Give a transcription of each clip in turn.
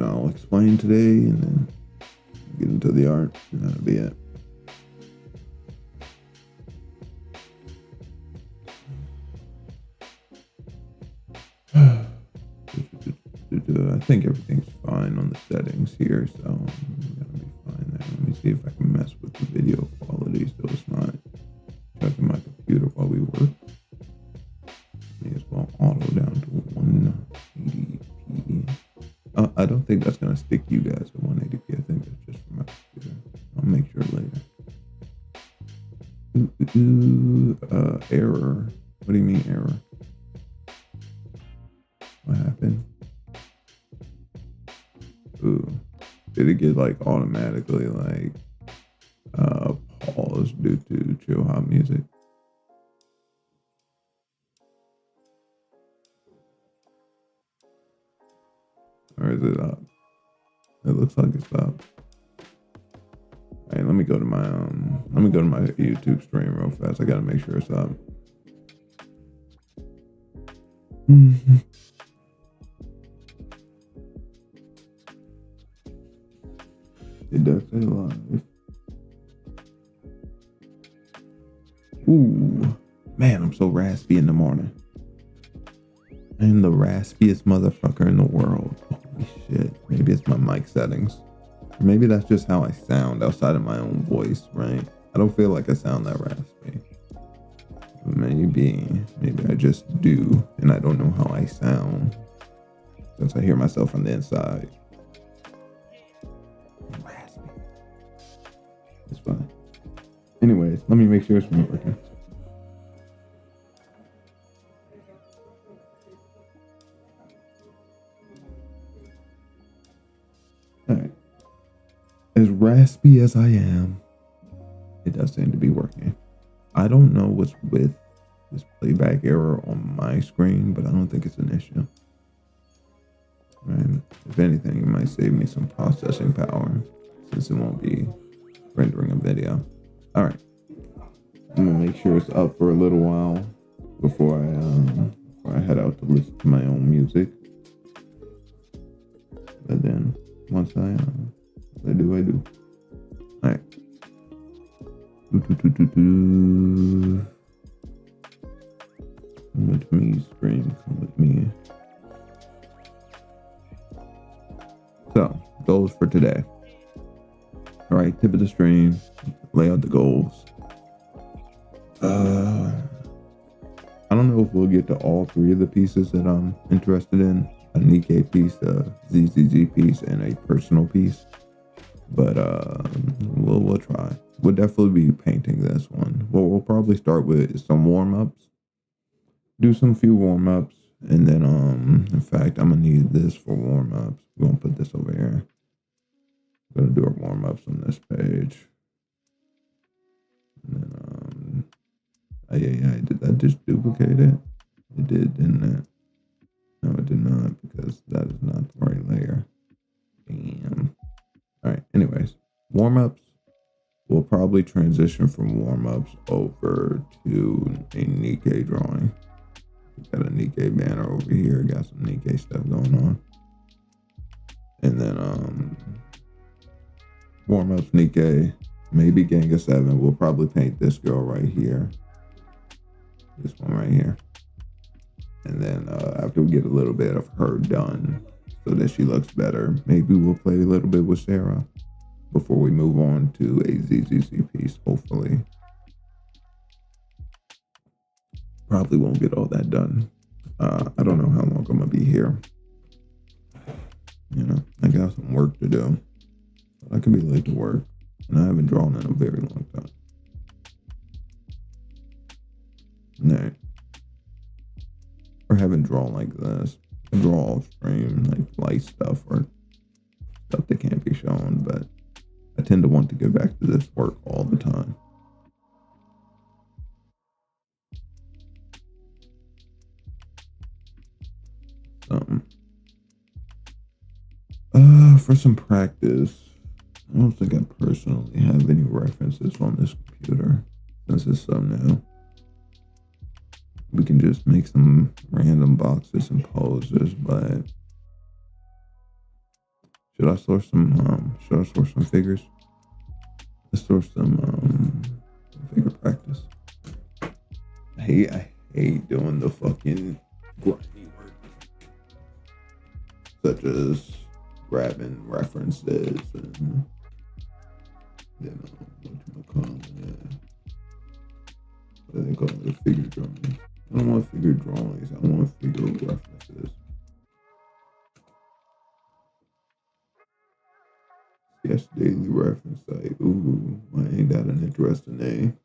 then I'll explain today, and then get into the art, and that'll be it. I think everything's fine on the settings here, so I'm gonna be fine there. Let me see if I can mess with the video quality so it's not checking my computer while we work. May as well auto down to 180p. I don't think that's gonna stick you guys at 180p. I think that's just for my computer. I'll make sure later. Error. What do you mean error? What happened? Ooh. Did it get like automatically like paused due to chill hop music? Or is it up? It looks like it's up. Alright, let me go to my YouTube stream real fast. I gotta make sure it's up. It does say live. Ooh, man, I'm so raspy in the morning. I'm the raspiest motherfucker in the world. Holy shit. Maybe it's my mic settings. Or maybe that's just how I sound outside of my own voice, right? I don't feel like I sound that raspy. But maybe I just do, and I don't know how I sound since I hear myself from the inside. Raspy. It's fine. Anyways, let me make sure it's working. Alright. As raspy as I am, it does seem to be working. I don't know what's with this playback error on my screen, but I don't think it's an issue. Right? If anything, it might save me some processing power since it won't be rendering a video. All right, I'm gonna make sure it's up for a little while before I head out to listen to my own music. But then once I do. All right. Come with me, stream. Come with me. So, goals for today. All right, tip of the stream. Lay out the goals. I don't know if we'll get to all three of the pieces that I'm interested in. A Nikke piece, a ZZZ piece, and a personal piece. But we'll try. We'll definitely be painting this one. Well, we'll probably start with some warm-ups. Do some few warm-ups. And then, in fact, I'm going to need this for warm-ups. We're going to put this over here. We're going to do our warm-ups on this page. And then, did that just duplicate it? It did, didn't it? No, it did not, because that is not the right layer. Damn. All right, anyways, warm-ups. We'll probably transition from warm-ups over to a Nikke drawing. We got a Nikke banner over here. Got some Nikke stuff going on. And then warm-ups, Nikke, maybe Gang of 7. We'll probably paint this girl right here. This one right here. And then after we get a little bit of her done so that she looks better, maybe we'll play a little bit with Sarah before we move on to a ZZZ piece, hopefully. Probably won't get all that done. I don't know how long I'm gonna be here. You know, I got some work to do. I can be late to work, and I haven't drawn in a very long time. No. Or haven't drawn like this. I draw off stream, like light stuff or stuff that can't be shown, but I tend to want to get back to this work all the time. For some practice, I don't think I personally have any references on this computer since it's so new. We can just make some random boxes and poses, but Should I source some? Should I source some figures? Let's source some figure practice. I hate doing the fucking grindy work, such as grabbing references and what they call it, figure drawings. I don't want figure drawings. I want figure references. Yes, daily reference site. Ooh, ain't that an interesting name?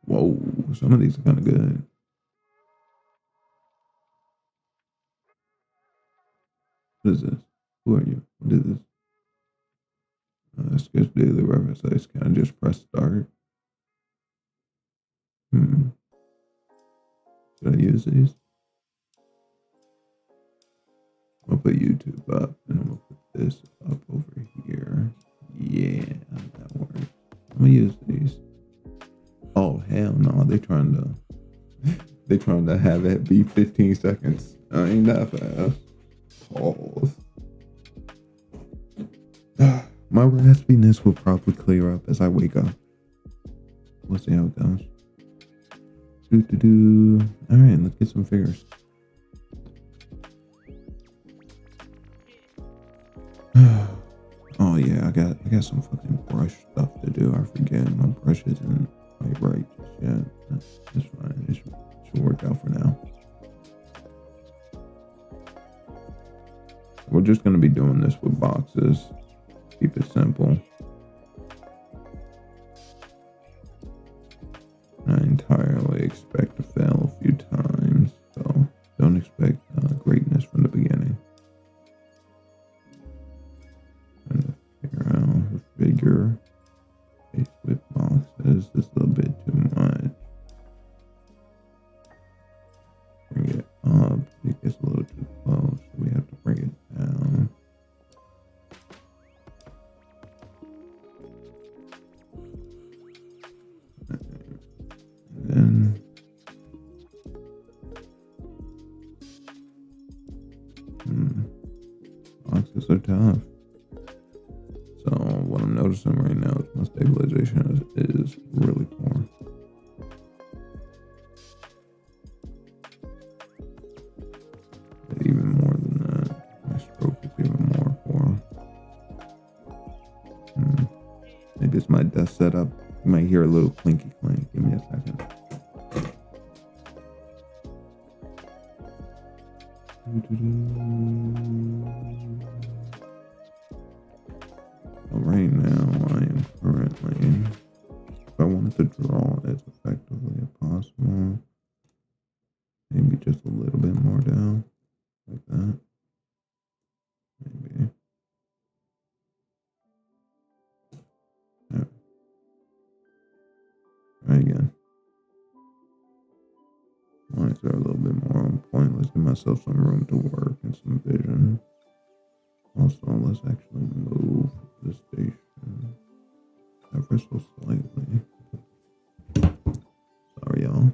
Whoa, some of these are kind of good. What is this? Who are you? What is this? Sketch daily reference sites. Can I just press start? Should I use these? I'll put YouTube up and I'm gonna put this up over here. Yeah, that works. I'm gonna use these. Oh hell no, they trying to have it be 15 seconds. I ain't that fast. Pause. My raspiness will probably clear up as I wake up. We'll see how it goes. Alright, let's get some figures. Oh yeah, I got some fucking brush stuff to do. I forget my brush isn't quite right just yet. It's fine. It should work out for now. We're just gonna be doing this with boxes. Keep it simple. I entirely expect to fail a few times, so don't expect greatness from the beginning. Trying to figure out her figure face with boxes is a little bit too much. Bring it up, it gets a little too close, so we have to bring it down. And then boxes are tough. So what I'm noticing right now is my stabilization is really poor. Even more than that, my stroke is even more poor. Maybe it's my desk setup. You might hear a little clinky clink. Give me a second. So right now, I am currently, if I wanted to draw as effectively as possible, maybe just a little bit more down, like that. Maybe. Right. Try again. Lines are a little bit more on point. Let's give myself some room to work and some vision. Also, let's actually move the station ever so slightly. Sorry, y'all.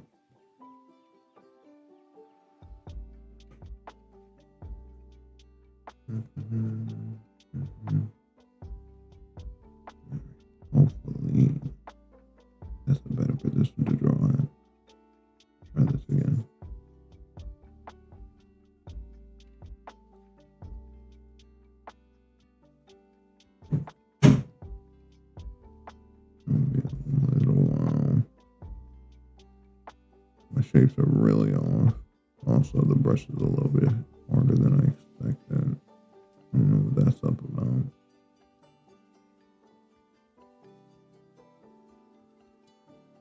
Hopefully, that's a better position to draw at. Try this again. Maybe a little while. My shapes are really off. Also, the brush is a little bit harder than I expected. I don't know what that's up about.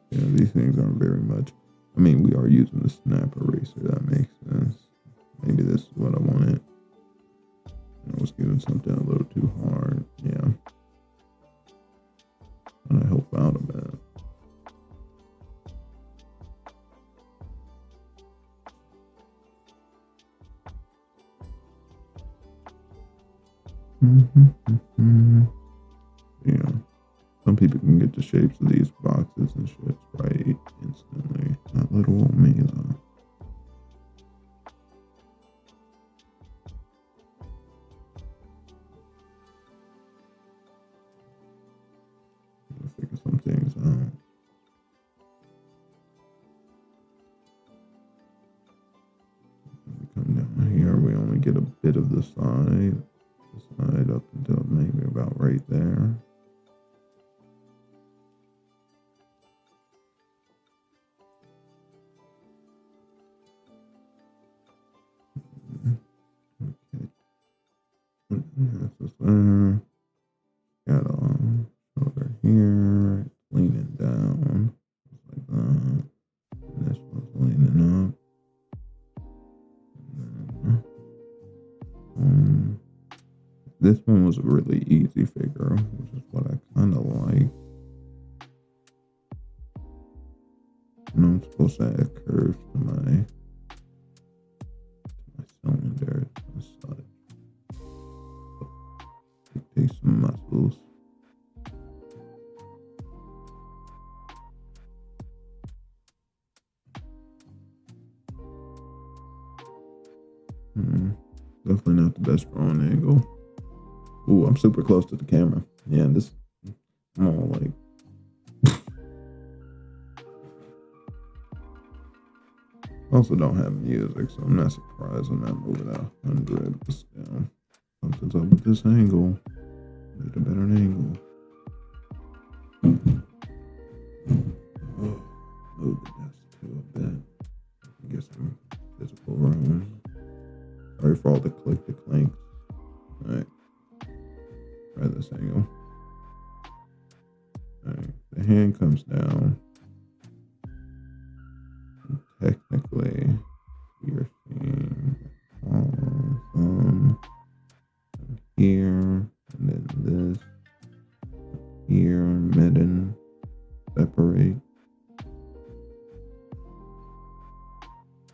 Yeah, these things aren't very much. I mean, we are using the snap eraser. That makes sense. Maybe this is what I wanted. I was giving something a little too hard. Yeah. And I help out a bit. Yeah. Some people can get the shapes of these boxes and shit right instantly. Not little old me though. get a bit of the side up until maybe about right there. Okay. That's just there. Got a shoulder here, leaning down, just like that. And this was leaning up. This one was a really easy figure, which is what I kind of like. And I'm supposed to add curves to my cylinder and such. It takes some muscles. Definitely not the best drawing angle. Ooh, I'm super close to the camera. Yeah, this, I'm all like, also don't have music, so I'm not surprised I'm not moving 100. But still, something's up with this angle. Need a better angle. Move the desk to a bit. Get some physical room. Sorry for all the click the clanks. Alright. Try this angle. Alright. The hand comes down. And technically, we are seeing thumb here, and then this here, midden, separate.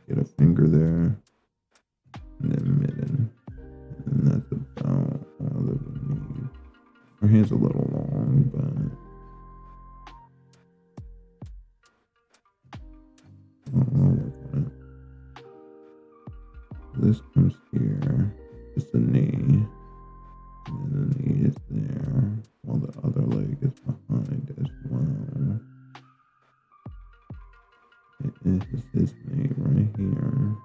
Get a finger there. And then midden. And that's about all that we need. Her hand's a little long, but I'll work on it. This comes here. Just the knee. And then the knee is there. While the other leg is behind as well. It is his knee right here.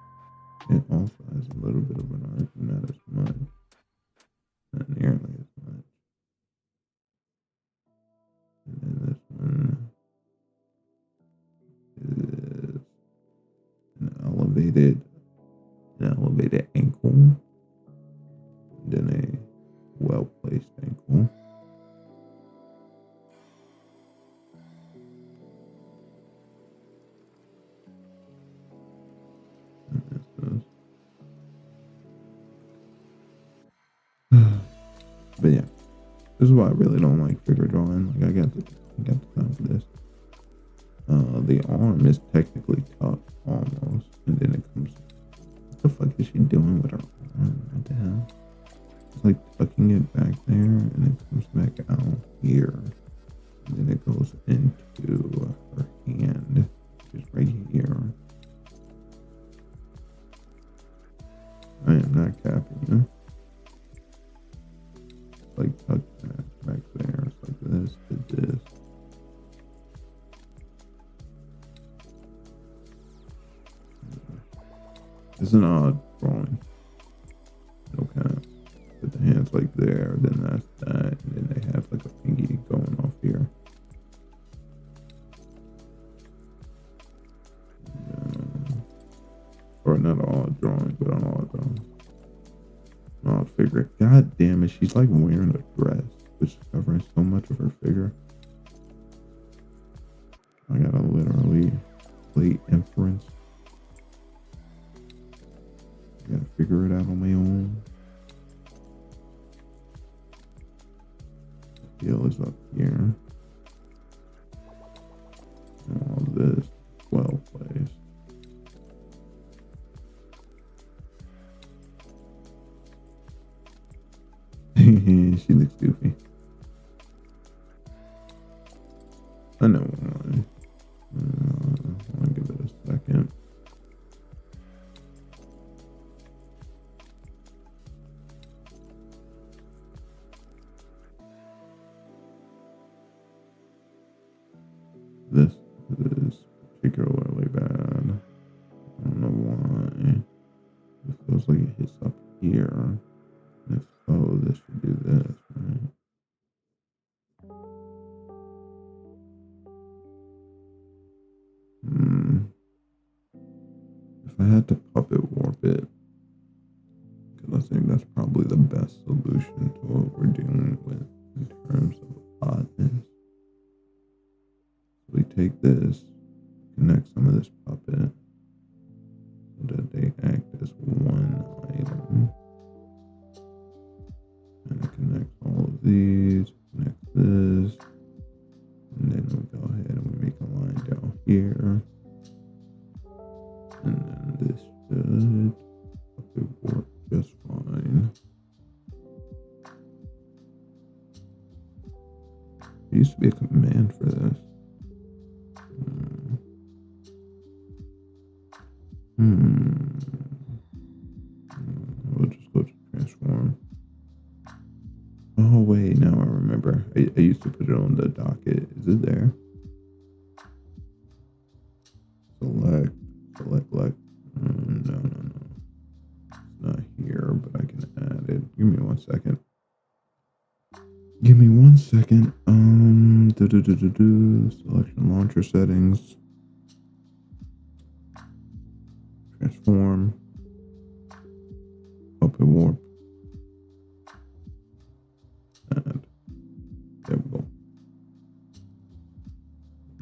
It also has a little bit of an arc, but not as much. Not nearly as much. And then this one is an elevated ankle. And then a well-placed ankle. But yeah, this is why I really don't like figure drawing. Like I got the time for this. The arm is technically tucked almost, and then it comes. What the fuck is she doing with her arm? What the hell? It's like tucking it back there, and it comes back out here, and then it goes into her hand, which is right here. I am not capping you. Like tuck that back there. It's like this to this. It's an odd drawing. Okay. Put the hands like there, then that's that, and then they have like a pinky going off here. Or not an odd drawing, but an odd drawing. Oh, figure. God damn it, she's like wearing a dress, which is covering so much of her figure. I gotta literally play inference. I gotta figure it out on my own. The heel is up here. And all this well placed. She looks goofy. I know why. I'll give it a second. This is particularly bad. I don't know why. It feels like it hits up here? If so, this should do this, right? If I had to puppet warp it, because I think that's probably the best solution to what we're dealing with in terms of oddness. So we take this, connect some of this puppet so that they act as one item. And it connects all of these, connect this, and then we go ahead and we make a line down here. And then this should puppet work just fine. There used to be a command for this. We'll just go to transform. Oh wait, now I remember. I used to put it on the docket. Is it there? Select. No. It's not here, but I can add it. Give me 1 second. Selection launcher settings. Transform. Puppet warp. And there we go.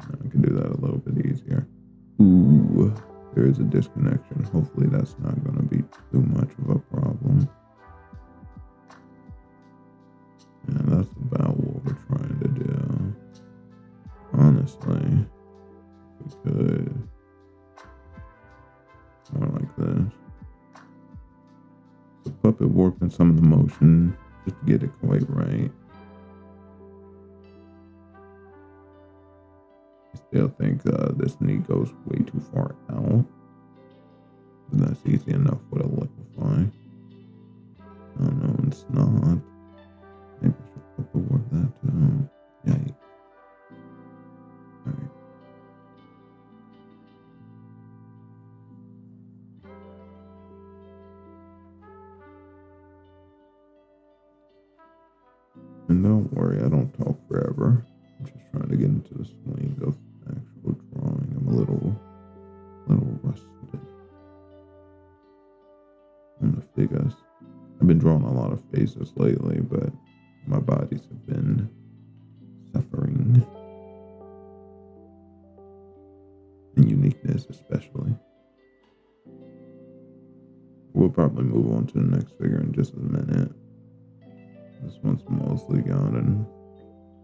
Now I can do that a little bit easier. Ooh, there is a disconnection. Hopefully that's not going to be too much of a problem. And that's about what we're trying to do. Honestly, we could more like this. So puppet warping some of the motion just to get it quite right. I still think this knee goes way too far out. But that's easy enough with a liquefy. Oh no, it's not. Maybe I should puppet warp that too. Yikes. Alright. And don't worry, I don't talk forever. I'm just trying to get into the swing of actual drawing. I'm a little rusted on the figures. I've been drawing a lot of faces lately, but my bodies have been suffering. And uniqueness especially. We'll probably move on to the next figure in just a minute. This one's mostly gone and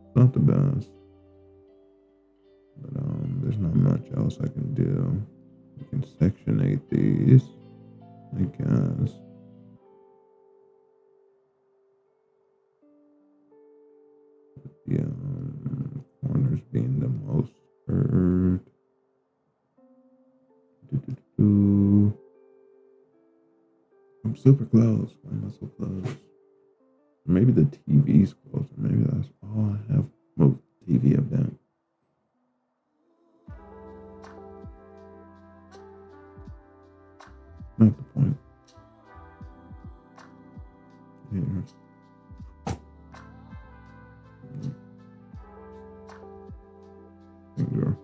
it's not the best. But there's not much else I can do. We can sectionate these, I guess. Yeah, corners being the most hurt. I'm super close. Why am I so close? Maybe the TV's closer. Maybe that's all I have. Move TV event. Not the point. Here. Things are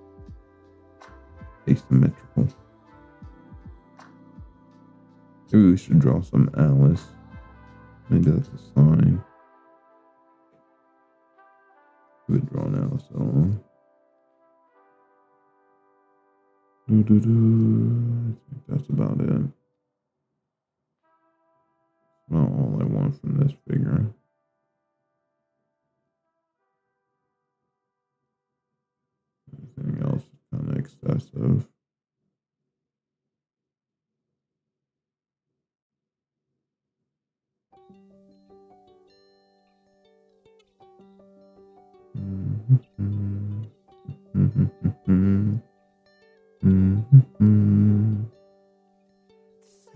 asymmetrical. Maybe we should draw some Alice. Maybe that's a sign. We would draw an Alice on. I think that's about it. Not all I want from this figure. Anything else is kind of excessive.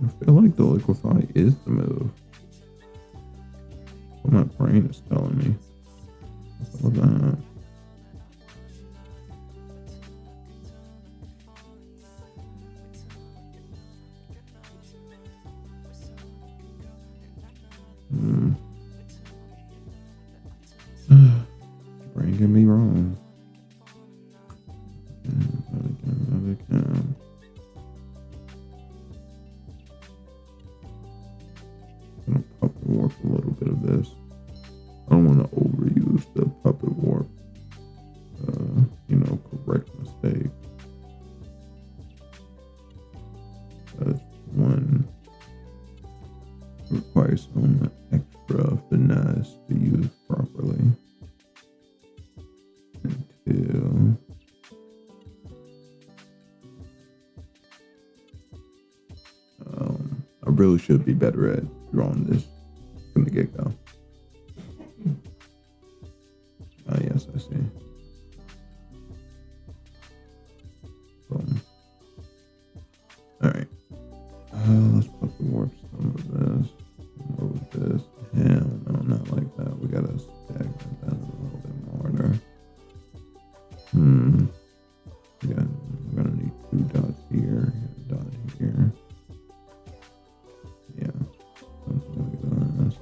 I feel like the liquefy is the move. What my brain is telling me. What's up with that? has to use properly. And two, I really should be better at drawing this from the get-go. Ah, yes, I see. Boom. All right. Let's put the warp some of this. What was this? Hell no, not like that. We gotta stack that down a little bit more there. Yeah, we're gonna need 2 dots here, a dot here. Yeah, something like this.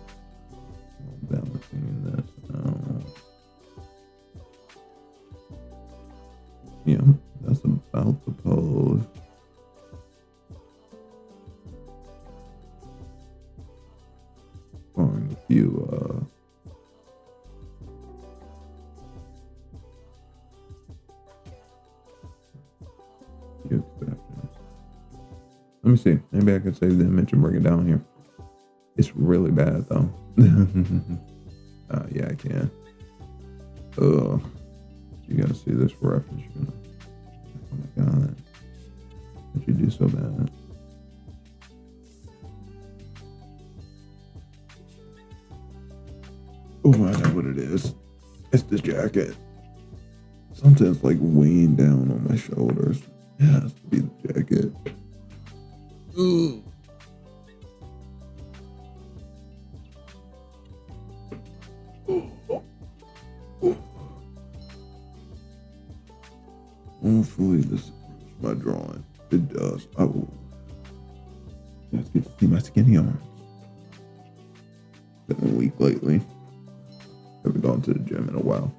Balancing this out. Yeah, that's about the pose. Barring a few exceptions. Let me see. Maybe I can save the image and bring it down here. It's really bad though. Yeah, I can. Ugh. You gotta see this reference. Oh my god. Why'd you do so bad? Oh, I know what it is. It's the jacket. Something's like weighing down on my shoulders. It has to be the jacket. Ugh. Hopefully this improves my drawing. It does. I will. Let's get to see my skinny arms. Been weak lately. Haven't gone to the gym in a while.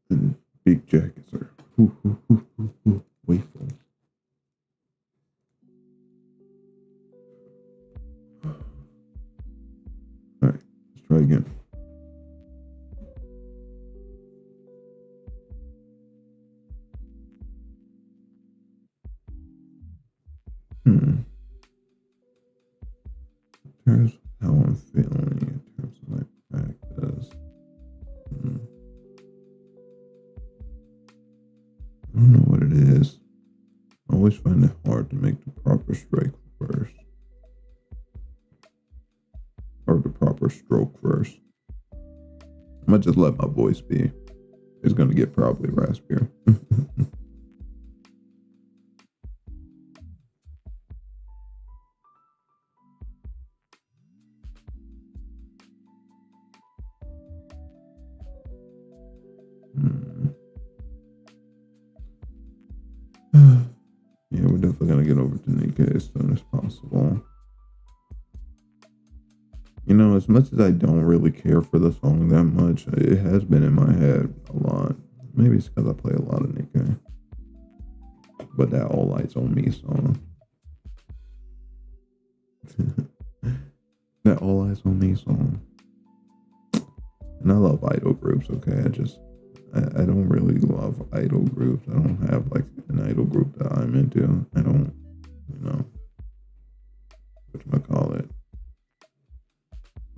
And big jackets are wasteful. Alright, let's try again. In terms of how I'm feeling, in terms of my practice, I don't know what it is. I always find it hard to make the proper strike first. Or the proper stroke first. I might just let my voice be. It's going to get probably raspier. Yeah, we're definitely going to get over to Nikke as soon as possible. You know, as much as I don't really care for the song that much, it has been in my head a lot. Maybe it's because I play a lot of Nikke. But that All Eyes on Me song. That All Eyes on Me song. And I love idol groups, okay? I don't really love idol groups. I don't have like an idol group that I'm into. I don't, whatchamacallit.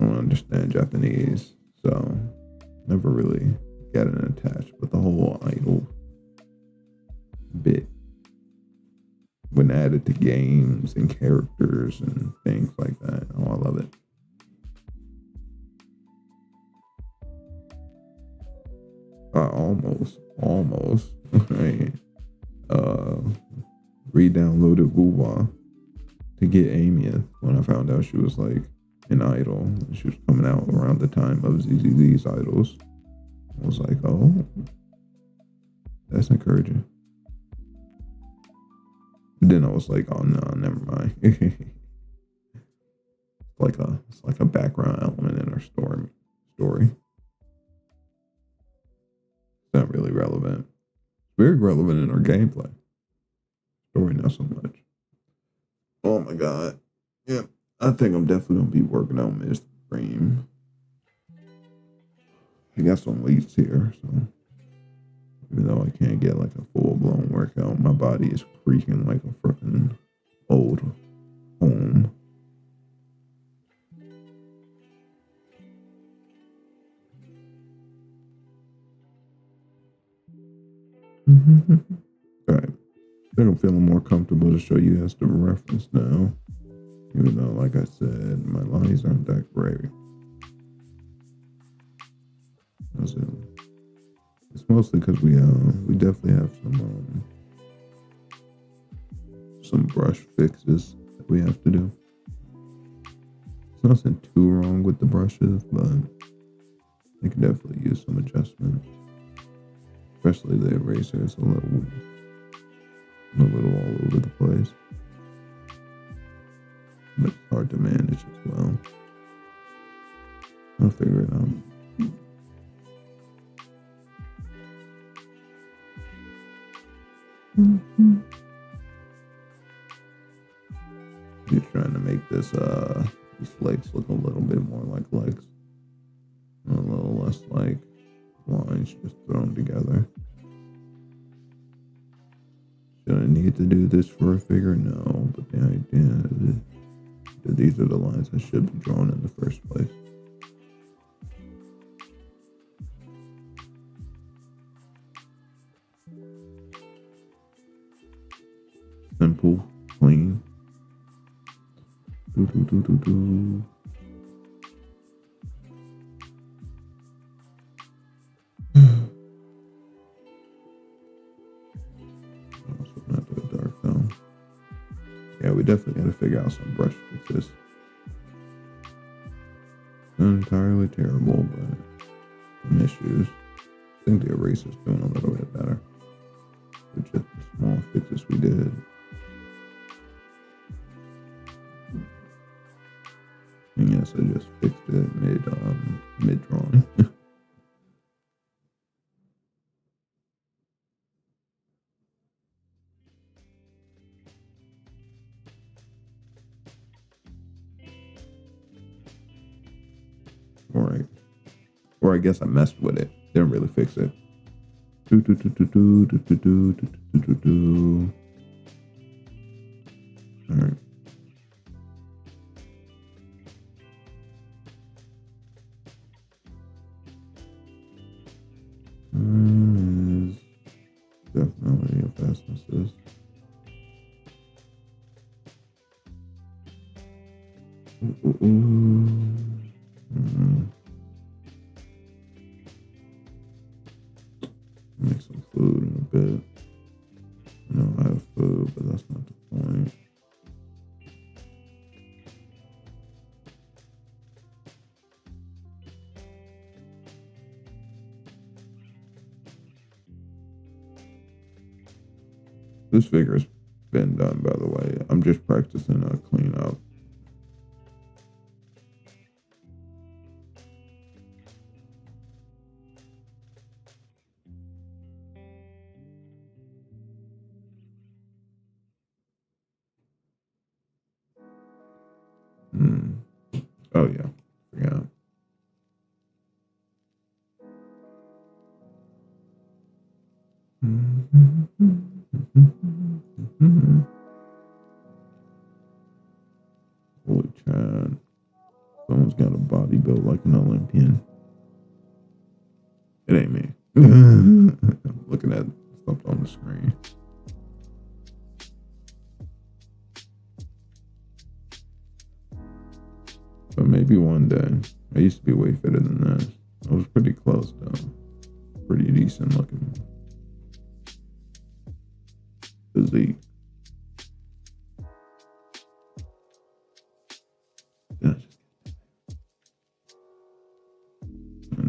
I don't understand Japanese, so never really gotten attached. But the whole idol bit, when added to games and characters and things like that, oh, I love it. Almost. Right. Re-downloaded Wuwa to get Amy when I found out she was like an idol. She was coming out around the time of ZZZ's idols. I was like, oh, that's encouraging. But then I was like, oh no, never mind. It's like a background element in our story. Not really relevant. It's very relevant in our gameplay. Story, not so much. Oh my god. Yeah, I think I'm definitely gonna be working on midstream. I got some weights here, so even though I can't get like a full blown workout, my body is creaking like a freaking old home. All right. I think I'm feeling more comfortable to show you as the reference now. Even though, like I said, my lines aren't that great. It's mostly because we definitely have some brush fixes that we have to do. There's nothing too wrong with the brushes, but they can definitely use some adjustment. Especially the eraser is a little all over the place. But it's hard to manage as well. I'll figure it out. Just trying to make this these flakes look a little bit more like legs. A little less like lines just thrown together. Should I need to do this for a figure? No, but the idea is that these are the lines that should be drawn in the first place. Simple, clean. Do. Also not that dark though. Yeah, we definitely got to figure out some brush fixes. Not entirely terrible, but some issues. I think the eraser's doing a little bit better. With just the small fixes we did. And yes, I just fixed it mid drawing. Alright. Or I guess I messed with it. Didn't really fix it. Alright. Is definitely a fastness. Make some food in a bit. No, I have food, but that's not the point. This figure's been done, by the way. I'm just practicing a clean up. Oh yeah, forgot. Holy Chad. Someone's got a body built like an Olympian. It ain't me. I'm looking at something on the screen. But maybe one day. I used to be way fitter than that. I was pretty close though. Pretty decent looking physique. And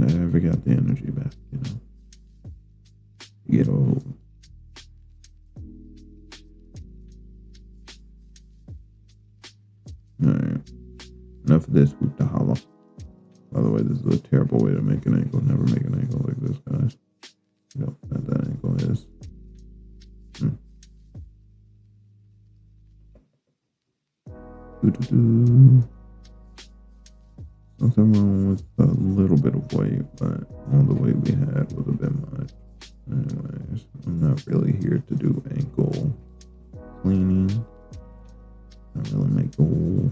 I never got the energy back, you know. You get old. Alright. Enough of this. Whoop the hollow. By the way, this is a terrible way to make an ankle. Never make an ankle like this, guys. You know what that ankle is. Nothing wrong with a little bit of weight, but all the weight we had was a bit much. Anyways, I'm not really here to do ankle cleaning. Not really my goal.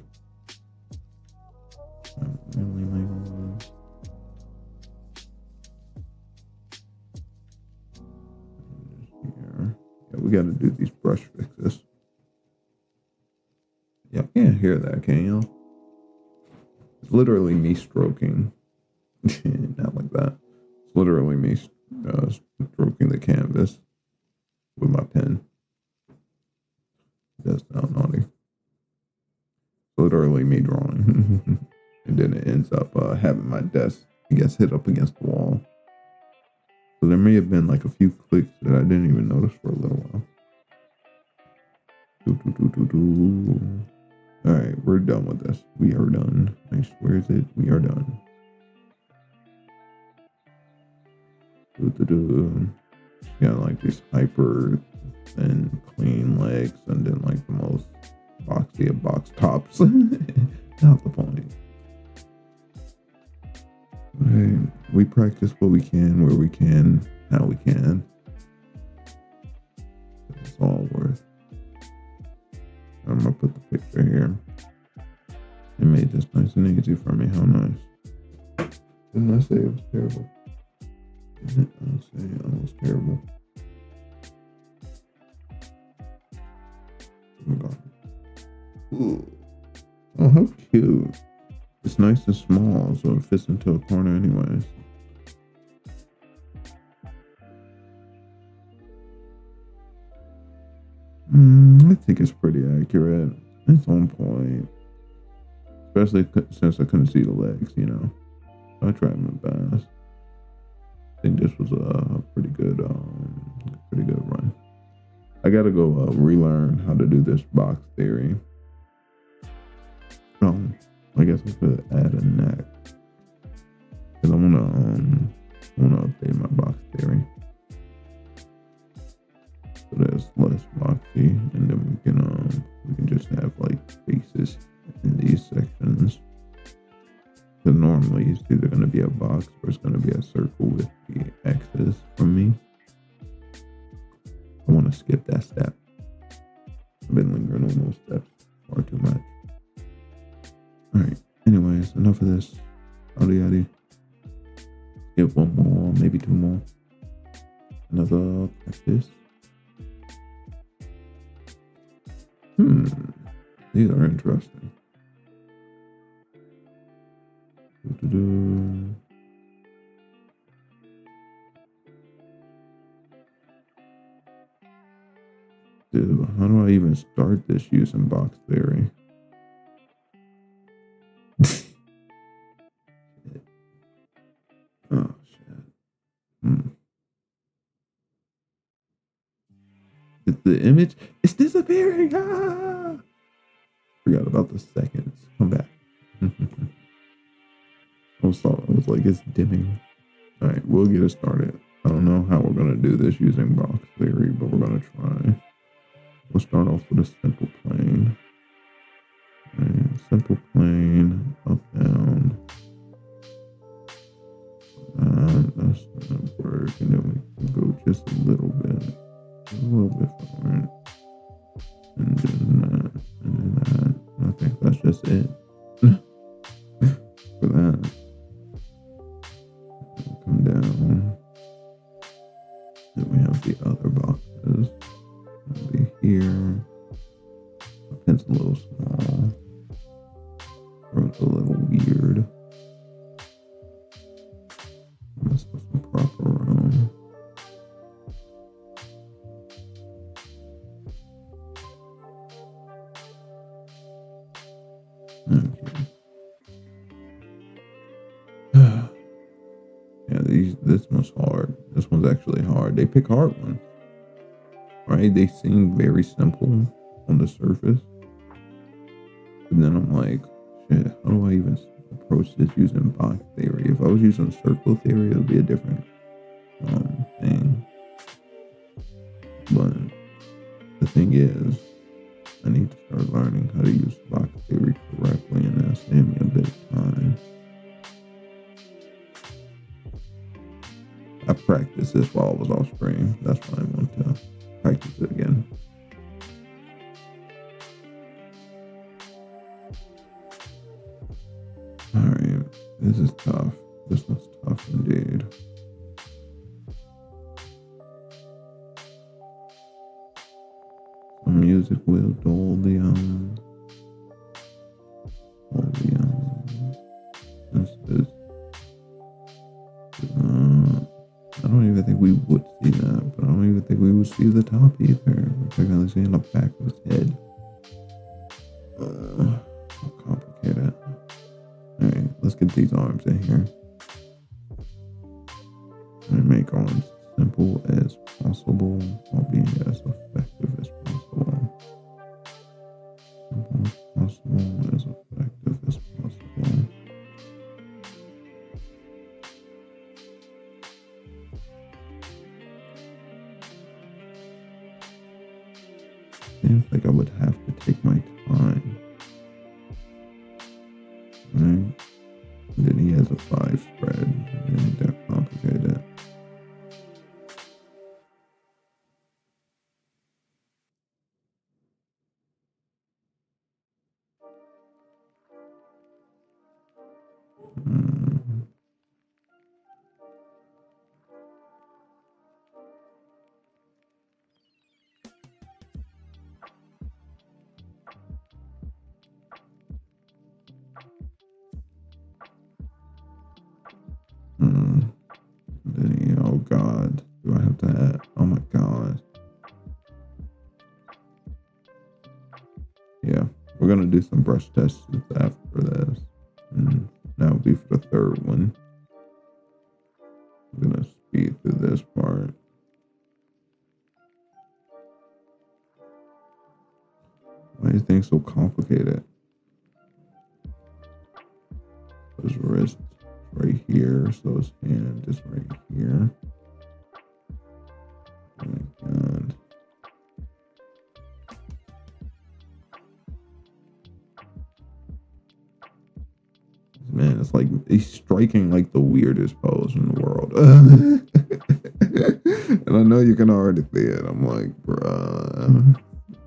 Not really my goal. Just we got to do these brush fixes. Y'all can't hear that, can y'all? It's literally me stroking. Not like that. It's literally me stroking the canvas with my pen. That's sound naughty. Literally me drawing. And then it ends up having my desk, I guess, hit up against the wall. So there may have been like a few clicks that I didn't even notice for a little while. Alright, we're done with this. We are done. I swear it. We are done. Got like these hyper and clean legs, and then like the most boxy of box tops. Not the point. Right. We practice what we can, where we can, how we can. It's all worth. I'm gonna put the picture here. It made this nice and easy for me. How nice. Didn't I say it was terrible? Didn't I say it was terrible? Oh God. Ooh. Oh, how cute. It's nice and small, so it fits into a corner anyways. I think it's pretty accurate. It's on point. Especially since I couldn't see the legs, you know. So I tried my best. I think this was a pretty good run. I gotta go relearn how to do this box theory. I guess I could add a neck. Cause I wanna update my box theory. So there's less boxy, and then we can just have like faces in these sections. Cause normally it's either gonna be a box or it's gonna be a circle with the X's from me. I wanna skip that step. I've been lingering on those steps far too much. Alright, anyways, enough of this. Yada. Get one more, maybe two more. Another practice. These are interesting. Dude, how do I even start this using box theory? Oh shit. The image is disappearing. Forgot about the seconds. Come back. I was like, it's dimming. All right, we'll get it started. I don't know how we're gonna do this using box theory, but we're gonna try. We'll start off with a simple plane. Okay, simple plane, up, down. That's gonna work, and then we can go just a little bit forward. And then that. I think that's just it for that. Come down. Then we have the other boxes. It'll be here. My pen's a little small. Or it's a little weird. Let's put some proper room. Okay. Yeah, this one's hard. This one's actually hard. They pick hard ones. Right? They seem very simple on the surface. But then I'm like, shit, how do I even approach this using box theory? If I was using circle theory, it would be a different thing. But the thing is, I need to start learning how to use box theory correctly, and that'll save me a bit of time. I practiced this while I was off screen. That's why I want to practice it again. Alright, this is tough. This one's tough indeed. music will dull the I don't even think we would see that, but I don't even think we would see the top either. We're technically seeing the back of his head. How complicated. Alright, let's get these arms in here. And make arms simple as possible while being as effective as possible. Simple as possible, as effective as possible. Seems like I would have to take my time. Right? And then he has a 5 spread. It ain't that complicated. Oh God, do I have to add? Oh my God. Yeah, we're gonna do some brush tests after this. And that will be for the third one. I'm gonna speed through this part. Why are things so complicated? His wrist right here, so his hand is right here. Oh my God. Man, it's like he's striking like the weirdest pose in the world. And I know you can already see it. I'm like, bruh.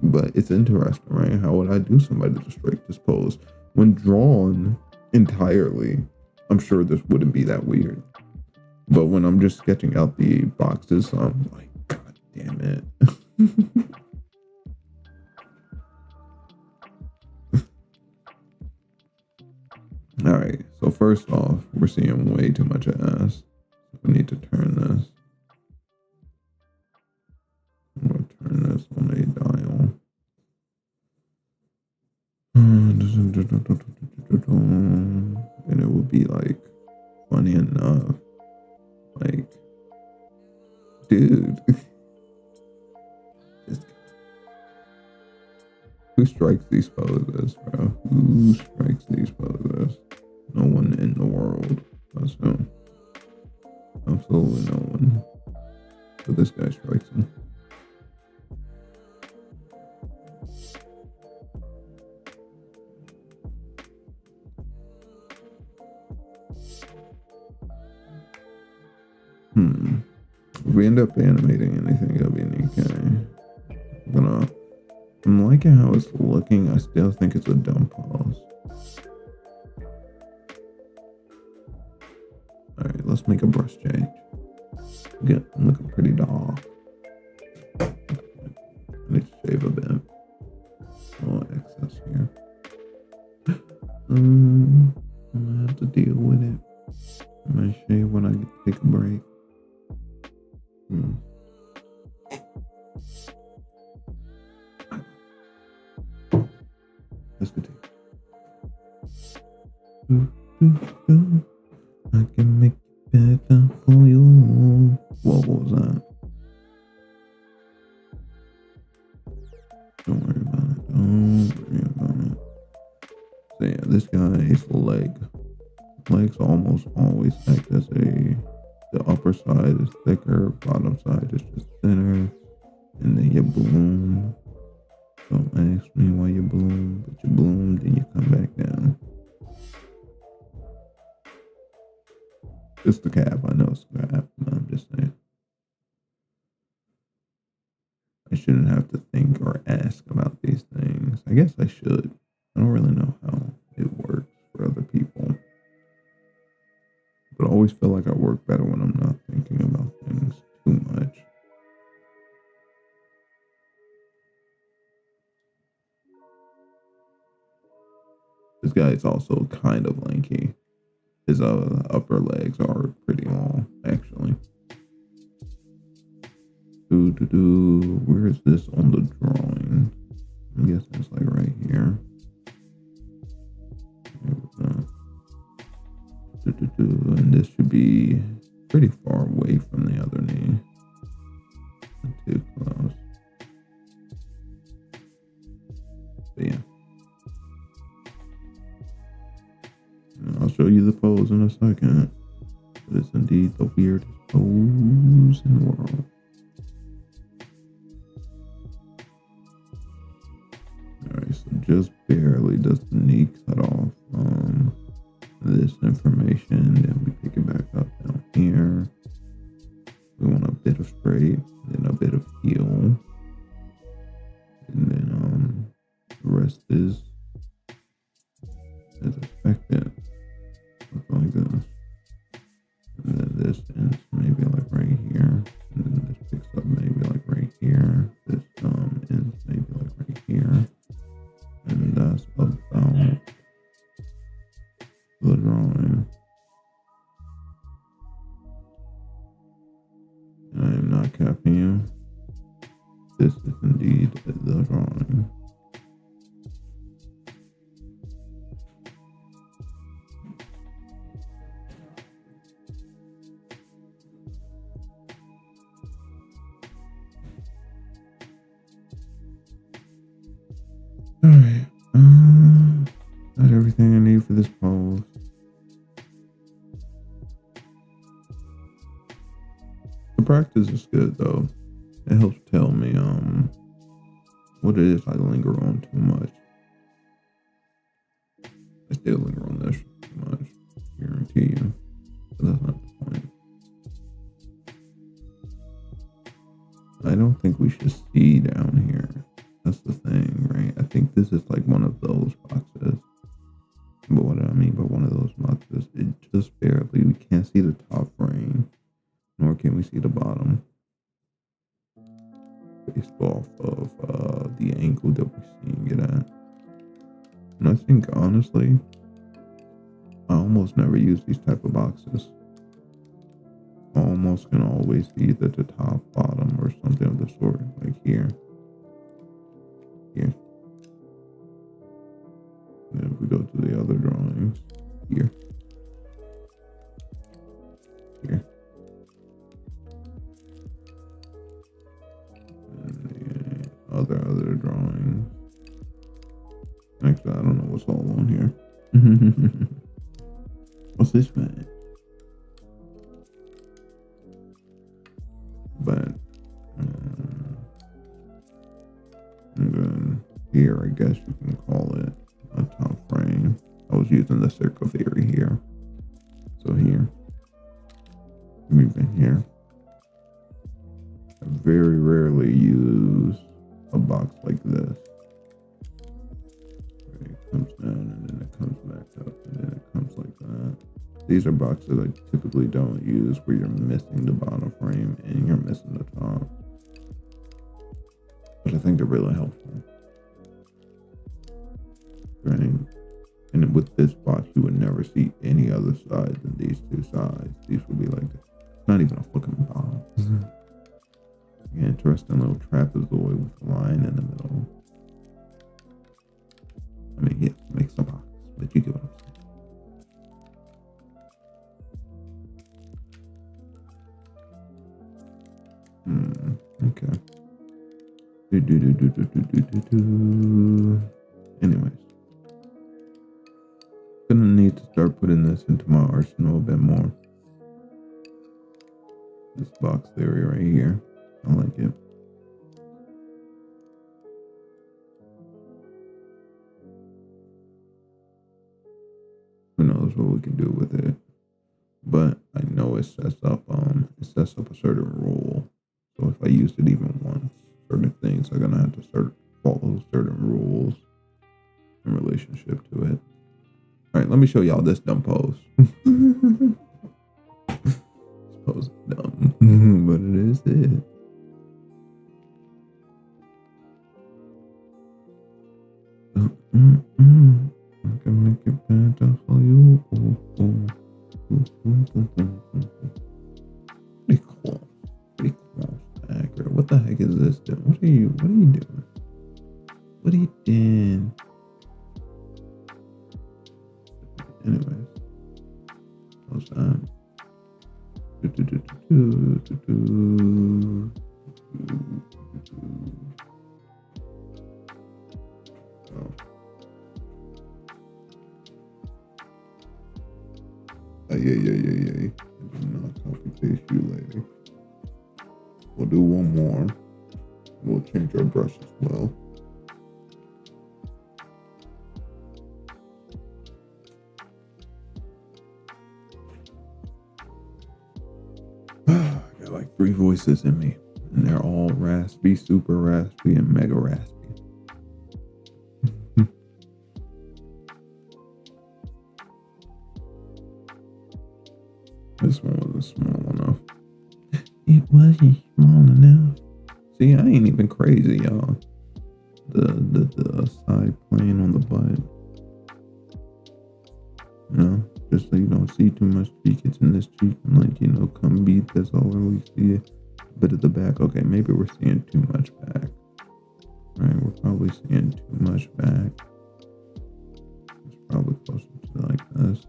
But it's interesting, right? How would I do somebody to strike this pose? When drawn entirely, I'm sure this wouldn't be that weird. But when I'm just sketching out the boxes, I'm like, God damn it. All right, so first off, we're seeing way too much ass. We need to turn this. I'm gonna turn this on a dial. And it would be like, funny enough, like, dude, who strikes these poses, bro? Who strikes these poses? No one in the world. That's him. Absolutely no one. But this guy strikes him. If we end up animating anything, it'll be Nikke. I'm liking how it's looking. I still think it's a dumb pose. Alright, let's make a brush change. I'm looking pretty dull. Let's shave a bit. Oh, excess here. I'm gonna have to deal with it. I'm gonna shave when I take a break. Let's continue. I can make it better for you. What was that? Don't worry about it. Don't worry about it. So yeah, this guy's legs almost always act as the upper side is thicker, bottom side is just thinner, and then you bloom. Don't ask me why you bloom, but you bloom, then you come back down. It's the cap, I know it's the cap, but I'm just saying. I shouldn't have to think or ask about these things. I guess I should. I don't really know how it works for other people. But I always feel like I work better when I'm not thinking about things too much. This guy is also kind of lanky. His upper legs are pretty long, actually. Where is this on the drawing? I guess it's like right here. And this should be pretty far away from the other knee. Not too close. But yeah. I'll show you the pose in a second. But it's indeed the weirdest pose in the world. Alright, so just barely does the knee cut off this information. Then we pick it back up down here. We want a bit of straight, then a bit of heel. And then the rest is as expected. Look like this. And then this ends maybe like right here. And then this picks up maybe like right here. This ends maybe like right here. And that's about the drawing. I am not capping you. This is indeed the drawing. Alright, got everything I need for this pose. The practice is good though. It helps tell me what it is I linger on too much. I still linger on this too much, guarantee you. But that's not the point. I don't think we should see down here. That's the thing, right? I think this is like one of those boxes. But what I mean by one of those boxes, it just barely, we can't see the top frame, nor can we see the bottom. Based off of the angle that we're seeing it at. And I think honestly, I almost never use these type of boxes. I almost can always see either the top, bottom, or something of the sort, like here. Here. And if we go to the other drawings, here. Here. And the other drawings. Actually, I don't know what's all on here. What's this man? But and then here, I guess you can call it a top frame. I was using the circle theory here. So here, even here, I very rarely use a box like this. It comes down and then it comes back up and then it comes like that. These are boxes I typically don't use where you're missing the bottom frame and you're missing the top. But I think they're really helpful. Right? And with this box, you would never see any other side than these two sides. These would be like, not even a fucking box. Interesting little trapezoid with a line in the middle. I mean, yeah, it makes a box, but you get what I'm saying. Okay. Anyways. Gonna need to start putting this into my arsenal a bit more. This box theory right here. I like it. Who knows what we can do with it. But I know it sets up a certain rule. So if I use it even once, certain things are gonna have to follow certain rules in relationship to it. Alright, let me show y'all this dumb pose. This pose is dumb, but it is it. I can make What the heck is this doing? What are you doing? What are you doing? Anyways. What's that? Oh. Yeah. I did not copy paste you, lady. We'll do one more. We'll change our brush as well. I got like 3 voices in me, and they're all raspy, super raspy, and mega raspy. This one wasn't small enough. It wasn't small enough. See, I ain't even crazy, y'all. The side plane on the butt. You know, just so you don't see too much cheek. It's in this cheek, and like, you know, come beat this all where we see a bit of the back. Okay, maybe we're seeing too much back. Right, we're probably seeing too much back. It's probably closer to like this.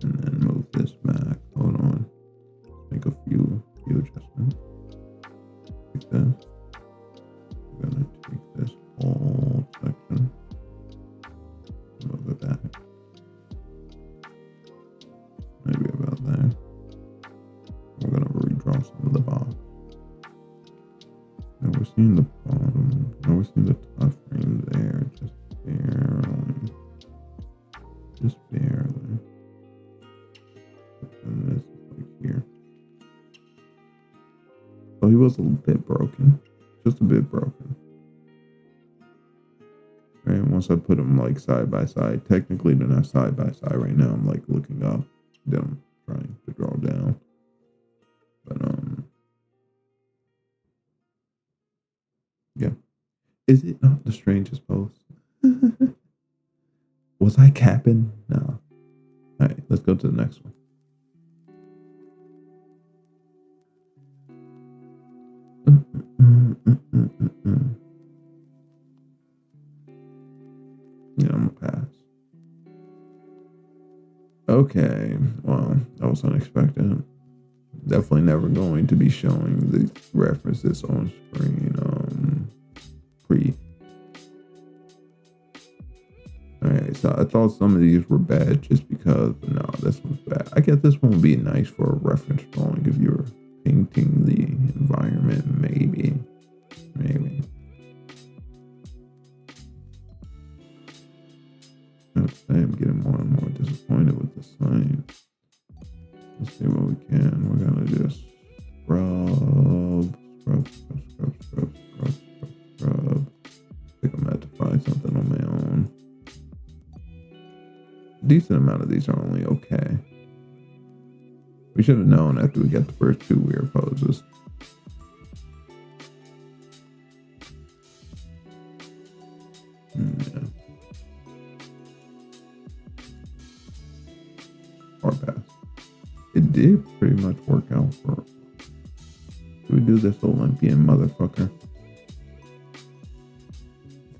And then move this back. Hold on. Make a few adjustments. Like this. I'm gonna take this whole section. Move it back. Maybe about there. We're gonna redraw some of the box. Now we're seeing the bottom. Now we're seeing the top frame there. Just barely. Just barely. And this is like here. Oh, he was a bit broken. Just a bit broken. Right, once I put them like side by side, technically they're not side by side right now. I'm like looking up, then I'm trying to draw down. But yeah. Is it not the strangest post? Was I capping? No. Alright, let's go to the next one. Yeah, I'm gonna pass. Okay, well, that was unexpected. Definitely never going to be showing the references on screen. Pre. Alright, so I thought some of these were bad just because, no, this one's bad. I guess this one would be nice for a reference drawing if you're painting the environment, maybe. I'm getting more and more disappointed with the sign. Let's see what we can. We're gonna just scrub. I think I'm gonna have to find something on my own. Decent amount of these are only okay. We should have known after we got the first 2 weird poses. Yeah. Hard pass. It did pretty much work out for. Should we do this Olympian motherfucker?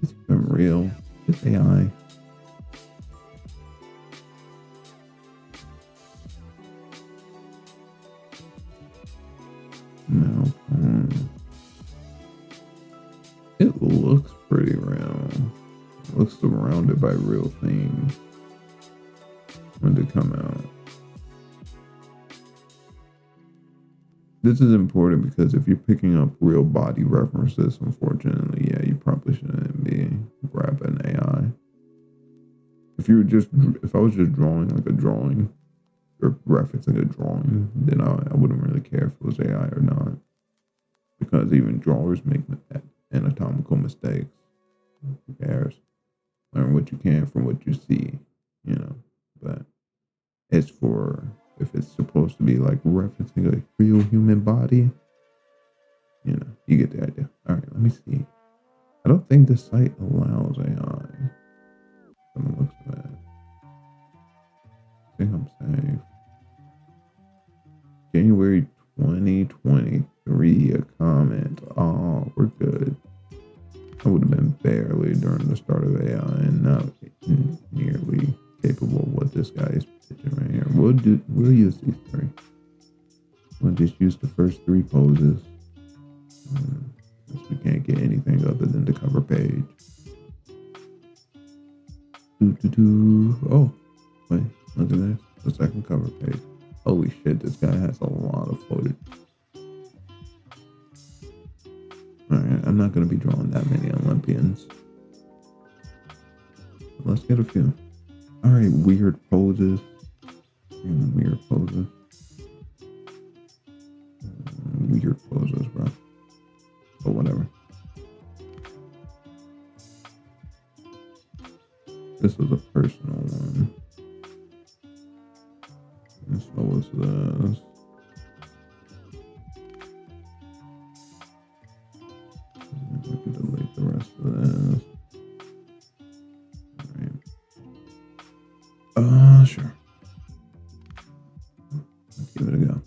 Is this even real? Is this AI? No. It looks pretty real. It looks surrounded by real things. When did it come out? This is important because if you're picking up real body references, unfortunately, yeah, you probably shouldn't be grabbing AI. If I was just drawing like a drawing or referencing a drawing, then I wouldn't really care if it was AI or not. Because even drawers make anatomical mistakes. Who cares? Learn what you can from what you see, you know. But it's for if it's supposed to be like referencing a real human body, you know, you get the idea. All right, let me see. I don't think this site allows AI. From the looks of it. I think I'm safe. January 2023, a comment. Oh, we're good. I would have been barely during the start of AI and not nearly capable of what this guy is pitching right here. We'll use these three. We'll just use the first three poses. Since we can't get anything other than the cover page. Oh, wait, look at this. The second cover page. Holy shit, this guy has a lot of footage. Alright, I'm not going to be drawing that many Olympians. Let's get a few. Alright, weird poses. Weird poses. Weird poses, bro. But whatever. This was a personal one. And so was this. We could delete the rest of this. Alright. Sure. Let's give it a go.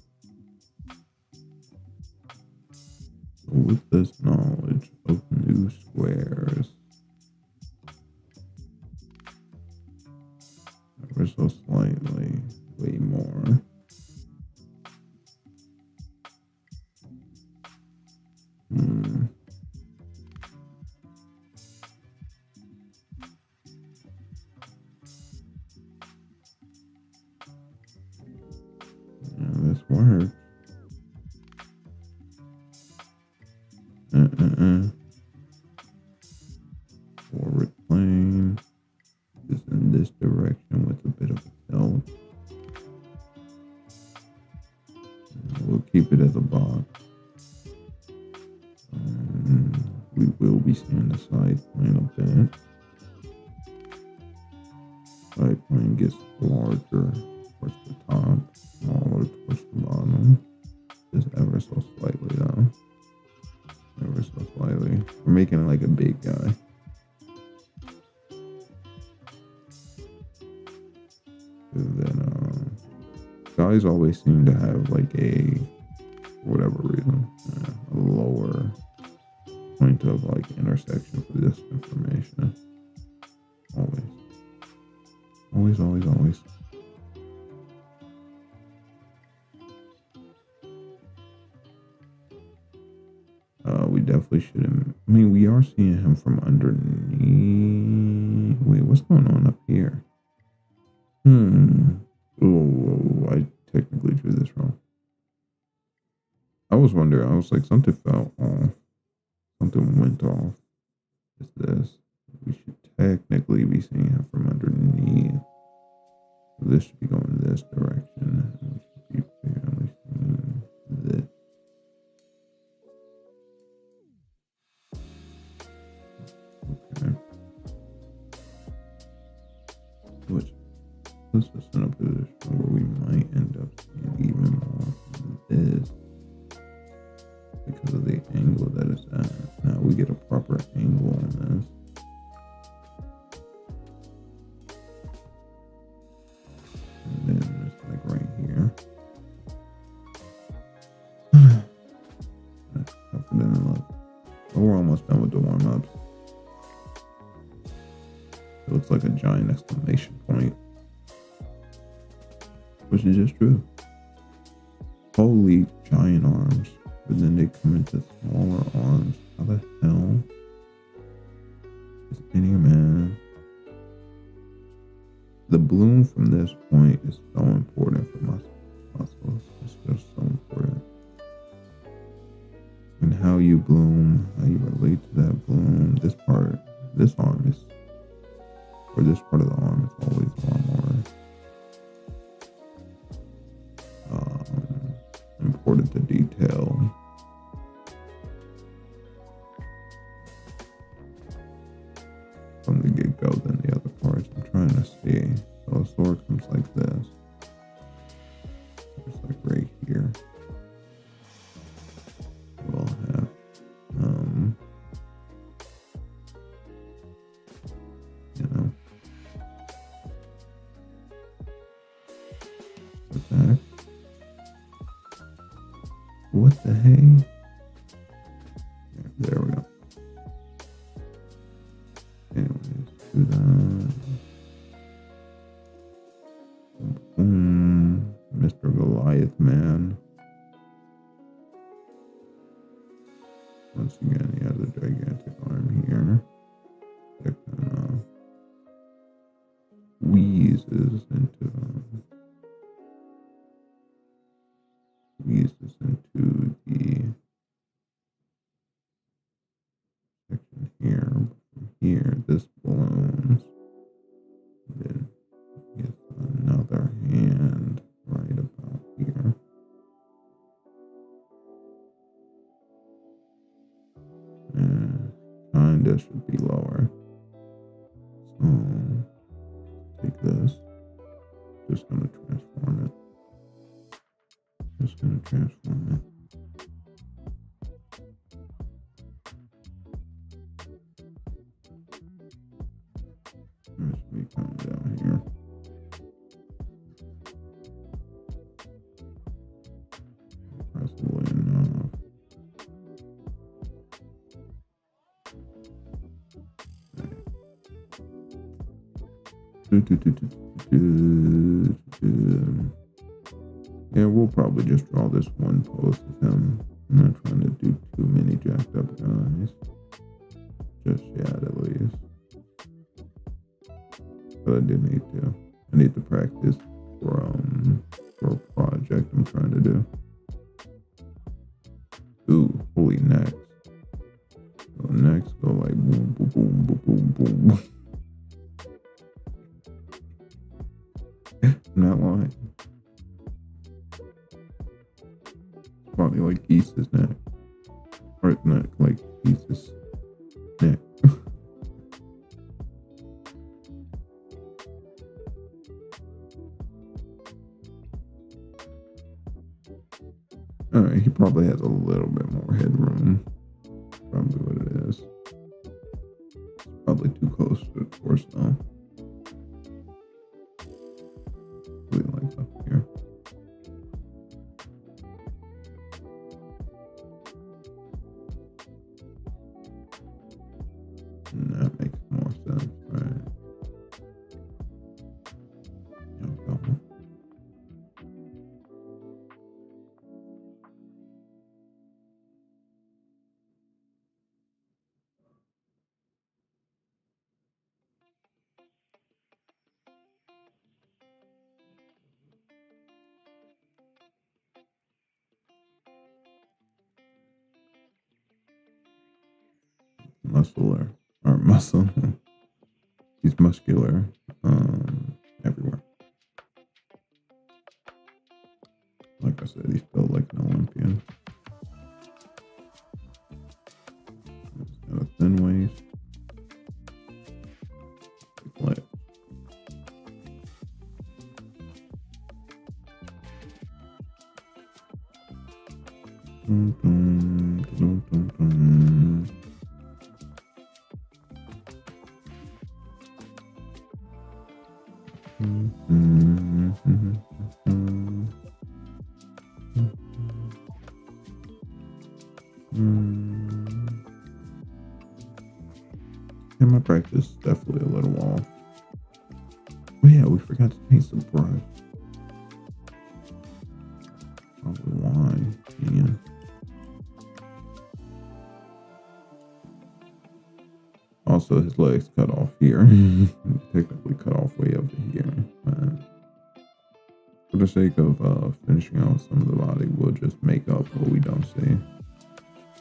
With this knowledge of new squares, ever so slightly, way more. Yeah, this works. Forward plane is in this direction with a bit of a tilt. We'll keep it as a box. We will be seeing the side plane a bit. Side plane gets larger towards the top, smaller towards the bottom. Just ever so slightly though. Ever so slightly. We're making it like a big guy. And then guys always seem to have like a, for whatever reason, a lower point of like intersection for this information. Always. Always, always, always. We definitely shouldn't. I mean, we are seeing him from underneath. Wait, what's going on up here? Oh, I technically drew this wrong. I was wondering. I was like, something fell off. Something went off. Is this? We should technically be seeing him from underneath. So this should be going this direction. And we should be barely seeing this. Okay. Which puts us in a position where we might end up seeing even more from this because of the angle that it's at. Now we get a proper angle on this. And then it's like right here. That's tougher than it looks. But we're almost done with the warm-ups. It looks like a giant exclamation point. Which is just true. Holy giant arms. But then they come into smaller arms. How the hell is any man? The bloom from this point is so important for muscles. It's just so important. And how you bloom, how you relate to that bloom. This arm is, or this part of the arm is always a lot more important to detail. From the get-go than the other parts. I'm trying to see. So a sword comes like this. It's like right here. We'll have you know, attack. What the hey? Once again, he has a gigantic arm here that kind of wheezes into the section here. From here, this balloons. Then gets another hand right about here. And kinda should be lower. So take this. Just gonna transform it. Just gonna transform it. As we come down here. Press the button off. Yeah, we'll probably just draw this one pose of him. I'm not trying to do too many jacked up guys. Just yet, at least. But I need to practice for a project I'm trying to do. Ooh, holy next. So next go like boom, boom, boom, boom, boom, boom. I'm not lying. Probably like Geese's neck. Or not like Geese's neck. Alright, he probably has a little bit more headroom. Probably what it is. It's probably too close to the torso. Really like up here. And that makes more sense, right? Okay. Muscular. Or muscle. He's muscular. Everywhere. Like I said, he's built like an Olympian. He's got a thin waist. Big legs. Dun, dun, dun, dun, dun. Yeah, my practice is definitely a little off. Oh yeah, we forgot to paint some brush. Probably why. Yeah. Also, his legs cut off here. Technically cut off way over here. But for the sake of finishing out some of the body, we'll just make up what we don't see.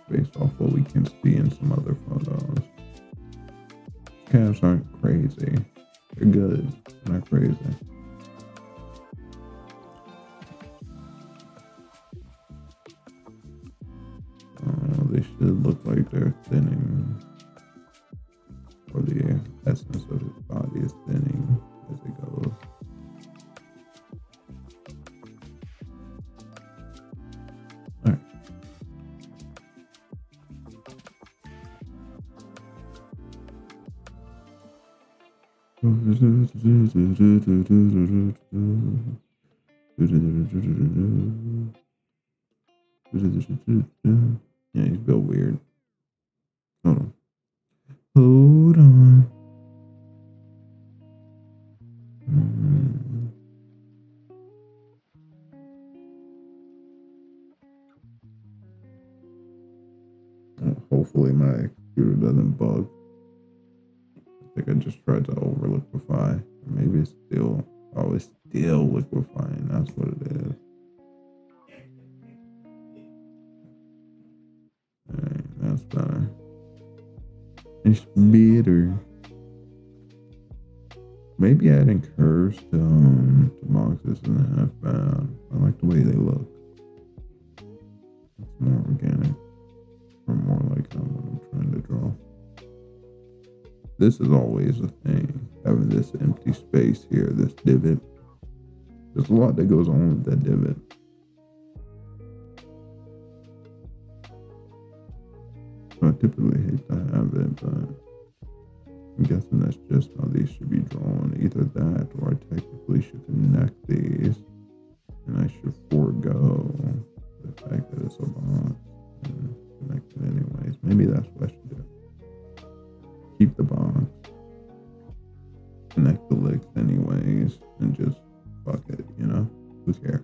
Based off what we can see in some other photos. Calves aren't crazy. They're good. They're not crazy. They should look like they're thinning. Or the essence of his body is thinning as it goes. Alright. Yeah, he's built weird. Hold on. Hold on. Hopefully my computer doesn't bug. I think I just tried to over liquefy. Maybe it's still, oh, it's still liquefying. That's what it is. Alright, that's better. It's better. Maybe adding curves to boxes isn't half bad. I like the way they look. It's more organic. Or more like what I'm trying to draw. This is always a thing. Having this empty space here, this divot. There's a lot that goes on with that divot. So I typically hate to have it, but I'm guessing that's just how these should be drawn. Either that, or I technically should connect these, and I should forego the fact that it's a box and connect it anyways. Maybe that's what I should do. Keep the box, connect the licks anyways, and just fuck it, you know? Who cares?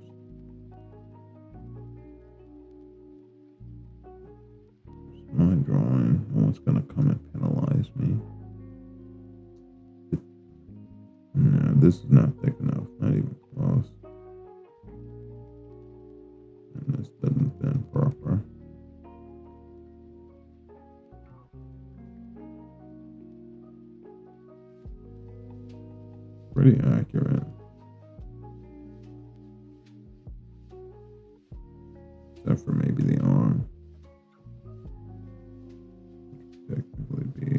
My drawing, no one's gonna come and penalize me. No, this is not thick enough, not even close. And this doesn't thin proper. Pretty accurate. Except for maybe the arm. Technically be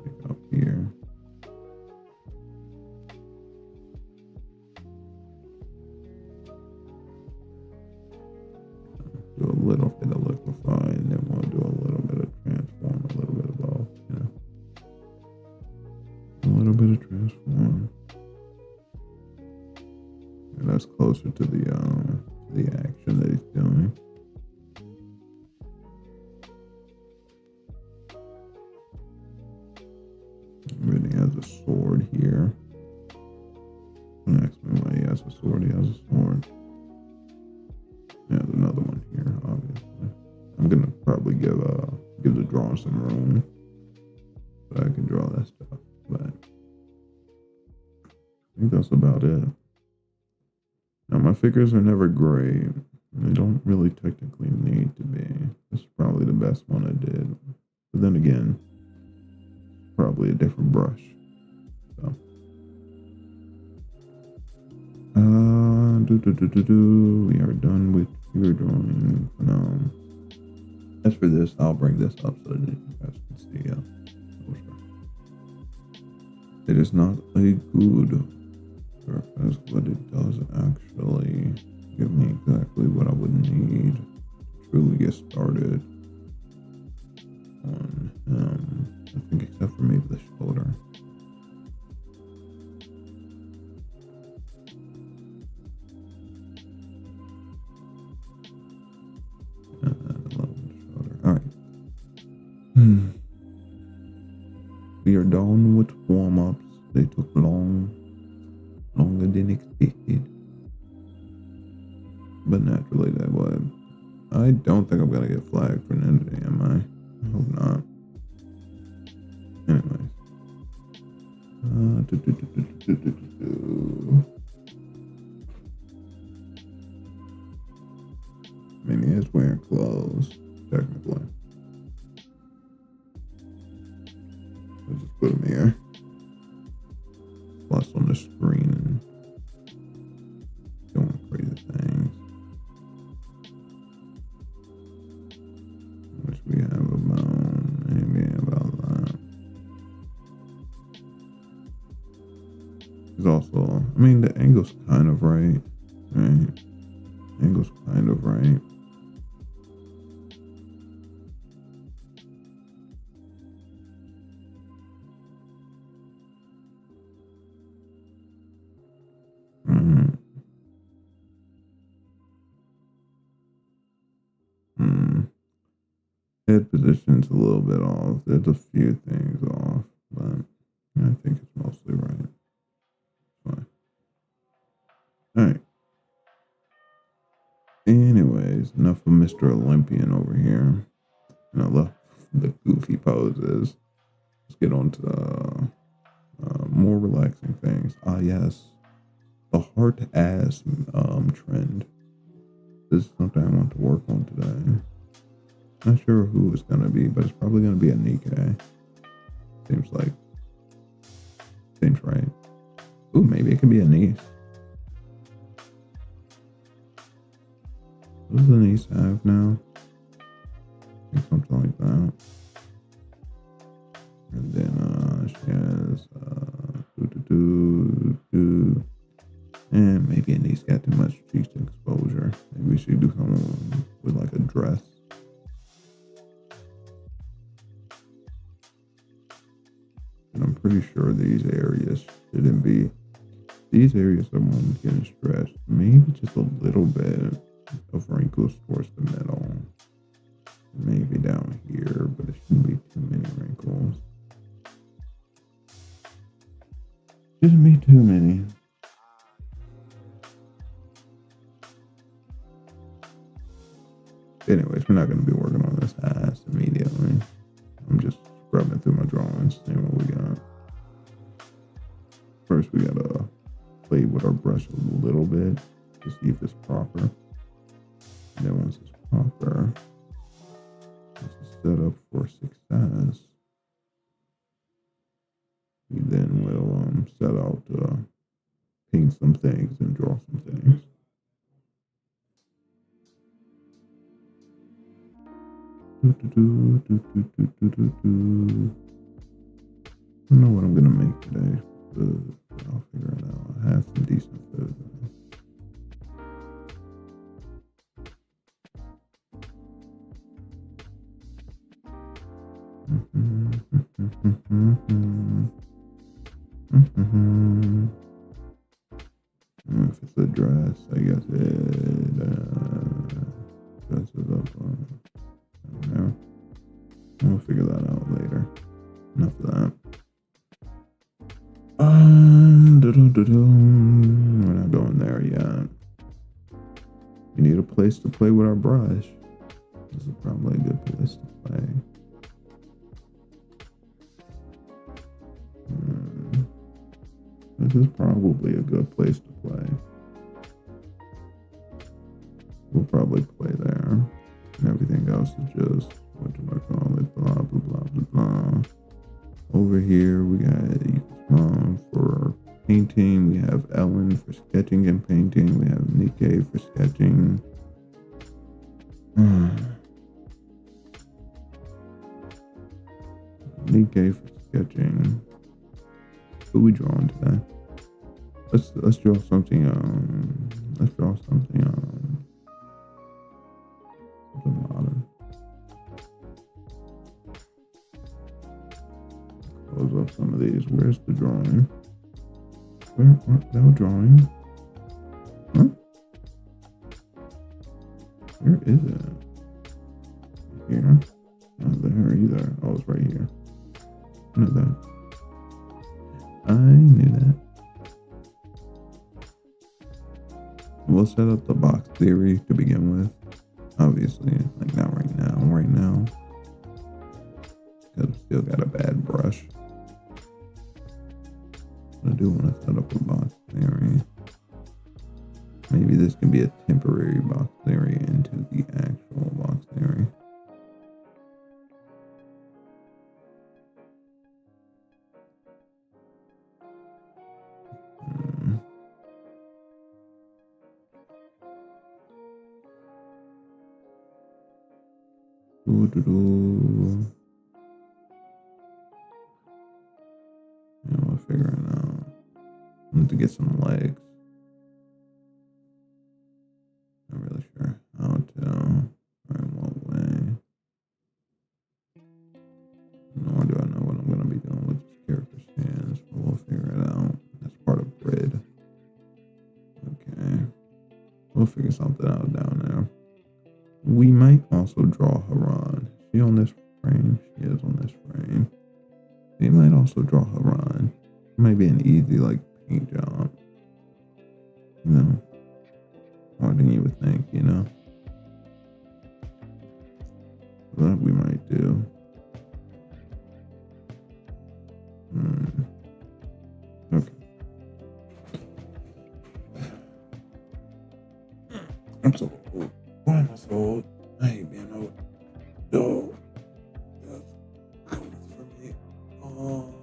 like up here. Do a little bit of liquefy, and then we'll do a little bit of transform, a little bit of both, you know. A little bit of transform. And that's closer to the action that he's doing. Really has a sword here. Don't ask me why he has a sword. He has a sword. There's another one here, obviously. I'm gonna probably give the drawing some room so I can draw that stuff. But I think that's about it. Now my figures are never great. They don't really technically need to be. This is probably the best one I did. But then again, probably a different brush. So we are done with figure drawing for now. As for this, I'll bring this up so that you guys can see. It is not a good purpose, but it does actually give me exactly what I would need to truly get started on him. I think except for maybe the shoulder. Alright. We are done with warm-ups. They took longer than expected. But naturally that would. I don't think I'm gonna get flagged for nudity, am I? I hope not. Anyways. I mean, he is wearing clothes, technically. I'll just put him here. Plus on the screen and doing crazy things. Which we have about, maybe about that. It's also, I mean, the angle's kind of right? Angle's kind of right. Head position's a little bit off. There's a few things off, but I think it's mostly right. Fine. Alright. Anyways, enough of Mr. Olympian over here. the goofy poses. Let's get on to more relaxing things. Ah, yes, the heart ass trend. This is something I want to work on today. Not sure who it's gonna be, but it's probably gonna be a Nikke. Seems right. Ooh, maybe it could be a niece. What does the niece have now? I think something like that. And then she has and maybe a niece got too much cheek exposure. Maybe we should do something with like a dress. And I'm pretty sure these areas shouldn't be. These areas are ones getting stretched. Maybe just a little bit of wrinkles towards the middle. Maybe down here, but it shouldn't be too many wrinkles. Shouldn't be too many. Anyways, we're not going to be working on this ass immediately. I'm just scrubbing through my drawings, seeing what we got. First, we got to play with our brush a little bit to see if it's proper. And then once it's proper, this is set up for success. We then will set out to paint some things and draw some things. I don't know what I'm gonna make today, but I'll figure it out. I have some decent food. If it's a dress, I guess it dresses up. I don't know. We'll figure that out later. Enough of that. We're not going there yet. We need a place to play with our brush. This is probably a good place to play. This is probably a good place to play. We'll probably play there. And everything else is just, what do I call it? Blah, blah, blah, blah, blah. Over here, we got Mom for painting. We have Ellen for sketching and painting. We have Nikke for sketching. Nikke for sketching. Who we drawing today? Let's draw something. Let's draw something. Something modern. Close up some of these. Where's the drawing? Where? No drawing. Huh? Where is it? Here? Not there either. Oh, it's right here. I knew that. I knew that. We'll set up the box theory to begin with. Obviously, like not right now. Right now. Because we still got a bad brush. I do want to set up a box theory. Maybe this can be a temporary box theory into the actual box theory. Yeah, we'll figure it out. I need to get some legs. Not really sure how to or in what way. Nor do I know what I'm gonna be doing with this character's hands, but we'll figure it out. That's part of grid. Okay. We'll figure something out down there. We might also draw Haran. Is she on this frame? She is on this frame. We might also draw Haran. It might be an easy like paint job. You know, more than you would think, you know. What we might do I'm so old. Why am I so old? I ain't being old. No. Yes. Come for me. Oh.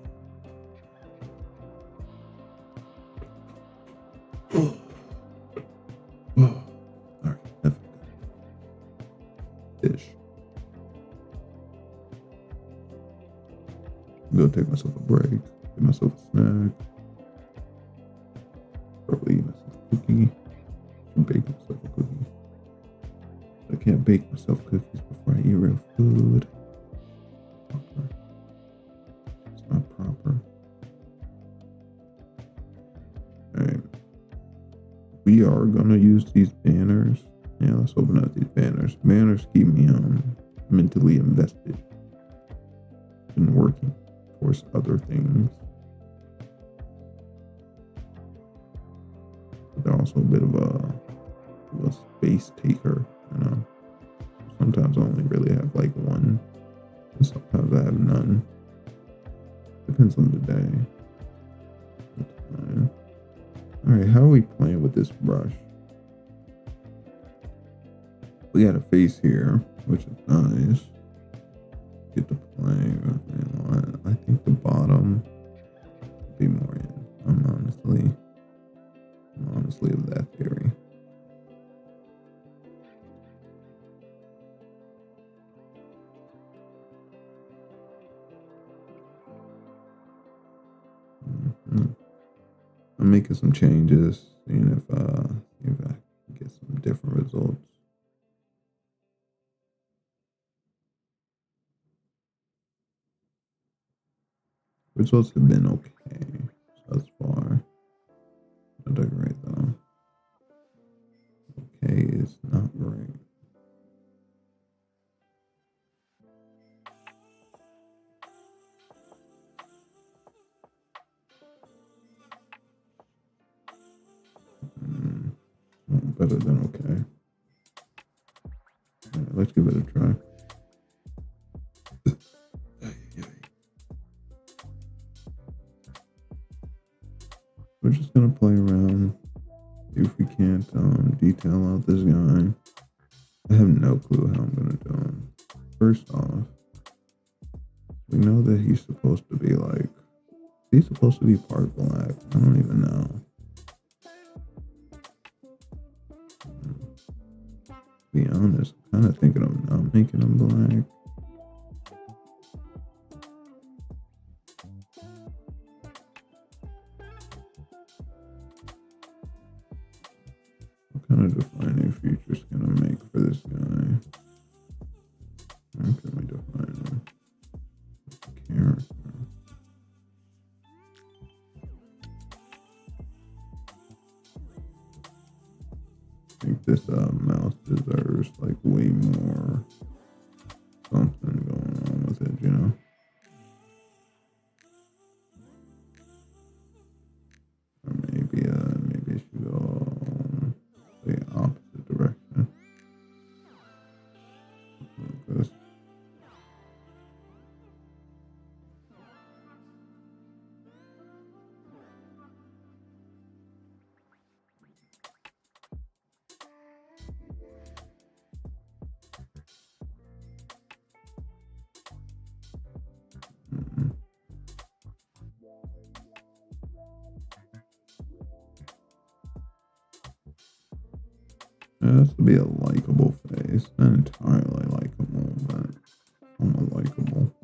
Oh. Oh. Alright, that's dish. I'm gonna take myself a break, get myself a snack, probably eat myself a cookie, and bake myself a cookie. I can't bake myself cookies before I eat real food. Proper. It's not proper. Alright. We are gonna use these banners. Yeah, let's open up these banners. Banners keep me mentally invested in working towards other things. But they're also a bit of a space taker, you know. Sometimes I only really have like one, and sometimes I have none. Depends on the day. Alright, how are we playing with this brush? We got a face here, which is nice. Get to play. You know, I think the bottom would be more in. I'm honestly of that theory. I'm making some changes, seeing if I can get some different results. Results have been okay thus far. Not that great though. Okay is not great. Better than okay. All right, let's give it a try. We're just gonna play around. See if we can't detail out this guy. I have no clue how I'm gonna do him. First off, we know that he's supposed to be part black. I don't even know. To be honest, I'm kind of thinking of not making him black. What kind of defining features can I make for this guy? How can we define him? Character. I think this mouse deserves like way more something going on with it, you know? Or maybe it should go the opposite direction. Like this. It has to be a likable face. Not entirely likable, but almost likable.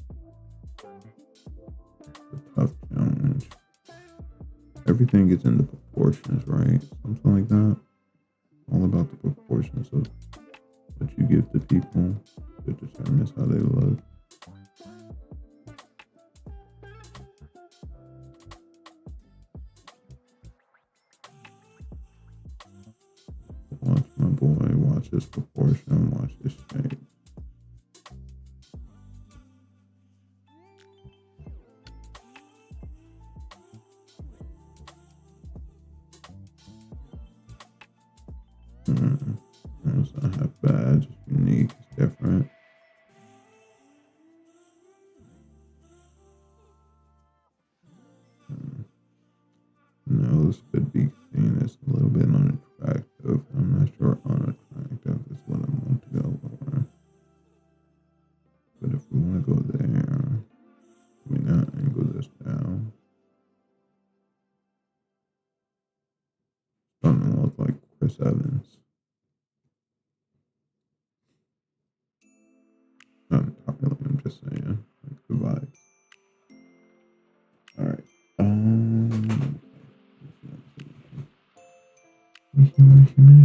It's a tough challenge. Everything gets into proportions, right? Something like that. All about the proportions of what you give to people that determines how they look. Watch my boy, watch his proportion, watch his shape. It's not half bad, just unique, it's different. Nose could be seen as a little bit unattractive. I'm not sure unattractive.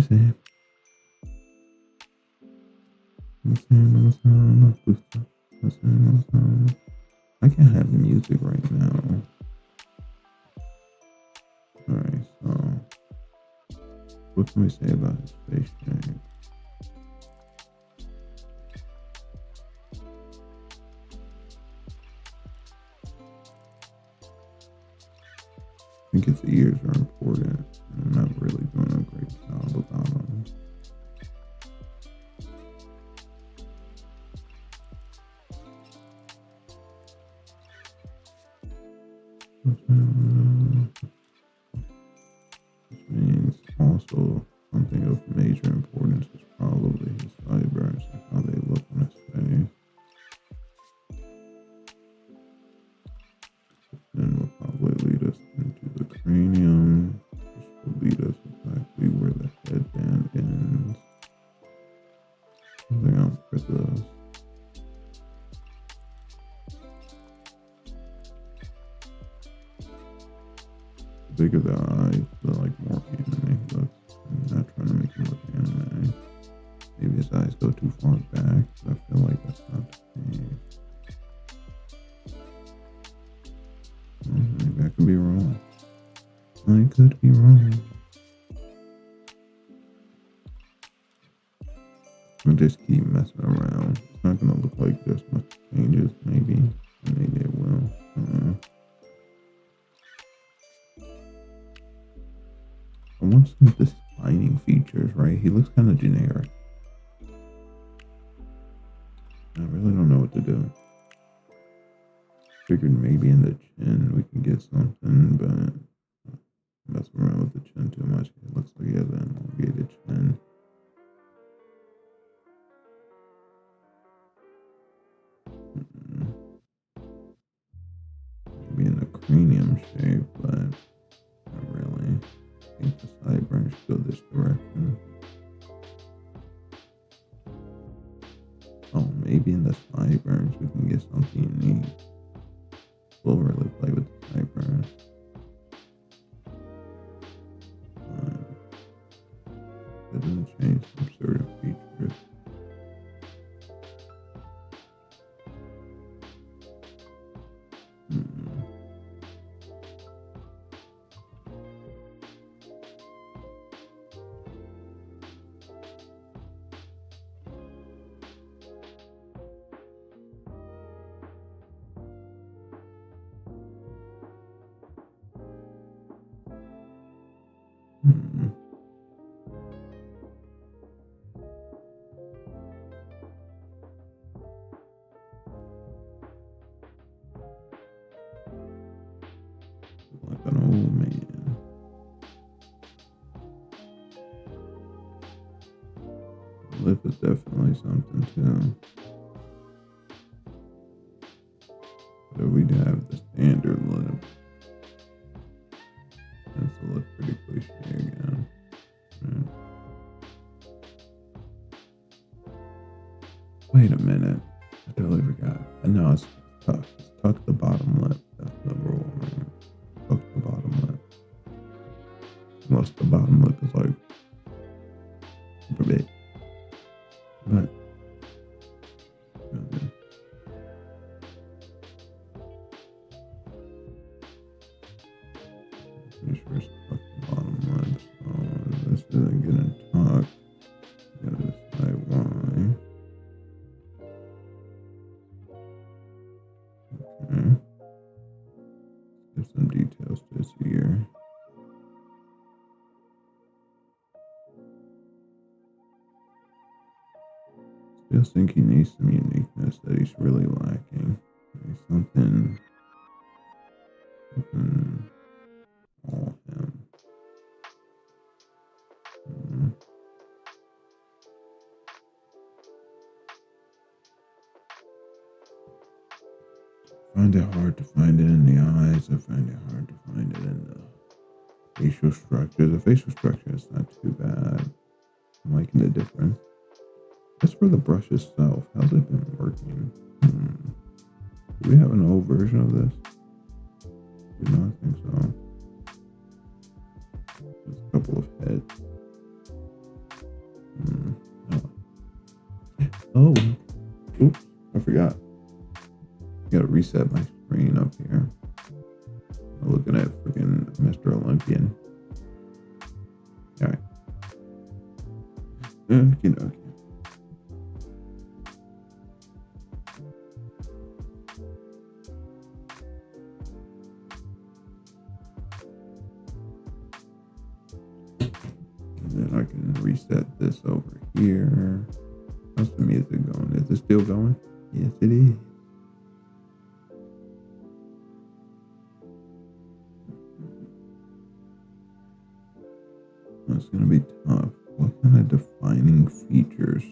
see. I can't have music right now. Alright, so what can we say about his face shape? I think his ears are important. I'm not really doing a great job about them. Which means also something of major importance is probably his sideburns and how they look on his face. Then will probably lead us into the cranium, which will lead us exactly where the headband ends. Something else for this. The bigger the eyes, the like more anime he looks. I'm not trying to make him look anime. Maybe his eyes go too far back, but I feel like that's not the case. Maybe I could be wrong. I could be wrong. I'll just keep messing around. It's not gonna look like there's much changes, maybe. Maybe it will. I don't know. I want some defining features, right? He looks kind of generic. I really don't know what to do. Figured maybe in the chin we can get something, but messing around with the chin too much. It looks like he has an elongated chin. Maybe in the cranium shape, but not really. I think the sideburns should go this direction. Oh, maybe in the sideburns we can get something neat. We'll really play with the sideburns. That doesn't change some sort of features. Like an old man. The lip is definitely something too. So we have the standard lip. This will look pretty cliche again. Right. Wait a minute. I totally forgot. No, it's tuck. It's tuck the bottom lip. That's the rule, right? Tuck the bottom lip. Unless the bottom lip is like super big. But pretty sure it's tuck the bottom lip. So this isn't getting tucked. Gotta decide why. Okay. Give some details to his ear. Still think he needs some uniqueness that he's really lacking. Maybe something all him. I find it hard to find it in the eyes. I find it hard to find it in the facial structure. The facial structure is not too bad. I'm liking the difference. As for the brush itself, how's it been working? Do we have an old version of this? Do not think so. There's a couple of heads. Oh, oops, I forgot. Gotta reset my screen up here. I'm looking at freaking Mr. Olympian. Alright. Okay. And then I can reset this over here. How's the music going? Is it still going? Yes, it is. That's gonna be tough. What kind of defining features?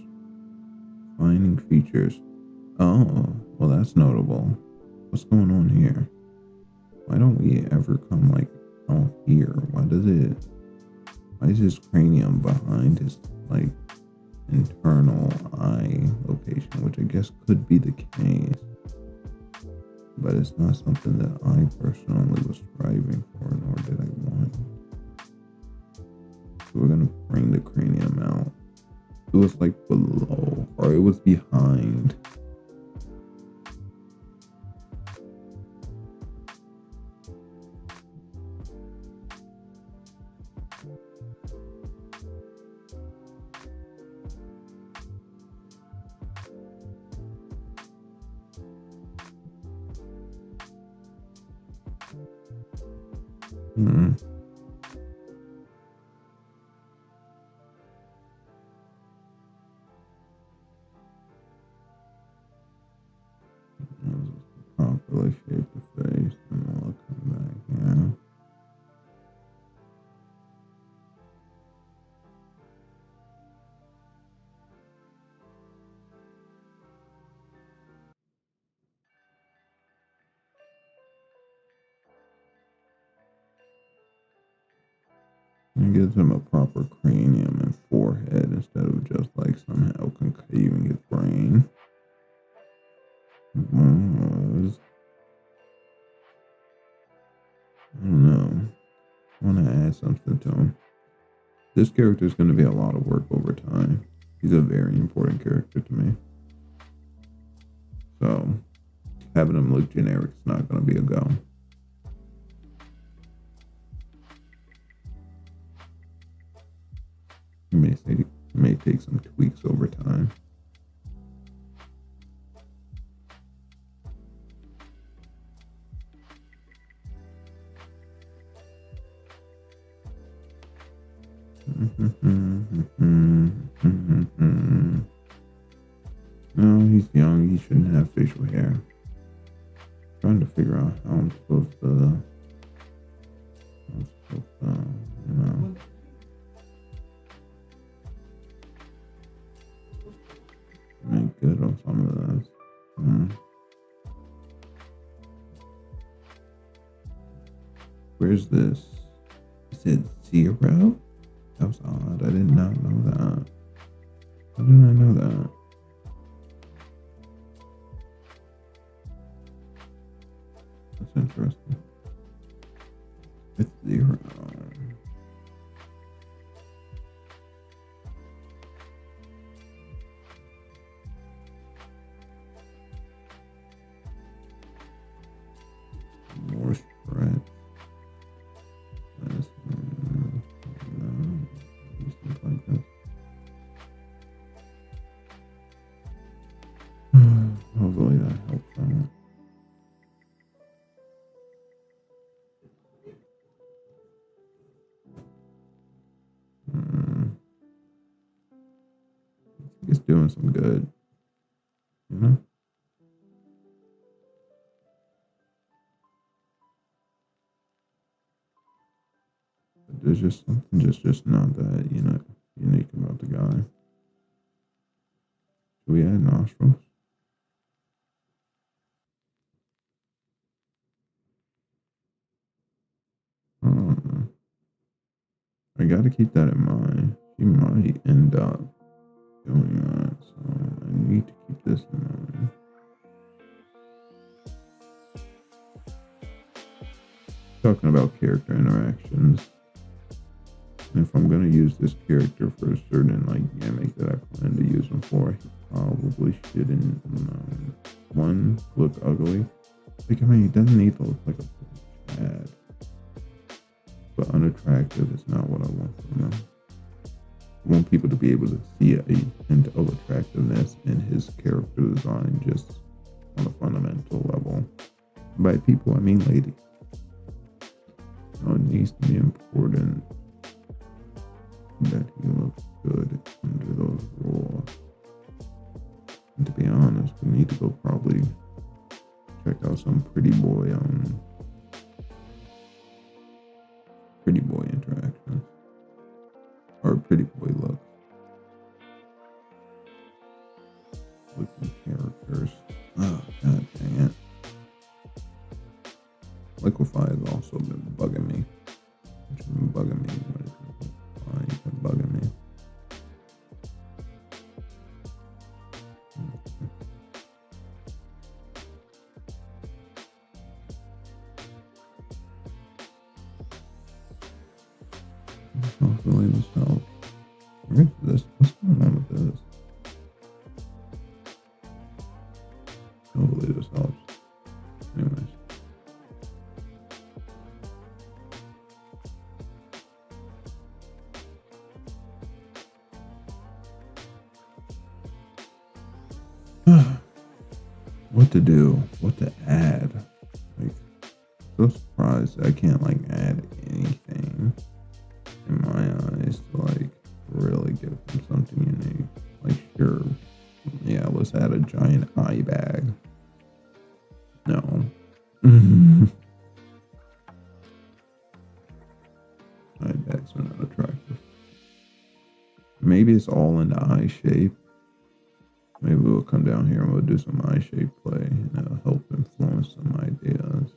Defining features. Oh, well, that's notable. What's going on here? Why don't we ever come like out here? Why is his cranium behind his like internal eye location, which I guess could be the case, but it's not something that I personally was striving for, nor did I want. So we're gonna bring the cranium out. It was like below, or it was behind. Hmm. Properly shape the face, and we'll come back here. It gives him a proper cranium and forehead instead of just like somehow concaving his brain. I don't know. I want to add something to him. This character is going to be a lot of work over time. He's a very important character to me. So having him look generic is not going to be a go. It may take some tweaks over time. No, he's young. He shouldn't have facial hair. I'm trying to figure out how I'm supposed to you know, make good on some of this. Where's this? Is it 0? That was odd. I did not know that. How did I know that? That's interesting. It's 0. More spread. Like this. Hopefully that helps out. It's doing some good, you know? But there's just something just not that, unique about the guy. Do we add nostrils? I gotta keep that in mind. She might end up doing that, so I need to keep this in mind. Talking about character interactions. And if I'm gonna use this character for a certain like gimmick that I plan to use him for, probably shouldn't. One, look ugly. Like, I mean, he doesn't need to look like a bad, but unattractive is not what I want from him. I want people to be able to see a hint of attractiveness in his character design, just on a fundamental level. By people, I mean ladies. It needs to be important that he looks good under those rules. And to be honest, we need to go probably check out some pretty boy interactions or pretty boy looks. Looking characters. Oh, god dang it. Liquify has also been bugging me. It's been bugging me. Why it's been bugging me? Hopefully this helps. Where is this? What's going on with this? Hopefully this helps. Anyways. What to do? What to add? Like, so surprised I can't like add anything in my eyes to like really give them something unique. Like, sure, yeah, let's add a giant eye bag. No. Eye bags are not attractive. Maybe it's all in the eye shape. Maybe we'll come down here and we'll do some eye shape play, and it'll help influence some ideas.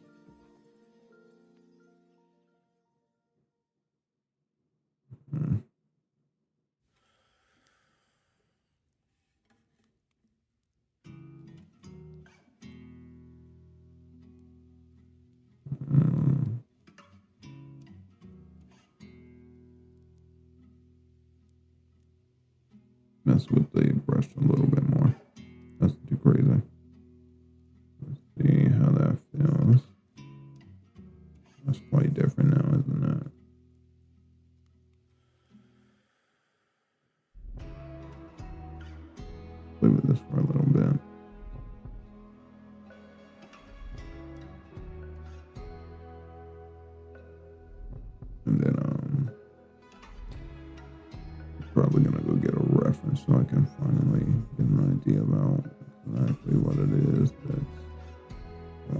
Mess with the brush a little bit more. That's too crazy. Let's see how that feels. That's quite different now, isn't it? Play with this for a little bit. And then probably gonna go get a reference so I can finally get an idea about exactly what it is that's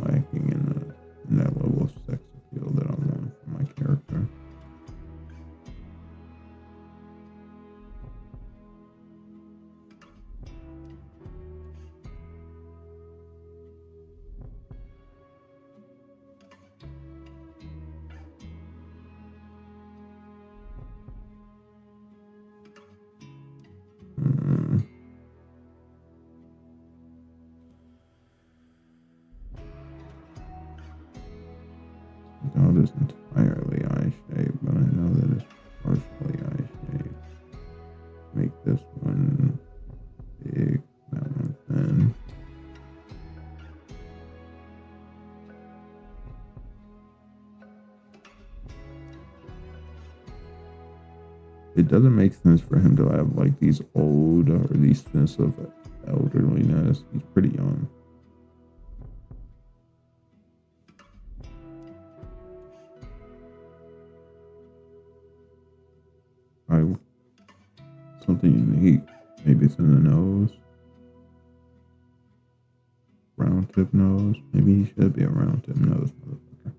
lacking in that level of sex appeal that I want for my character. Doubt is entirely eye shape, but I know that it's partially eye shape. Make this one big, that one thin. It doesn't make sense for him to have like these old or these sense of elderliness. He's pretty young. Something unique. Maybe it's in the nose. Round tip nose. Maybe he should be a round tip nose, motherfucker.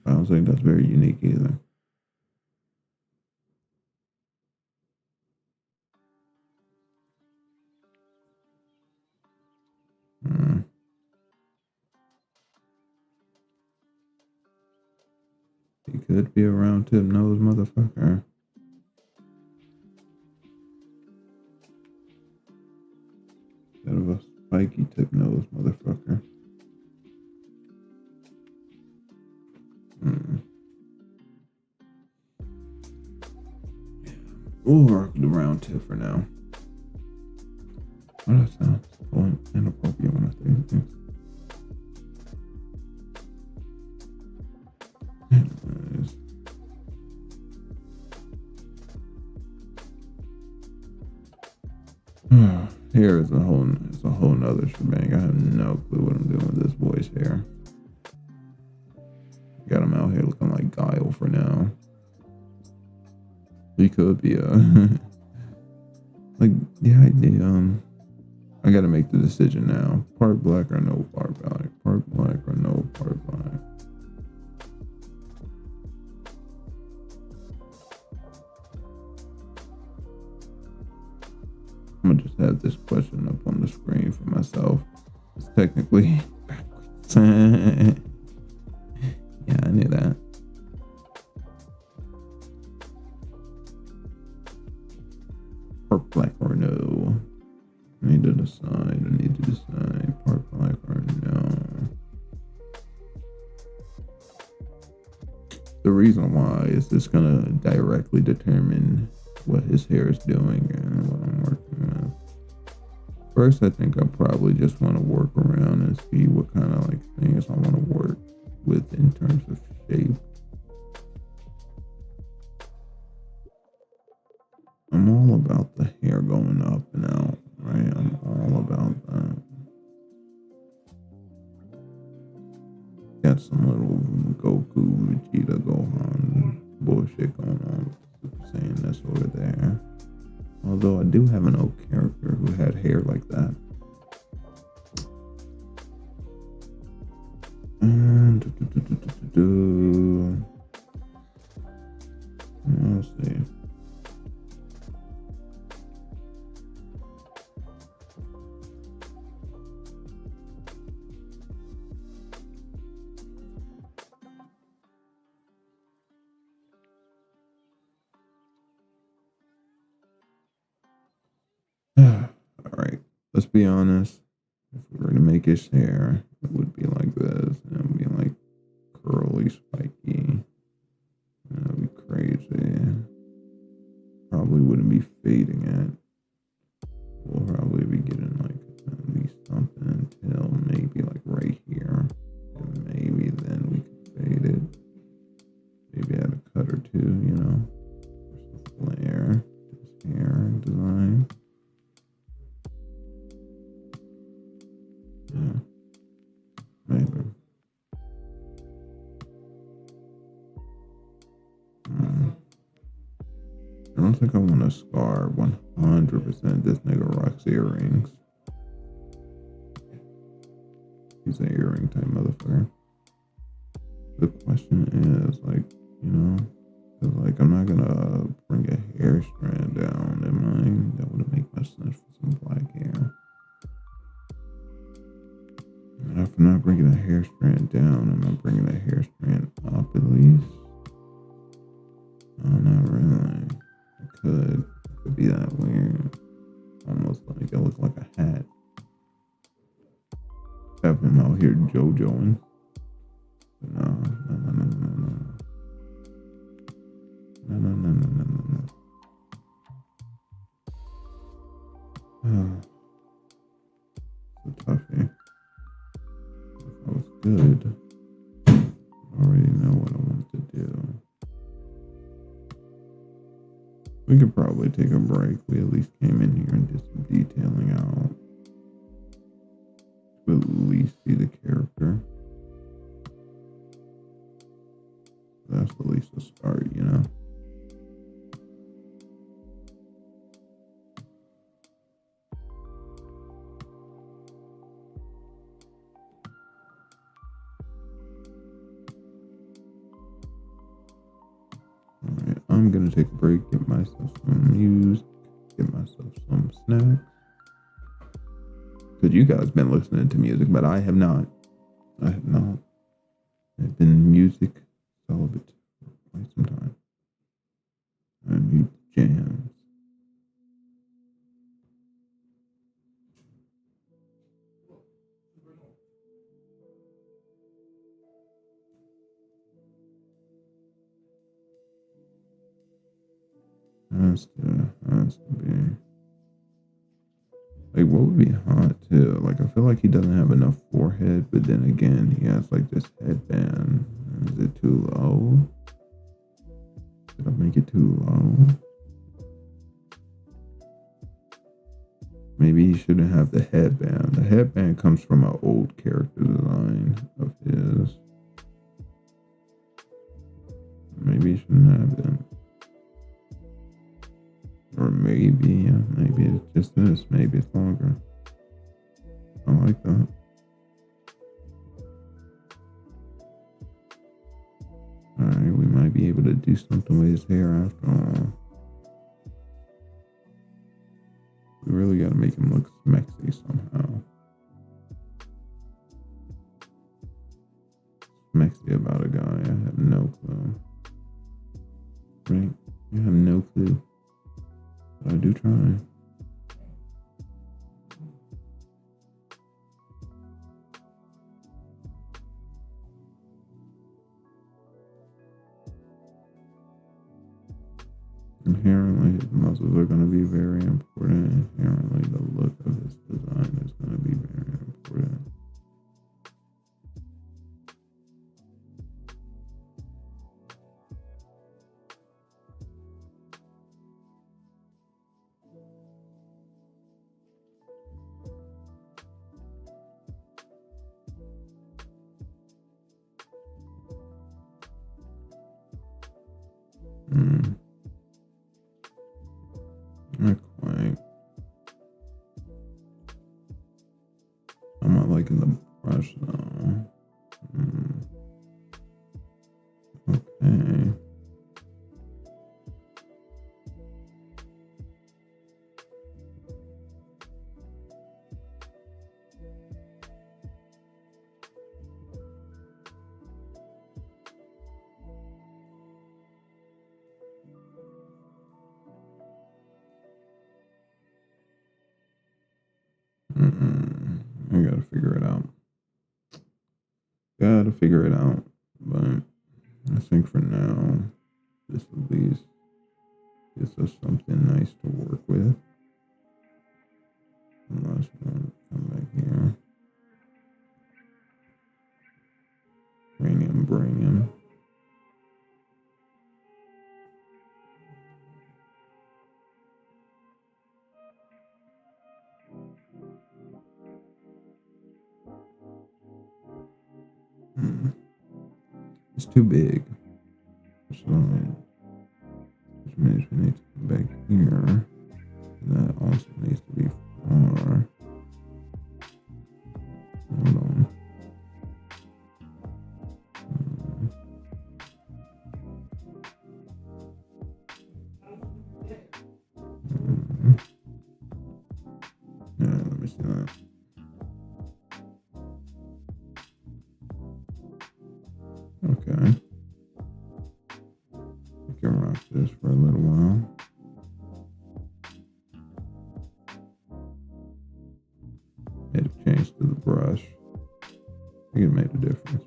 I don't think that's very unique either. He could be a round tip nose, motherfucker. Instead of a spiky tip nose, motherfucker. Or the around to for now. Oh, that sounds inappropriate when I say things. Anyways. Hair is a whole nother shebang. I have no clue what I'm doing with this boy's hair. Got him out here looking like Guile for now. He could be like I gotta make the decision now. Part black or no part black. Part black or no part black. I'm gonna just have this question up on the screen for myself. It's technically backwards. Yeah, I knew that. Part black or no. I need to decide. Part black or no. The reason why is it's gonna directly determine what his hair is doing and what I'm working with. First, I think I probably just want to work around and see what kind of like things I want to work with in terms of shape. I'm all about the hair going up and out, right? I'm all about that. Got some little Goku, Vegeta, Gohan bullshit going on. Super Saiyan that's over there. Although I do have an old character who had hair like that. And let's see. Alright, let's be honest. If we were to make his hair, it would be like this. And it would be like curly, spiky. That would be crazy. Probably wouldn't be fading it. We'll probably be getting like at least something until maybe like right here. And maybe then we could fade it. Maybe add a cut or two, you know. There's some flare. This hair design. Yeah, maybe. I don't think I want to scar 100% this nigga rocks earrings. He's an earring type motherfucker. The question is, like, you know, cause like I'm not gonna bring a hair strand down, am I? That wouldn't make much sense for some black hair. And if I'm not bringing a hair strand down, am I bringing a hair strand up at least? Oh, not really. It could be that weird. Almost like it look like a hat. Have him out here JoJoing. No. Oh, it's a toughie. If I was good, I already know what I want to do. We could probably take a break. We at least came in here and did some detailing out. To at least see the character. That's at least a start, you know? Alright, I'm gonna take a break, get myself some music, get myself some snacks. Because you guys been listening to music, but I have not. I've been music celibate for quite some time. I need jams. Has to would be hot too. Like, I feel like he doesn't have enough forehead, but then again, he has like this headband. Is it too low? Did I make it too low? Maybe he shouldn't have the headband. The headband comes from an old character design of his. Maybe he shouldn't have it. Or maybe it's just this. Maybe it's longer. I like that. Alright, we might be able to do something with his hair after all. We really gotta make him look smexy somehow. Smexy about a guy, I have no clue. Right? I have no clue. But I do try. Inherently, his muscles are going to be very important. Inherently, the look of his design is going to be very important. Not quite. I'm not liking the brush though. Okay. I gotta figure it out. But I think for now, this at least gives us something nice to work with. Unless we want to come back here. Bring him. It's too big. So, which means we need to come back here. That also needs to be far. Hold on. Let me see that. Okay. We can rock this for a little while. Made a change to the brush. I think it made a difference.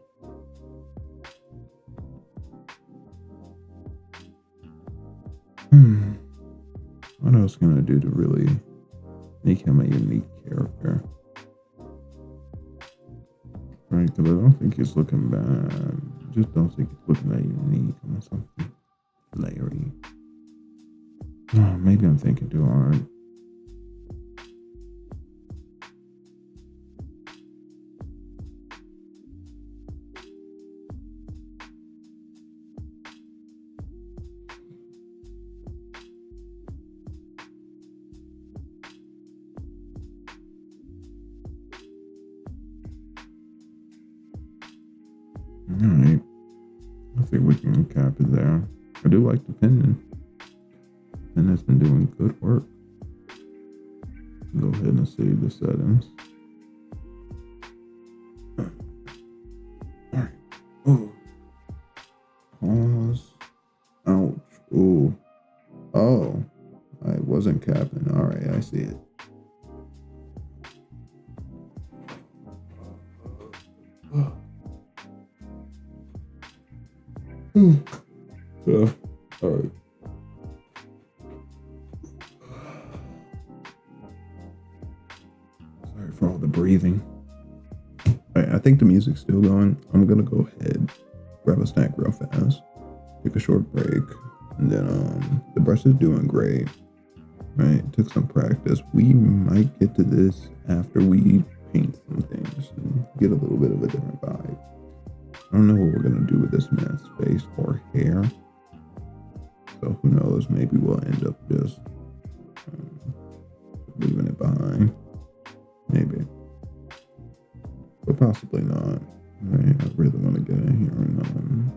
What else can I do to really make him a unique character? Right, because I don't think it's looking bad. I just don't think it's looking that unique. I want something flary. Oh, maybe I'm thinking too hard. Alright. I think we can cap it there. I do like the pendant. And it's been doing good work. Go ahead and save the settings. Alright. Oh. Pause. Ouch. Ooh. Oh. I wasn't capping. Alright, I see it. Yeah. All right. for all the breathing. Alright, I think the music's still going. I'm gonna go ahead, grab a snack real fast, take a short break, and then the brush is doing great. Right, took some practice. We might get to this after we paint some things and get a little bit of a different vibe. I don't know what we're gonna do with this man's face or hair. So who knows? Maybe we'll end up just leaving it behind. Maybe, but possibly not. Right? I really want to get in here and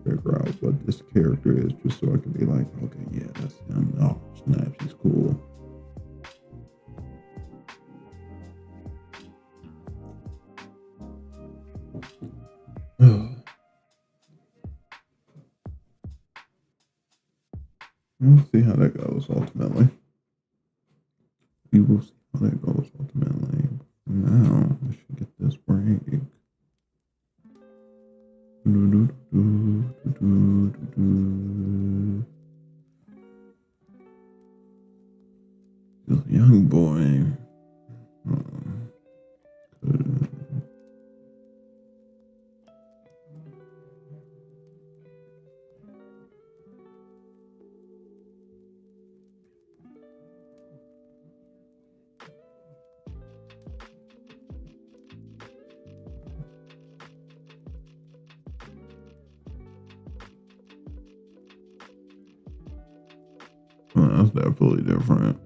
figure out what this character is, just so I can be like, okay, yeah, that's him. Oh, snaps, he's cool. We'll see how that goes ultimately. We will see how that goes ultimately. Now, I should get this break. This young boy. Well, that's definitely different.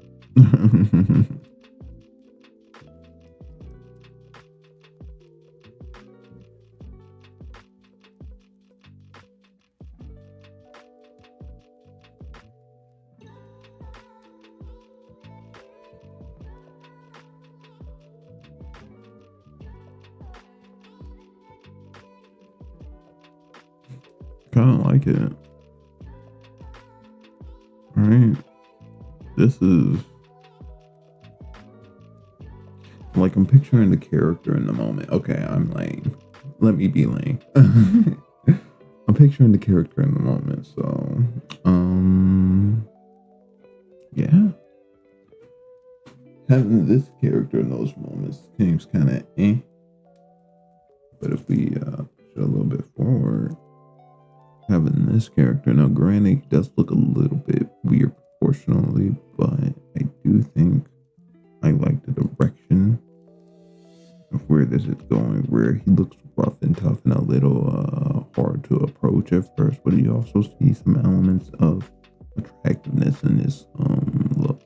Kind of like it. Right? This is like, I'm picturing the character in the moment. Okay, I'm lame. Let me be lame. I'm picturing the character in the moment. So, yeah. Having this character in those moments seems kind of eh. But if we push it a little bit forward, having this character, now granted, he does look a little bit weird proportionally, but I do think I like the direction of where this is going, where he looks rough and tough and a little hard to approach at first, but you also see some elements of attractiveness in his look.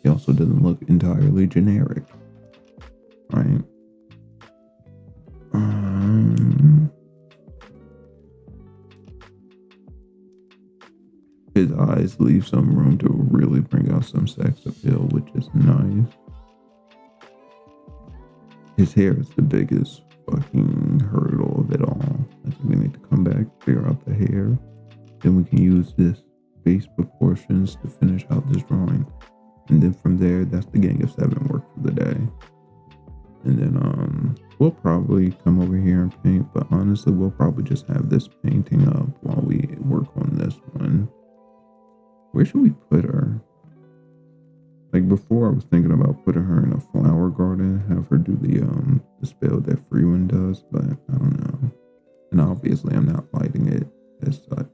He also doesn't look entirely generic, right? His eyes leave some room to really bring out some sex appeal, which is nice. His hair is the biggest fucking hurdle of it all. I think we need to come back, figure out the hair. Then we can use this face proportions to finish out this drawing. And then from there, that's the Gang of 7 work for the day. And then we'll probably come over here and paint, but honestly, we'll probably just have this painting up while we work on this one. Where should we put her? Like, before, I was thinking about putting her in a flower garden, have her do the spell that Freewind does, but I don't know. And obviously, I'm not lighting it as such.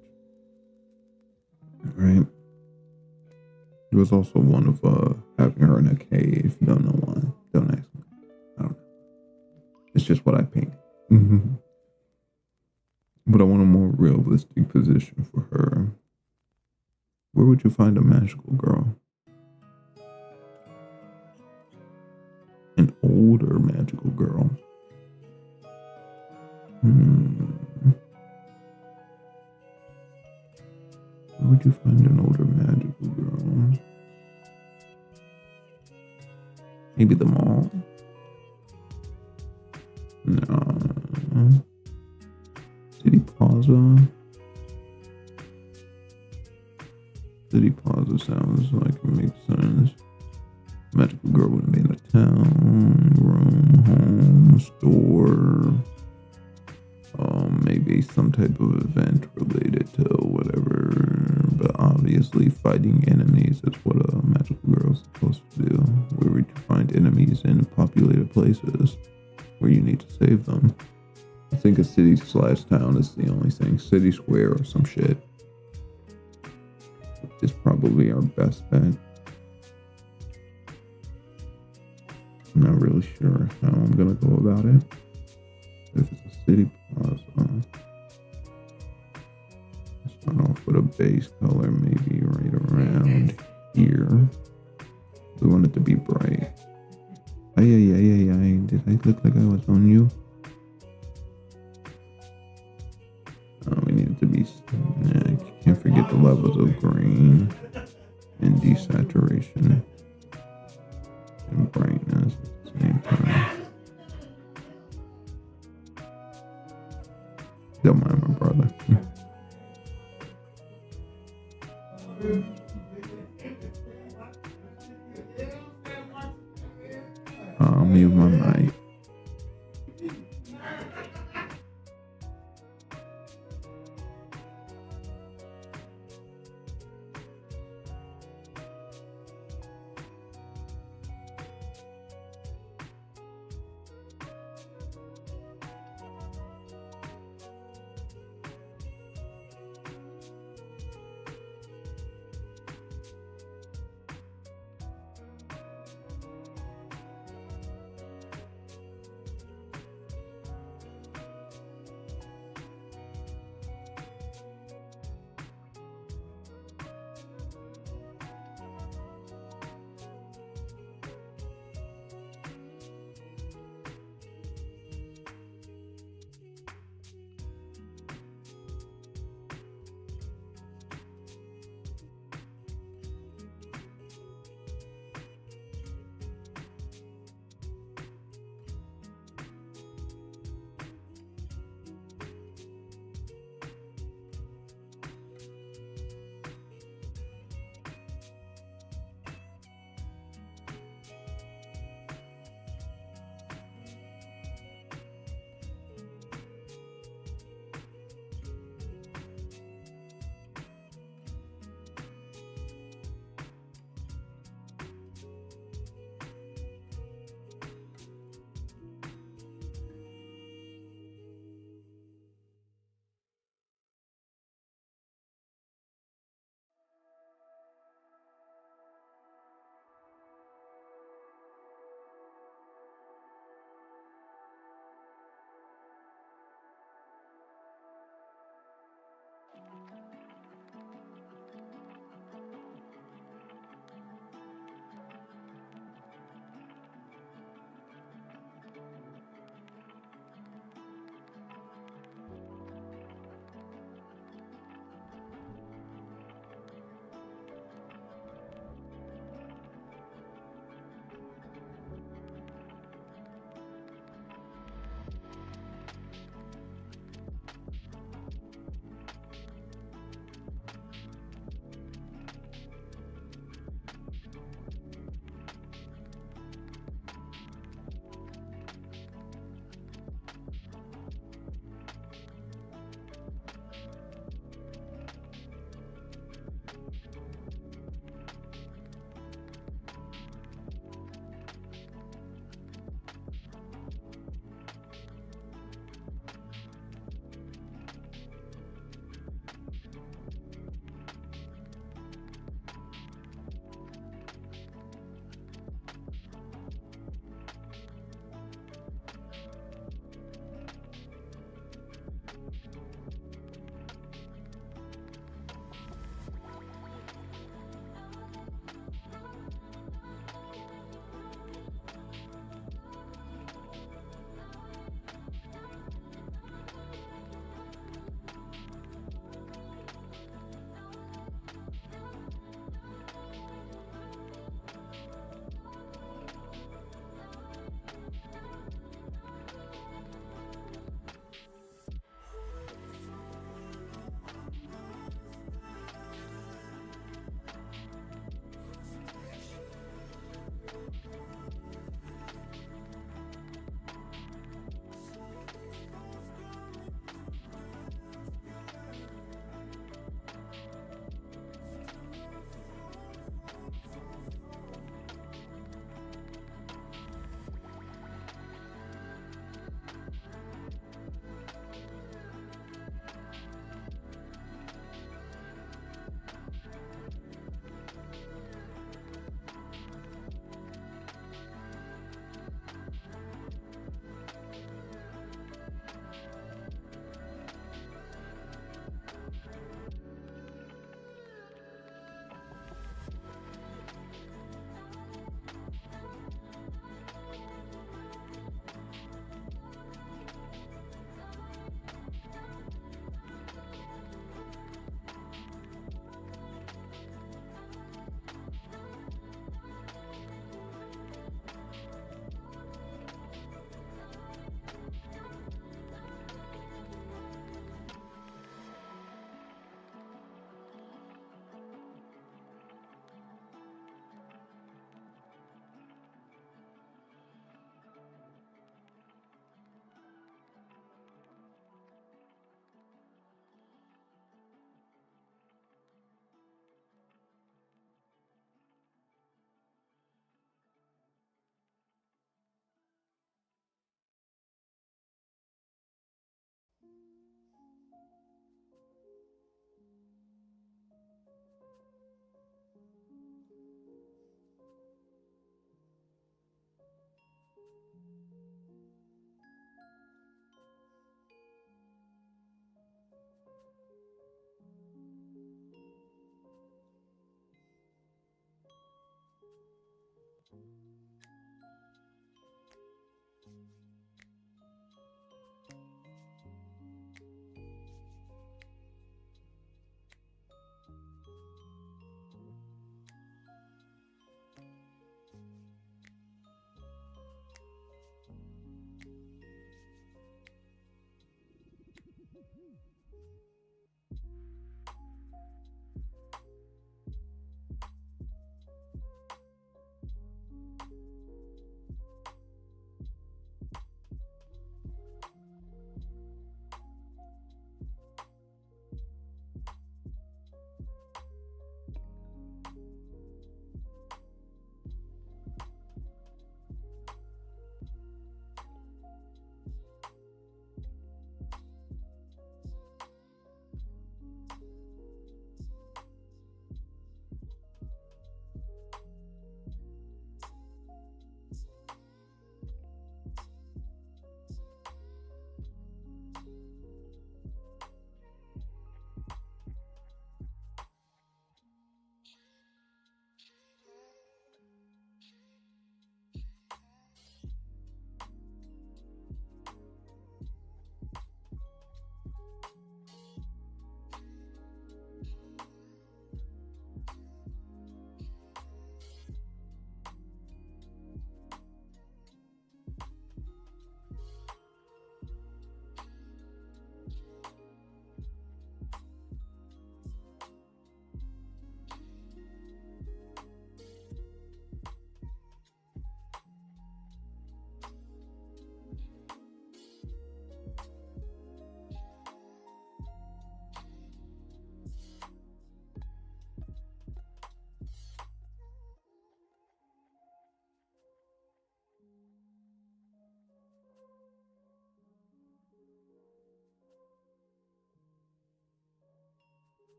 Right? It was also one of having her in a cave. If you don't know why, don't ask me. I don't know. It's just what I paint. But I want a more realistic position for her. Where would you find a magical girl? An older magical girl. Where would you find an older magical girl? Maybe the mall? No. City Plaza? City Plaza sounds like it makes sense. Magical girl wouldn't be in the town, room, home, store. Maybe some type of event related to whatever. But obviously, fighting enemies is what a magical girl is supposed to do. Where would you find enemies in populated places? places where you need to save them. I think a city/town is the only thing. City square or some shit is probably our best bet. I'm not really sure how I'm gonna go about it. If it's a city plaza, start off with a base color, maybe right around here. We want it to be bright. Ay. Did I look like I was on you? We need it to be. Can't forget the levels of green and desaturation and brightness at the same time. Don't mind my brother. I'll mute my mic.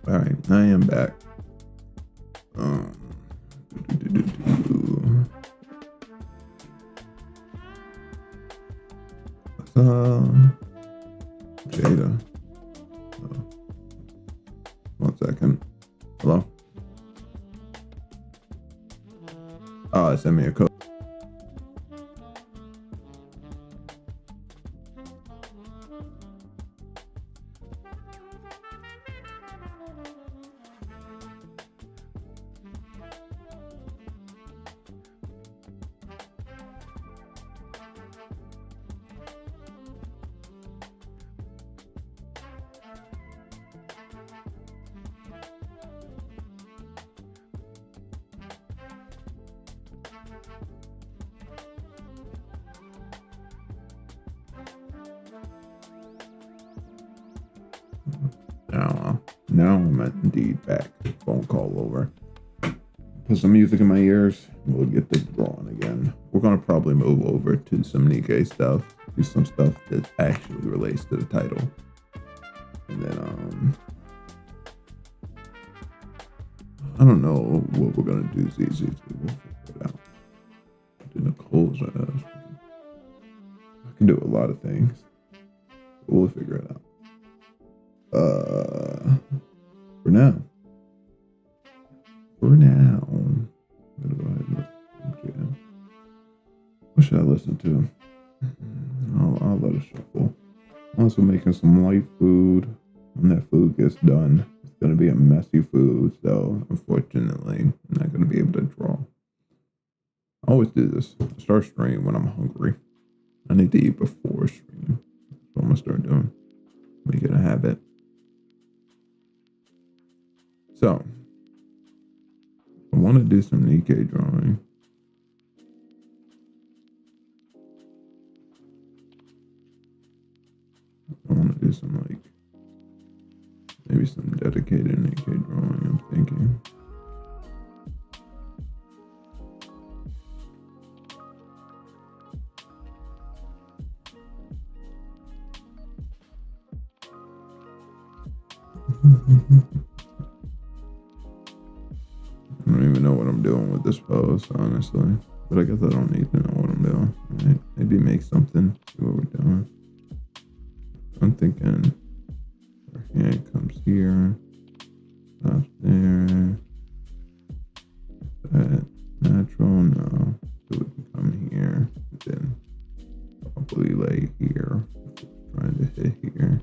All right, I am back. Jada. 1 second. Hello? Oh, send me a code. Now I'm indeed back. Phone call over. Put some music in my ears. We'll get this drawing again. We're gonna probably move over to some Nikke stuff. Do some stuff that actually relates to the title. And then I don't know what we're gonna do, ZZZ. We'll figure it out. Do Nicole's I can do a lot of things. We'll figure it out. For now, I'm gonna go ahead and listen to. What should I listen to? I'll let it shuffle. I'm also making some light food. When that food gets done, it's gonna be a messy food, so unfortunately, I'm not gonna be able to draw. I always do this. I start stream when I'm hungry. I need to eat before stream. That's what I'm gonna start doing. Make it a habit. So, I want to do some Nikke drawing. do some like maybe some dedicated Nikke drawing, I'm thinking. I don't even know what I'm doing with this pose, honestly. But I guess I don't need to know what I'm doing. Right? Maybe make something, see what we're doing. I'm thinking our hand comes here, up there. That natural, no. So we can come here, and then probably lay here. Trying to hit here.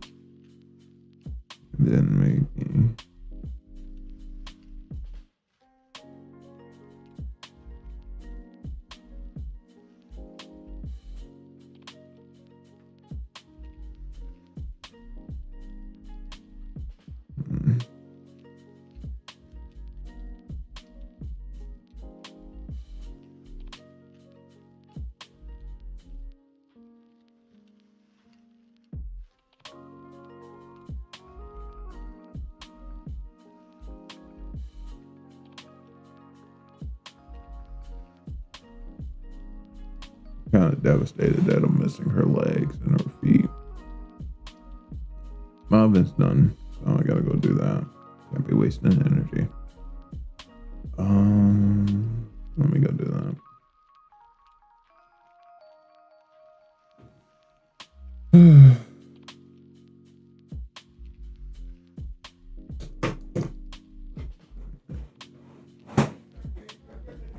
And then maybe kind of devastated that I'm missing her legs and her feet. My oven's done, so I gotta go do that. Can't be wasting energy. Let me go do that.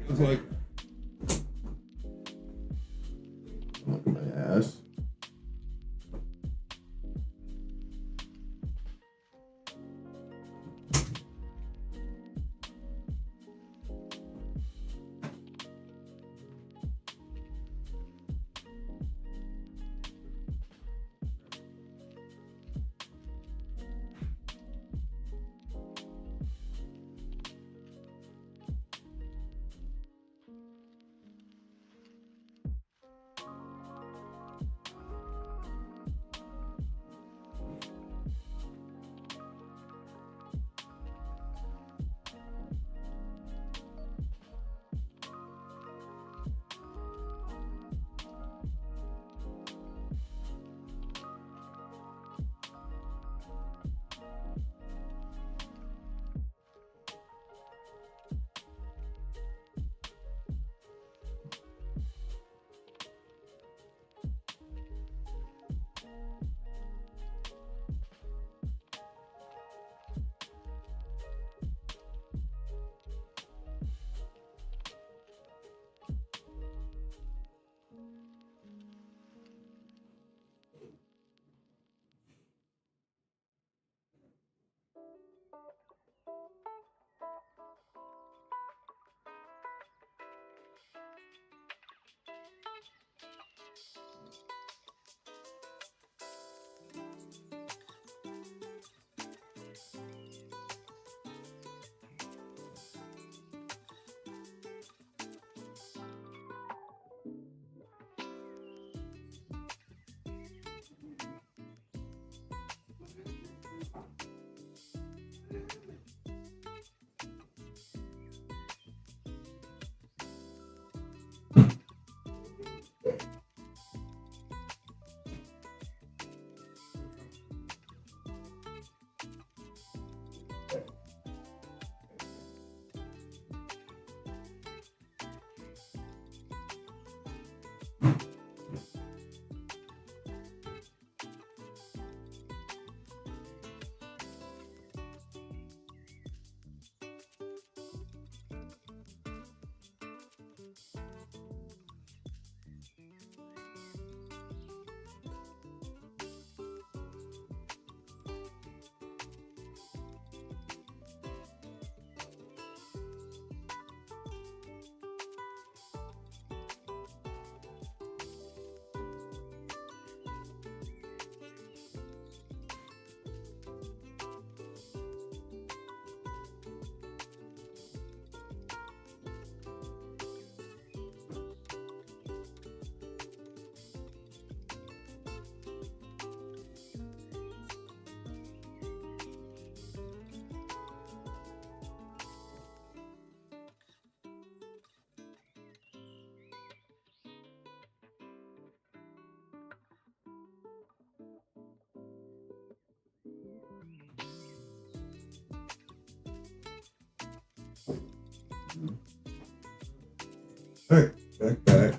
It's like, look at my ass. All right, back.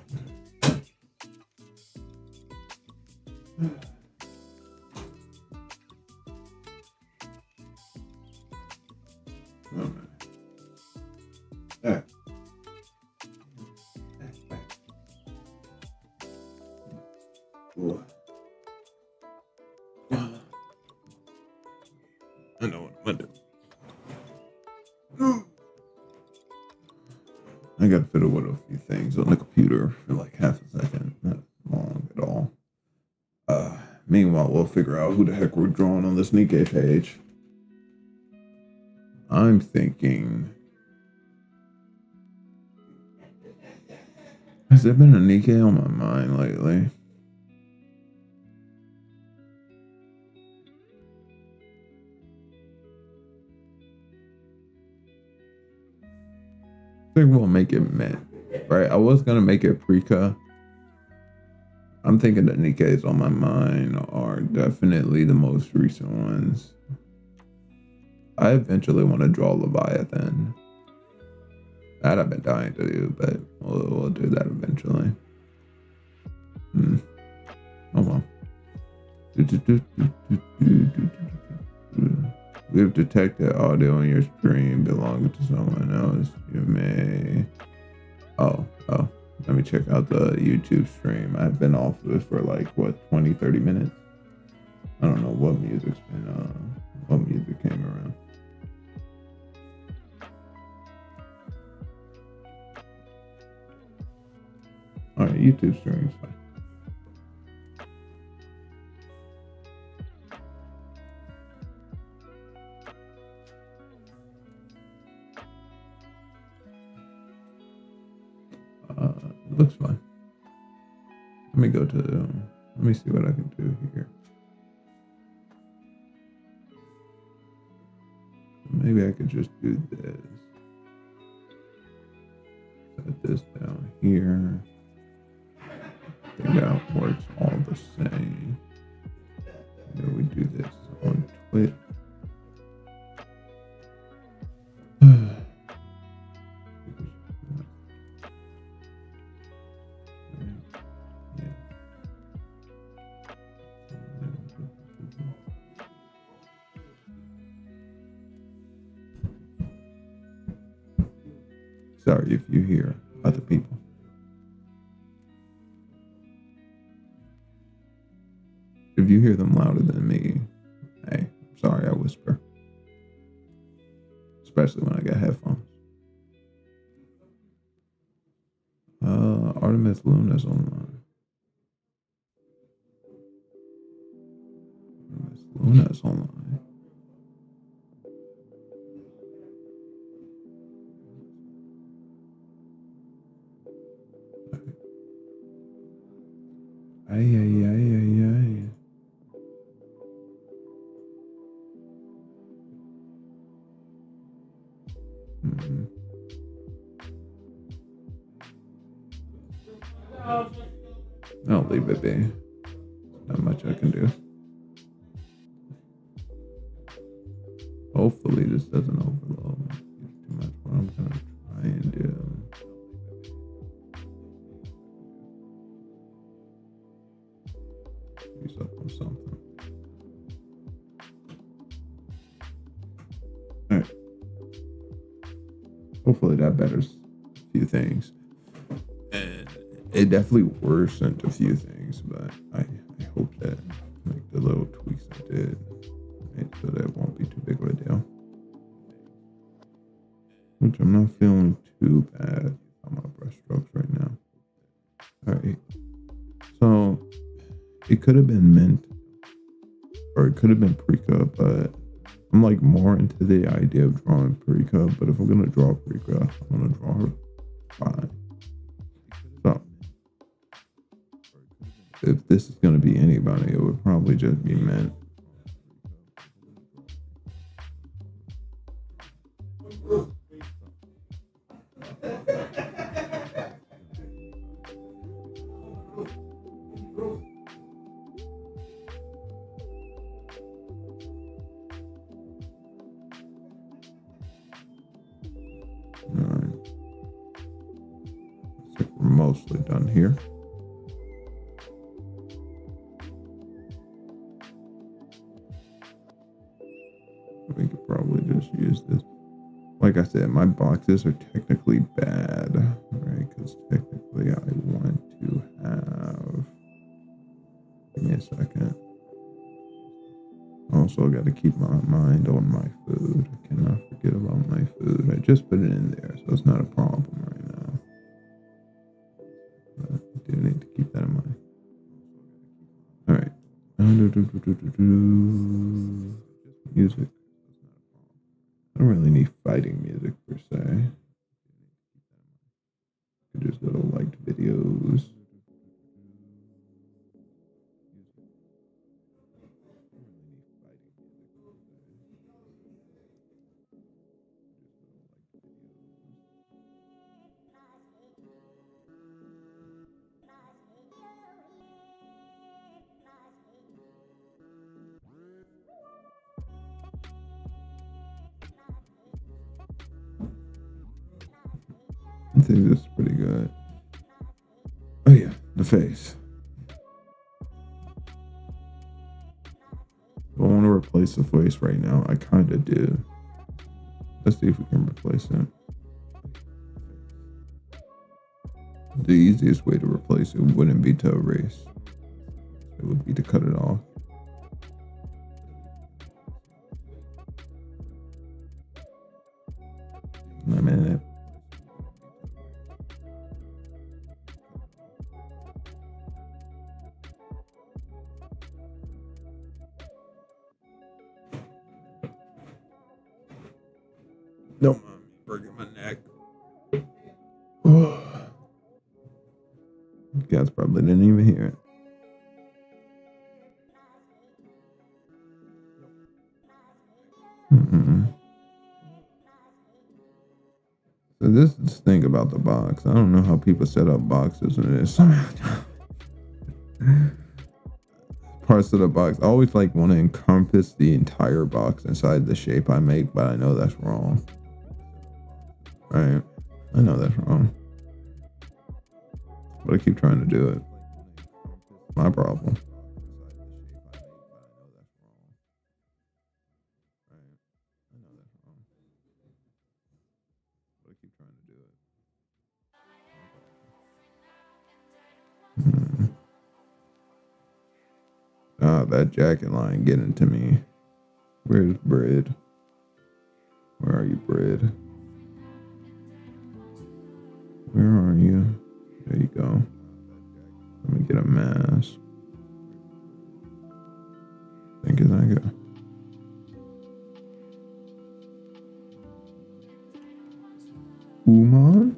Oh, man. All right. Back. Ooh. I know what I'm gonna do. I gotta fiddle with a few things on the computer for like half a second. Not long at all. Meanwhile, we'll figure out who the heck we're drawing on this Nikke page. I'm thinking... Has there been a Nikke on my mind lately? I think we'll make it mint, right? I was gonna make it Prika. I'm thinking the Nikkes on my mind are definitely the most recent ones. I eventually want to draw Leviathan. That I've been dying to do, but we'll do that eventually. Oh well. We have detected audio on your stream belonging to someone else. You may... Oh. Let me check out the YouTube stream. I've been off of it for like, what, 20, 30 minutes? I don't know what music came around. Alright, YouTube stream's fine. It looks fine. Let me see what I can do here. Maybe I could just do this. Set this down here. I think that works all the same. And then we do this on Twitch. Sorry if you hear other people. If you hear them louder than me, hey, I'm sorry I whisper. Especially when I got headphones. Artemis Luna's online. Artemis Luna's online. Ay. I'll leave it be. Not much I can do. Hopefully this doesn't overload too much. What I'm gonna try and do. Use up on something. Alright. Hopefully that betters a few things. And it definitely worsened a few things, but I hope that like the little tweaks I did, right, so that it won't be too big of a deal. Which I'm not feeling too bad on my brush strokes right now. Alright. So it could have been mint or it could have been Prika, but I'm like more into the idea of drawing Prika, but if I'm gonna draw Prika, I'm gonna draw her fine. So if this is gonna be anybody, it would probably just be mint. mostly done here. We could probably just use this. Like I said, my boxes are technically bad, right? Because technically I want to have... Give me a second. Also, got to keep my mind on my food. I cannot forget about my food. I just put it in there, so it's not a problem right now. But I do need to keep that in mind. All right. Music. I don't really need fighting music per se. I just go to liked videos. I think this is pretty good. Oh yeah, the face. Do I want to replace the face right now? I kind of do. Let's see if we can replace it. The easiest way to replace it wouldn't be to erase. It would be to cut it off. A minute. Don't mind me breaking my neck. You guys probably didn't even hear it. So this is the thing about the box. I don't know how people set up boxes and this. Parts of the box. I always want to encompass the entire box inside the shape I make, but I know that's wrong. Right? I know that's wrong. But I keep trying to do it. My problem. That jacket line getting to me. Where's Bread? Where are you, Bread? Where are you? There you go. Let me get a mask. Thank you, thank you. Uman?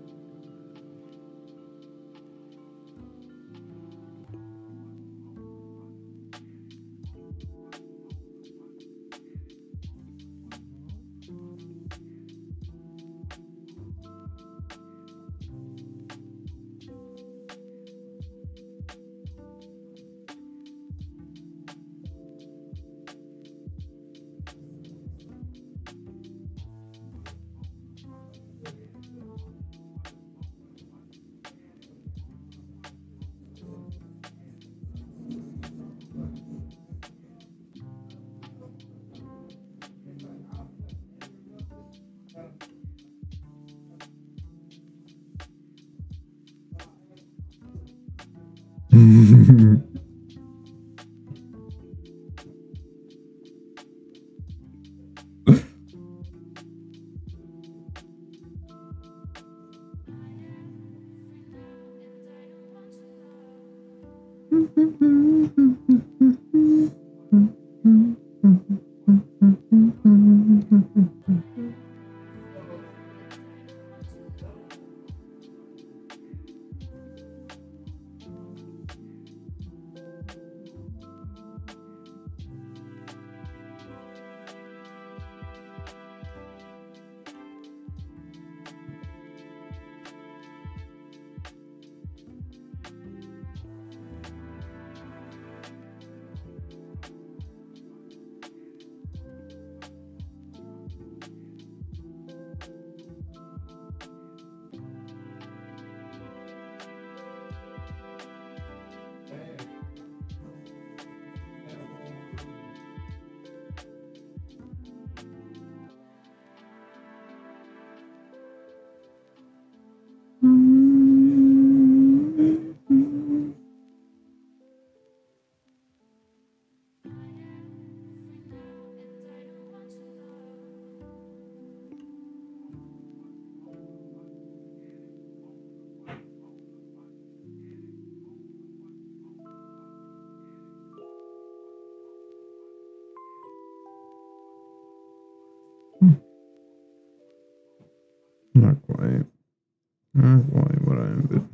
Why would I invite?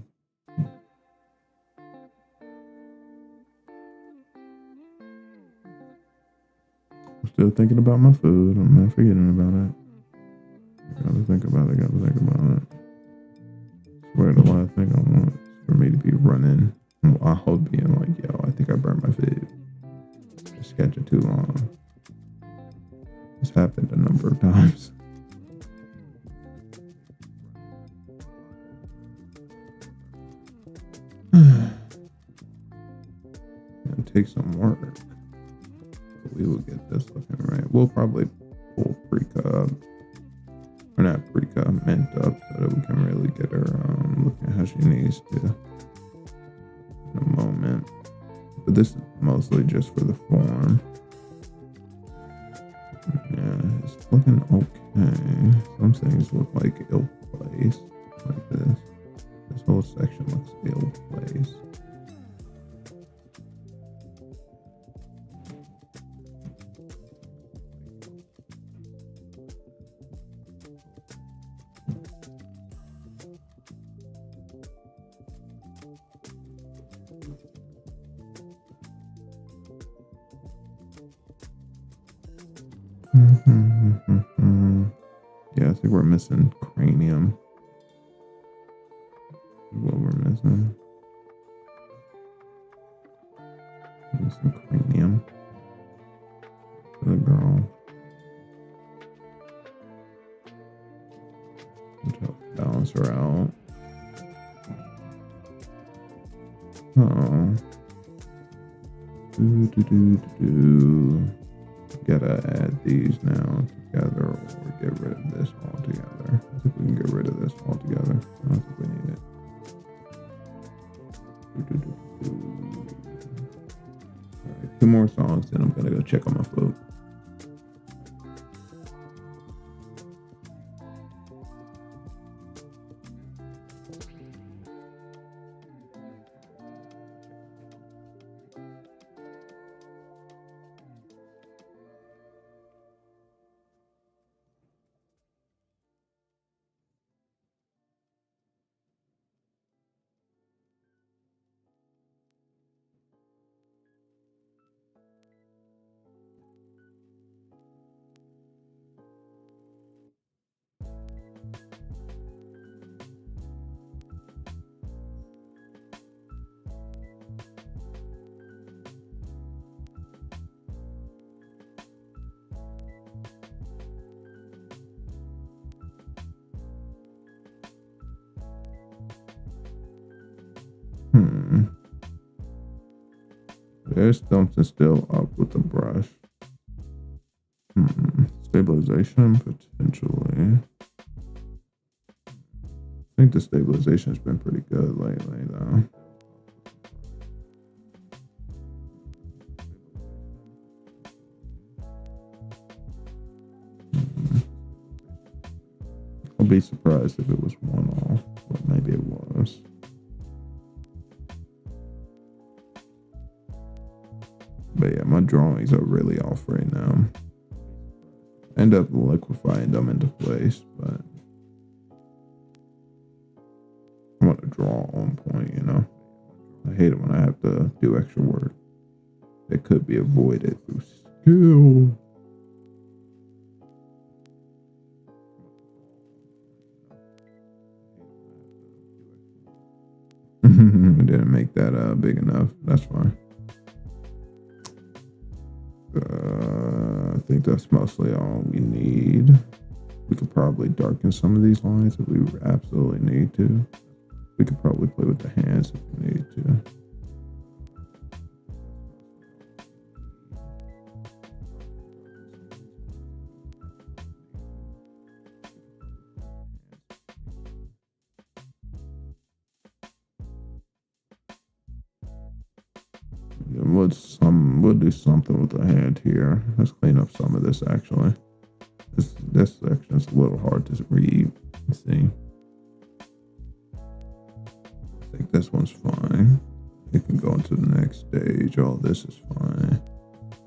I'm still thinking about my food. I'm not forgetting about it. Gotta think about it. Gotta think about it. Swear the last thing I want is for me to be running. I hope being like, yo, I think I burned my food. Just sketching too long. It's happened a number of times. It'll take some work. But we will get this looking right. We'll probably pull pre-cub. Or not pre-cub, mint up so that we can really get her looking how she needs to in a moment. But this is mostly just for the form. Yeah, it's looking okay. Some things look like ill-placed, like this. This whole section looks ill-placed. Yeah, I think we're missing cranium. What we're missing. Missing cranium. For the girl. Balance her out. Oh. Gotta add these now together or get rid of this altogether. I think we can get rid of this altogether. I don't think we need it. Alright, 2 more songs, then I'm gonna go check on my food. There's something still up with the brush. Stabilization, potentially. I think the stabilization has been pretty good lately, though. I'll be surprised if it was 1 off, but maybe it was. But yeah, my drawings are really off right now. I end up liquefying them into place, but I want to draw on point, you know? I hate it when I have to do extra work that could be avoided through skill. Didn't make that big enough. That's fine. I think that's mostly all we need. We could probably darken some of these lines if we absolutely need to. We could probably play with the hands if we need to. We'll do something with the hand here. Let's clean up some of this actually. This section is a little hard to read. Let's see. I think this one's fine. We can go into the next stage. All this is fine.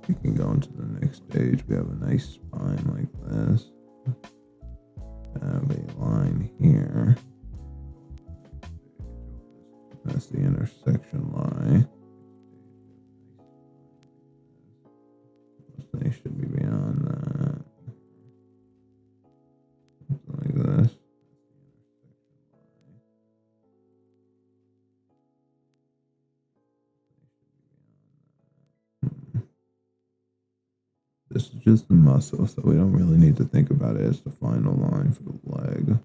We can go into the next stage. We have a nice spine like this. Have a line here. That's the intersection line. They should be beyond that. Something like this. This is just the muscle, so we don't really need to think about it as the final line for the leg.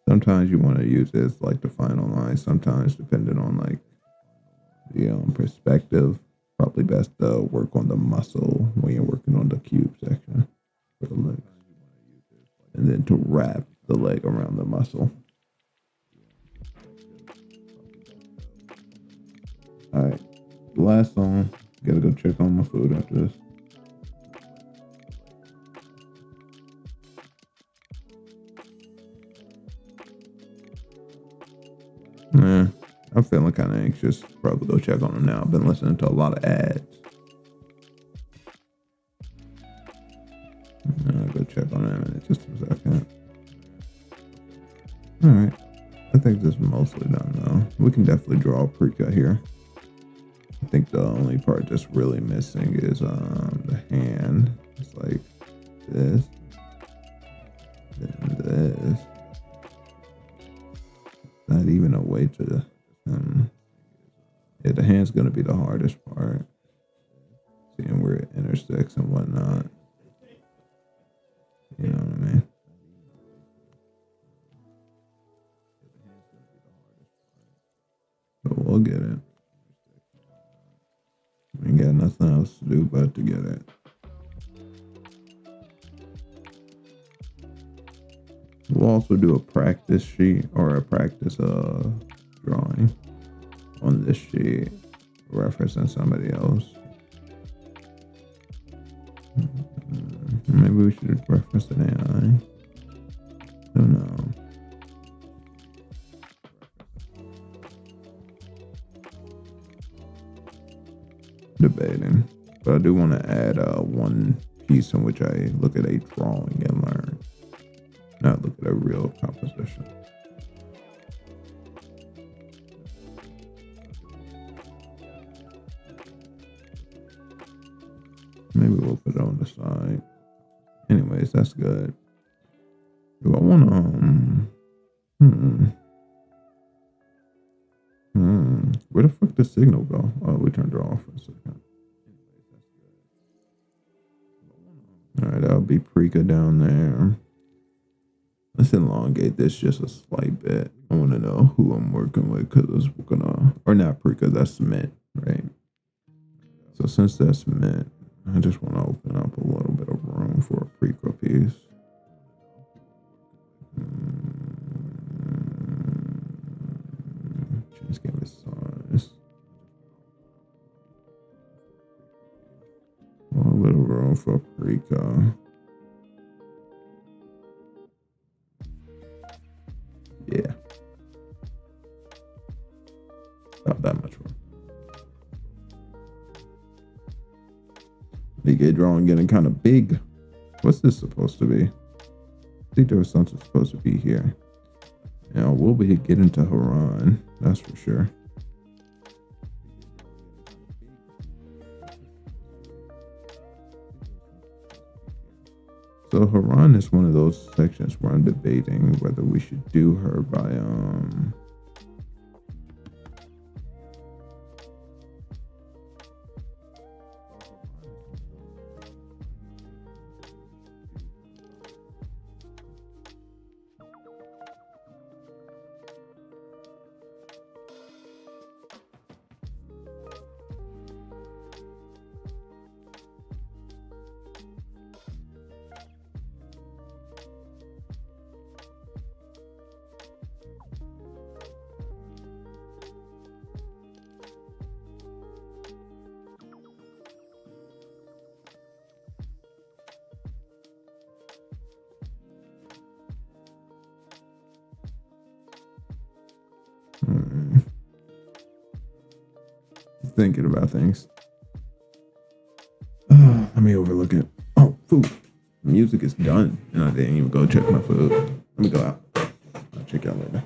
Sometimes you want to use it as like the final line. Sometimes, depending on like the perspective, probably best to work on the muscle when you're working on the cube section for the legs, and then to wrap the leg around the muscle. All right, last song. Gotta go check on my food after this. Yeah, I'm feeling kind of anxious. Probably go check on them now. I've been listening to a lot of ads. I'll go check on them in just a second. All right, I think this is mostly done though. We can definitely draw a pre-cut here. I think the only part that's really missing is the hand. It's like this, then this. Not even a way to. Yeah, the hand's gonna be the hardest part. Seeing where it intersects and whatnot. You know what I mean? But we'll get it. We ain't got nothing else to do but to get it. We'll also do a practice sheet or a practice drawing on this sheet, referencing somebody else. Maybe we should reference an AI. I don't know. Debating, but I do want to add one piece in which I look at a drawing and learn, not look at a real composition. Maybe we'll put it on the side. Anyways, that's good. Do I want to where the fuck did signal go? Oh, we turned it off for a second. All right, that'll be Prika down there. Let's elongate this just a slight bit. I want to know who I'm working with because we're gonna, or not Prika, that's cement, right? So since that's cement, I just want to open up a little bit of room for a Prika piece. Change canvas size. A little bit of room for Prika. Yeah. Not that much room. Nikke drawing getting kind of big. What's this supposed to be? I think there was something supposed to be here. Now we'll be getting to Haran, that's for sure. So Haran is one of those sections where I'm debating whether we should do her by thinking about things. Let me overlook it. Oh, food. Music is done. And I didn't even go check my food. Let me go out. I'll check y'all later.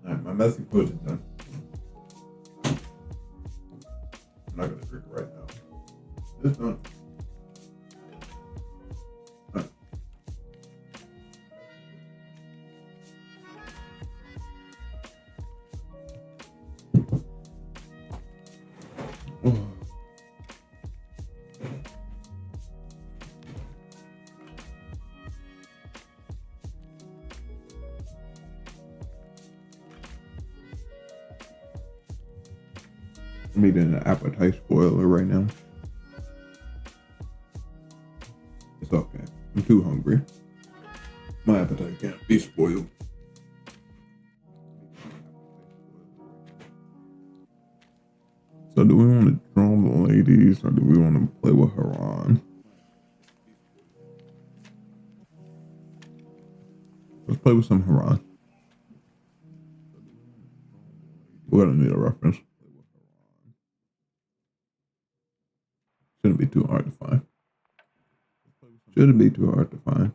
Alright, my messy pudding is done. I'm not gonna drink it right now. It's done. Alright. I'm eating an appetite spoiler right now. It's okay. I'm too hungry. My appetite can't be spoiled. So do we want to draw the ladies or do we want to play with Haran? Let's play with some Haran. We're gonna need a reference. Shouldn't be too hard to find. Shouldn't be too hard to find.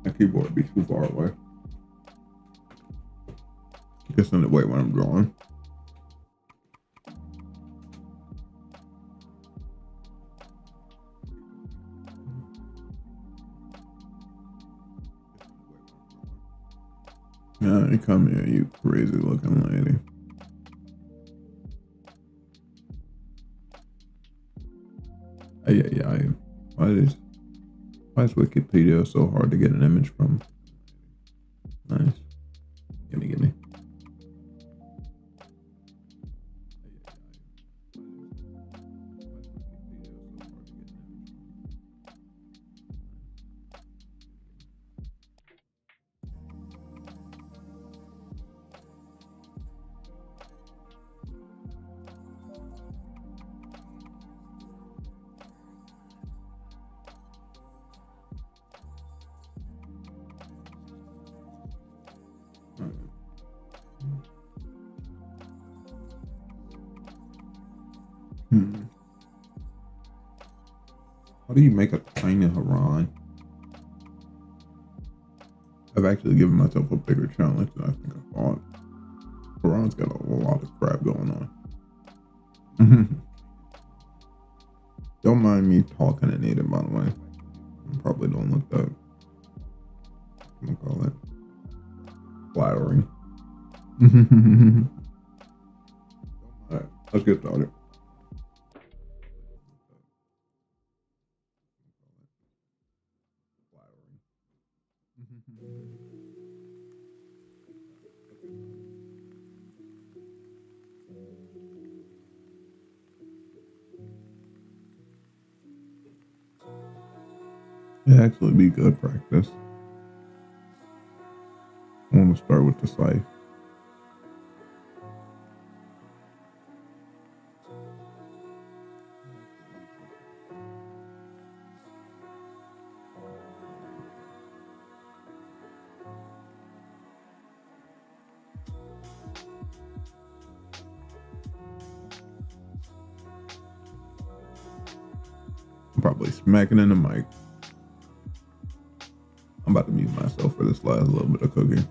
My keyboard would be too far away. Gets in the way when I'm drawing. Yeah, you come here, you crazy looking lady. Yeah. Why is Wikipedia so hard to get an image from? Nice. Gimme. How do you make a tiny Haran? I've actually given myself a bigger challenge than I think I thought. Haran's got a lot of crap going on. Don't mind me talking in native, by the way. I probably don't look that, I'm gonna call it, flattering. Alright, let's get started. It'd actually be good practice. I want to start with the scythe. I'm probably smacking in the mic. I'm about to mute myself for this last little bit of cooking.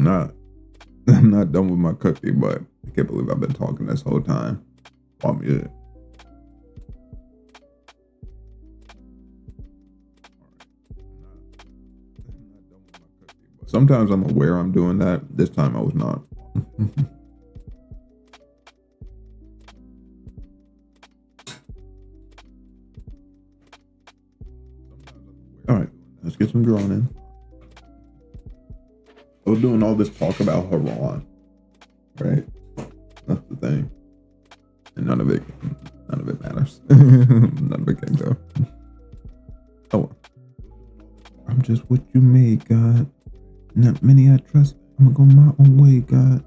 I'm not done with my cookie, but I can't believe I've been talking this whole time while muted. Sometimes I'm aware I'm doing that. This time I was not. All right, let's get some drawing in. I was doing all this talk about Haran, right? That's the thing, and none of it matters. None of it came through. Oh, I'm just what you made, God. Not many I trust. I'm gonna go my own way, God.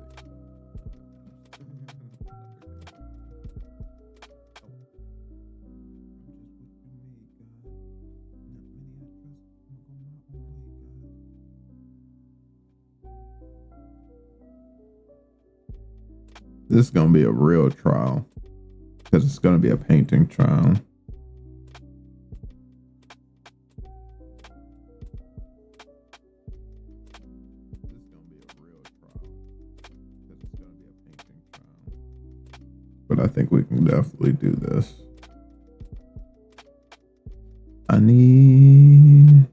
This is gonna be a real trial because it's gonna be a painting trial. But I think we can definitely do this. I need,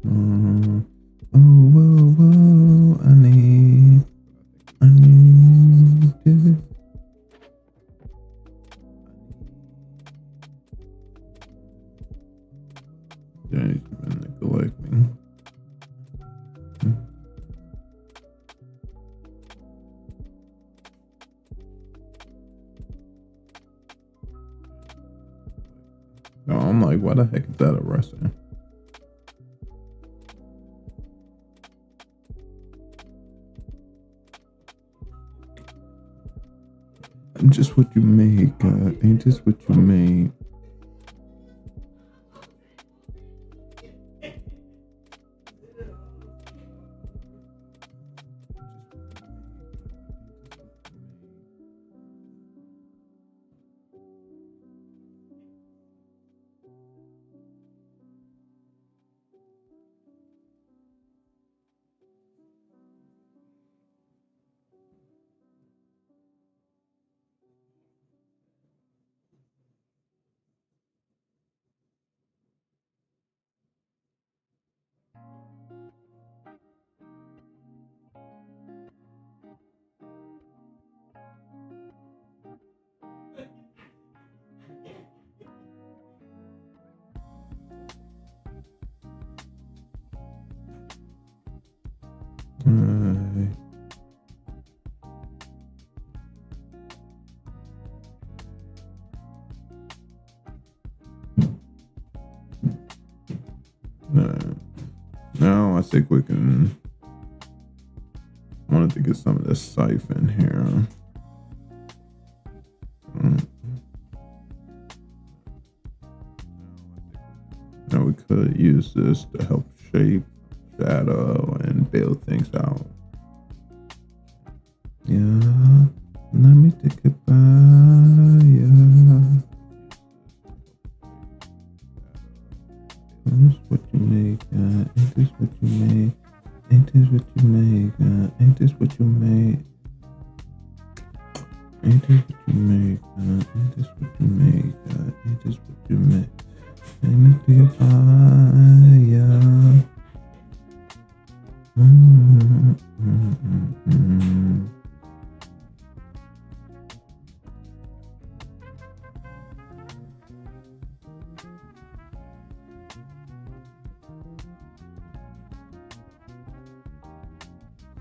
whoa, I need this. James been neglecting. No, I'm like, why the heck is that arresting? I'm just what you made, God. Ain't this what you made? Now I think we can. I wanted to get some of this siphon here. Now we could use this to help shape, shadow, and build things out. Yeah, let me take it by. Yeah. This what you make, God. Ain't this what you made? Ain't this what you made, God? Ain't this what you made? Ain't this what you made, God? Ain't this what you made, God? Ain't this what you made? Let me take it by, yeah.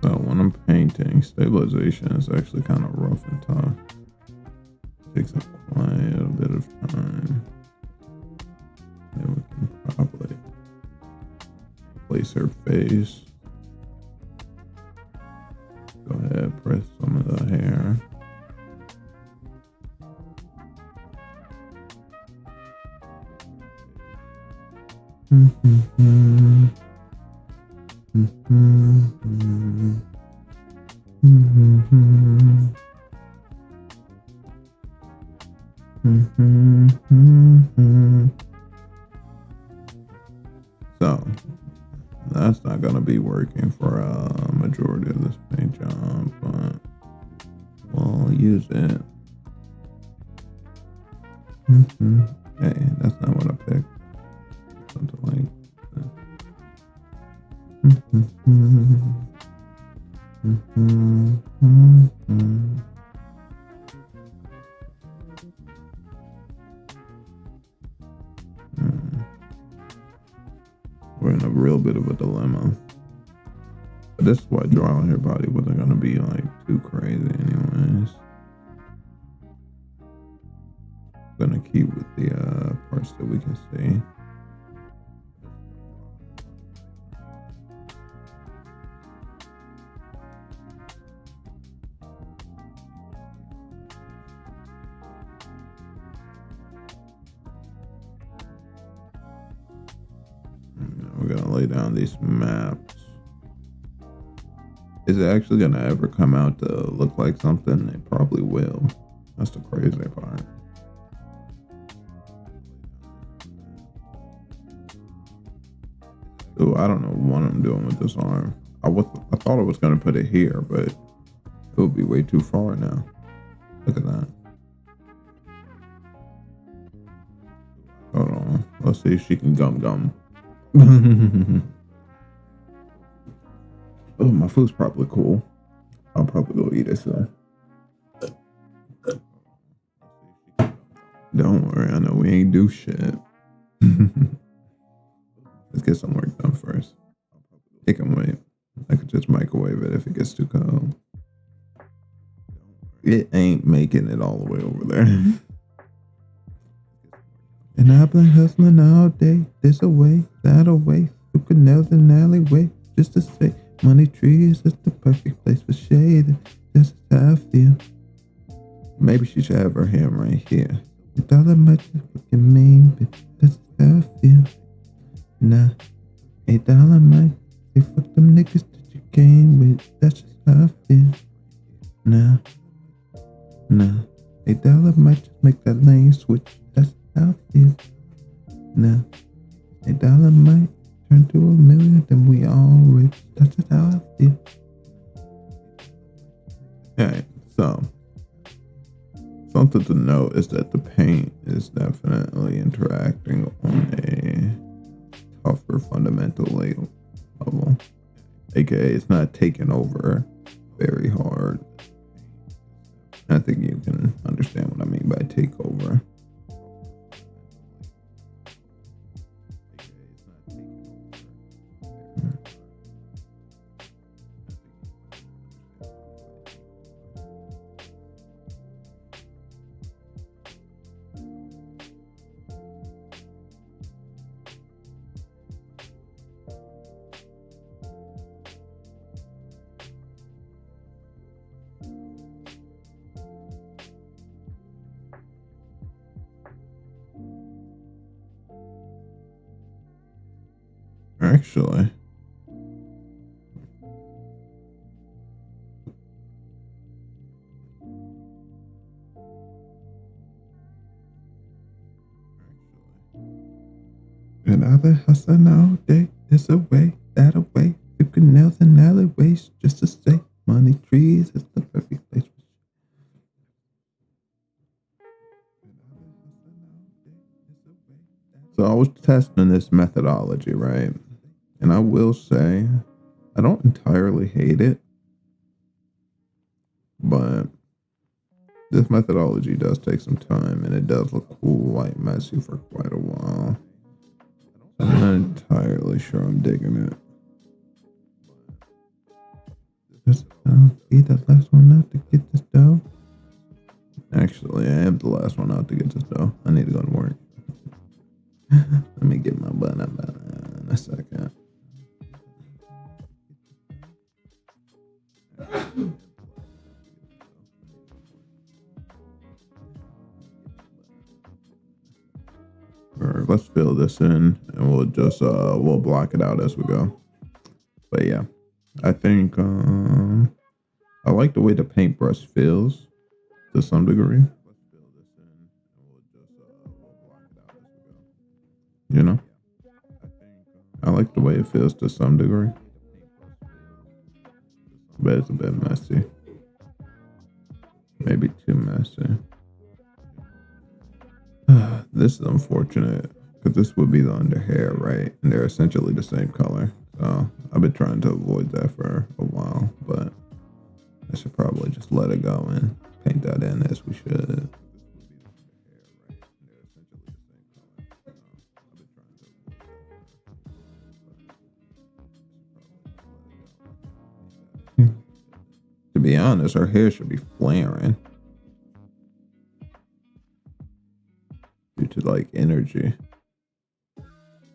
So when I'm painting, stabilization is actually kind of rough and tough. It takes up quite a bit of time. And we can probably place her face. Go ahead, press some of the hair. So that's not going to be working for a majority of this paint. use it. Hey, that's not what I picked. Something like that. We're in a real bit of a dilemma. But this is why drawing her body wasn't gonna be like too crazy anyways. Gonna keep with the parts that we can see. We're gonna lay down these maps. Is it actually gonna ever come out to look like something? It probably will. That's the crazy part. Ooh, I don't know what I'm doing with this arm. I thought I was gonna put it here, but it would be way too far now. Look at that. Hold on. Let's see if she can gum. Oh, my food's probably cool. I'll probably go eat it soon. Don't worry, I know we ain't do shit. Let's get some work done first. It can wait. I could just microwave it if it gets too cold. It ain't making it all the way over there. And I've been hustling all day. This away, that away. Through canals and alleyway. Just to say, money trees is the perfect place for shade. That's how I feel. Maybe she should have her hand right here. $1 much is fucking mean, but that's how I feel. Nah, $8 might. They fuck them niggas that you came with. That's just how I feel. Nah, $8 might just make that lane switch. That's how I feel. Nah, $8 might turn to $1 million, then we all rich. That's just how I feel. Okay, so something to note is that the paint is definitely interacting on a tougher fundamental level. AKA, it's not taking over very hard. I think you can understand what I mean by takeover. Actually, and I've been hustling all day, this away, that away, through canals and alleyways, just to say, money trees is the perfect place. So I was testing this methodology, right? And I will say, I don't entirely hate it, but this methodology does take some time, and it does look quite messy for quite a while. I'm not entirely sure I'm digging it. Just be the last one out to get this dough. Actually, I am the last one out to get this dough. I need to go to work. Let me get my butt up in a second. Alright, let's fill this in, and we'll just we'll block it out as we go. But yeah, I think I like the way the paintbrush feels to some degree. You know, I like the way it feels to some degree, but it's a bit messy. Maybe too messy. This is unfortunate because this would be the under hair, right? And they're essentially the same color. So I've been trying to avoid that for a while, but I should probably just let it go and paint that in as we should. To be honest, her hair should be flaring due to like energy.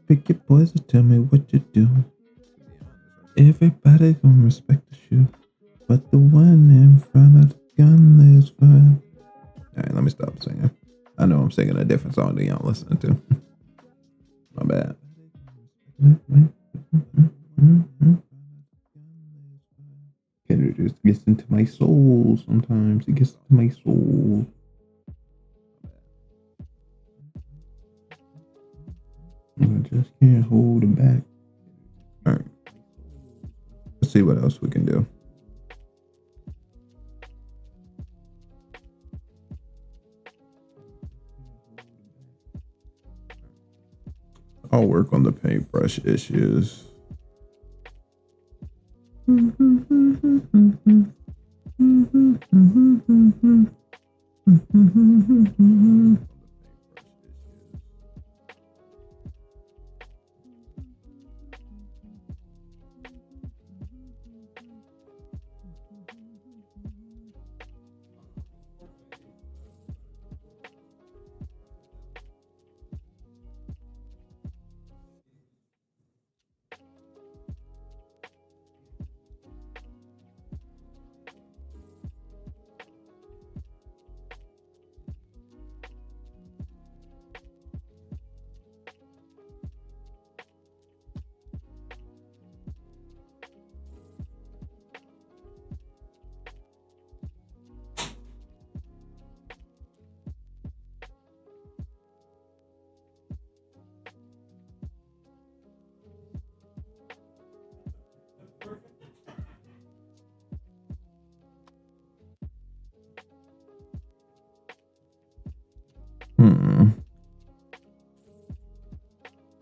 Pick your poison, tell me what you do. Everybody gonna respect the shoe, but the one in front of the gun is fine. Alright, let me stop singing. I know I'm singing a different song than y'all listening to. My bad. Kendrick just gets into my soul sometimes. He gets into my soul. I just can't hold it back. Alright. Let's see what else we can do. I'll work on the paintbrush issues.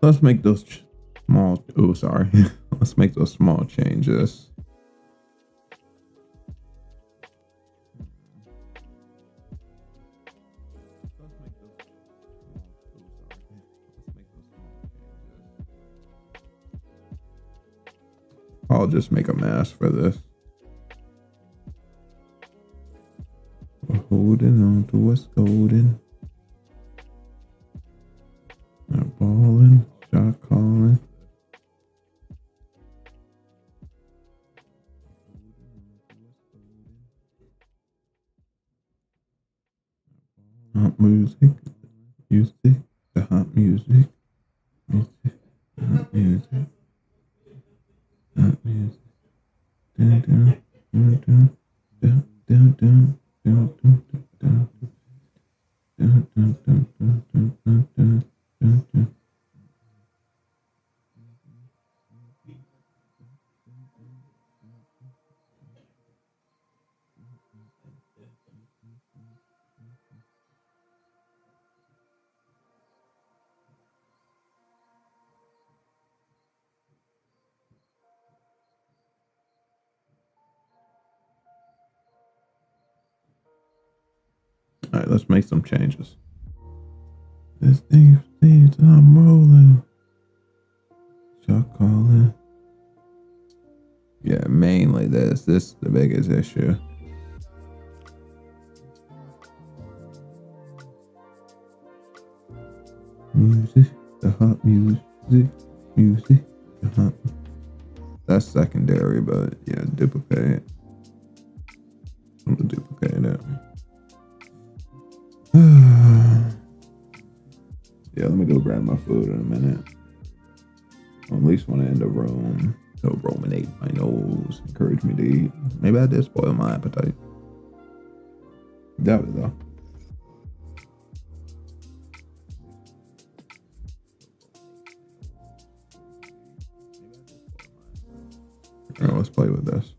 Let's make those small. Oh, sorry. Let's make those small changes. I'll just make a mask for this. We're holding on to what's golden. Not balling, shot calling. Hot music, music, the hot music, music, hot music, hot music. Dun, dun, dun, dun, dun, dun, dun, dun, dun, dun, dun, dun, dun, dun, dun, dun, dun, dun, dun. All right, let's make some changes. This thing seems I'm rolling. Shot calling. Yeah, mainly this. This is the biggest issue. Music, the hot music, music, the hot. That's secondary, but yeah, duplicate. I'm gonna duplicate it. Yeah, let me go grab my food in a minute. Or at least when I in the room, to ruminate my nose, encourage me to eat. Maybe I did spoil my appetite. Doubt it though. All right, let's play with this.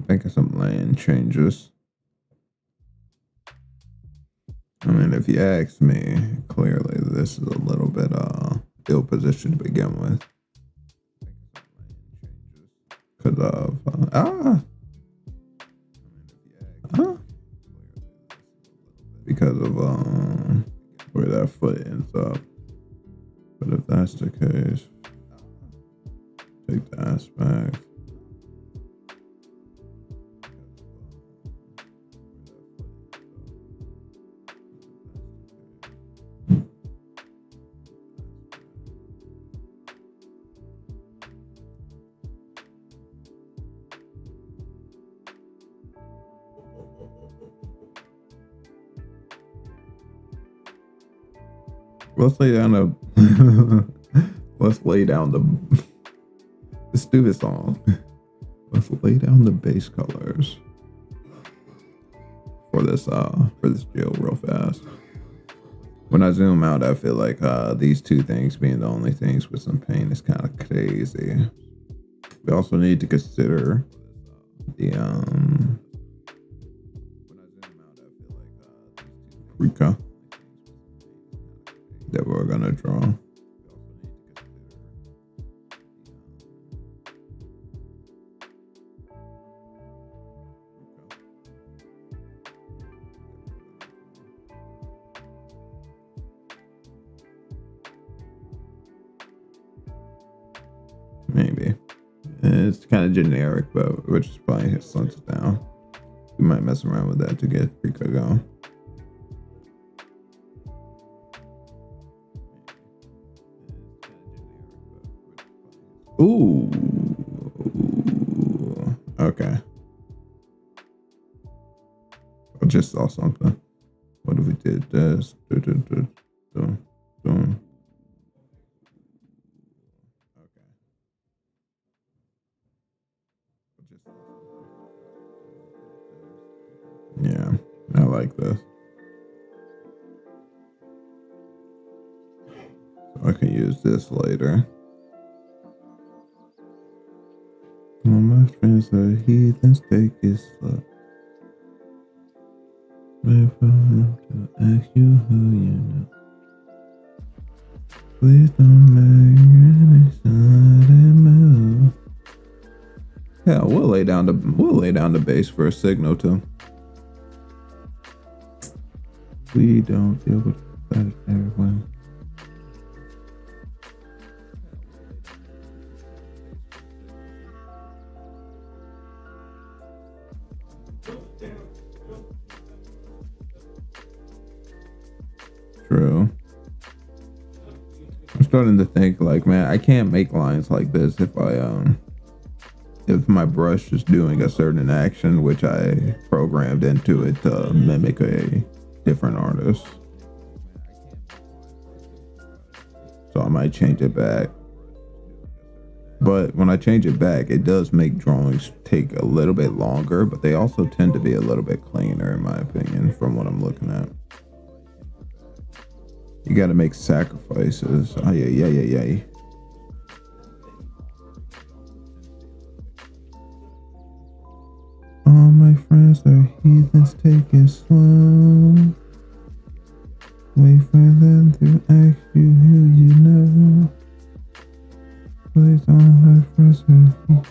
Making some lane changes. I mean, if you ask me, clearly this is a little bit ill positioned to begin with. Because of because of where that foot ends up. But if that's the case, take the aspect. Let's lay down let's lay down the stupid song. Let's lay down the base colors for this jail real fast. When I zoom out, I feel like these two things being the only things with some pain is kind of crazy. We also need to consider the Rika that we're gonna draw. Maybe it's kind of generic, but we're just probably hit slugs down. We might mess around with that to get Rika going. Ooh. Okay. I just saw something. What if we did this? Okay. Yeah, I like this. So I can use this later. All my friends are heathens, take it slow. Wait for them to ask you who you know. Please don't make any sudden move. Yeah, we'll lay down the bass for a signal too. We don't deal with that everyone. True. I'm starting to think like, man, I can't make lines like this if my brush is doing a certain action which I programmed into it to mimic a different artist. So I might change it back. But when I change it back, it does make drawings take a little bit longer, but they also tend to be a little bit cleaner, in my opinion, from what I'm looking at. You got to make sacrifices. Oh, yeah. All my friends are heathens, take it slow. Wait for them to ask you who you know. Please don't hurt friends are heathens.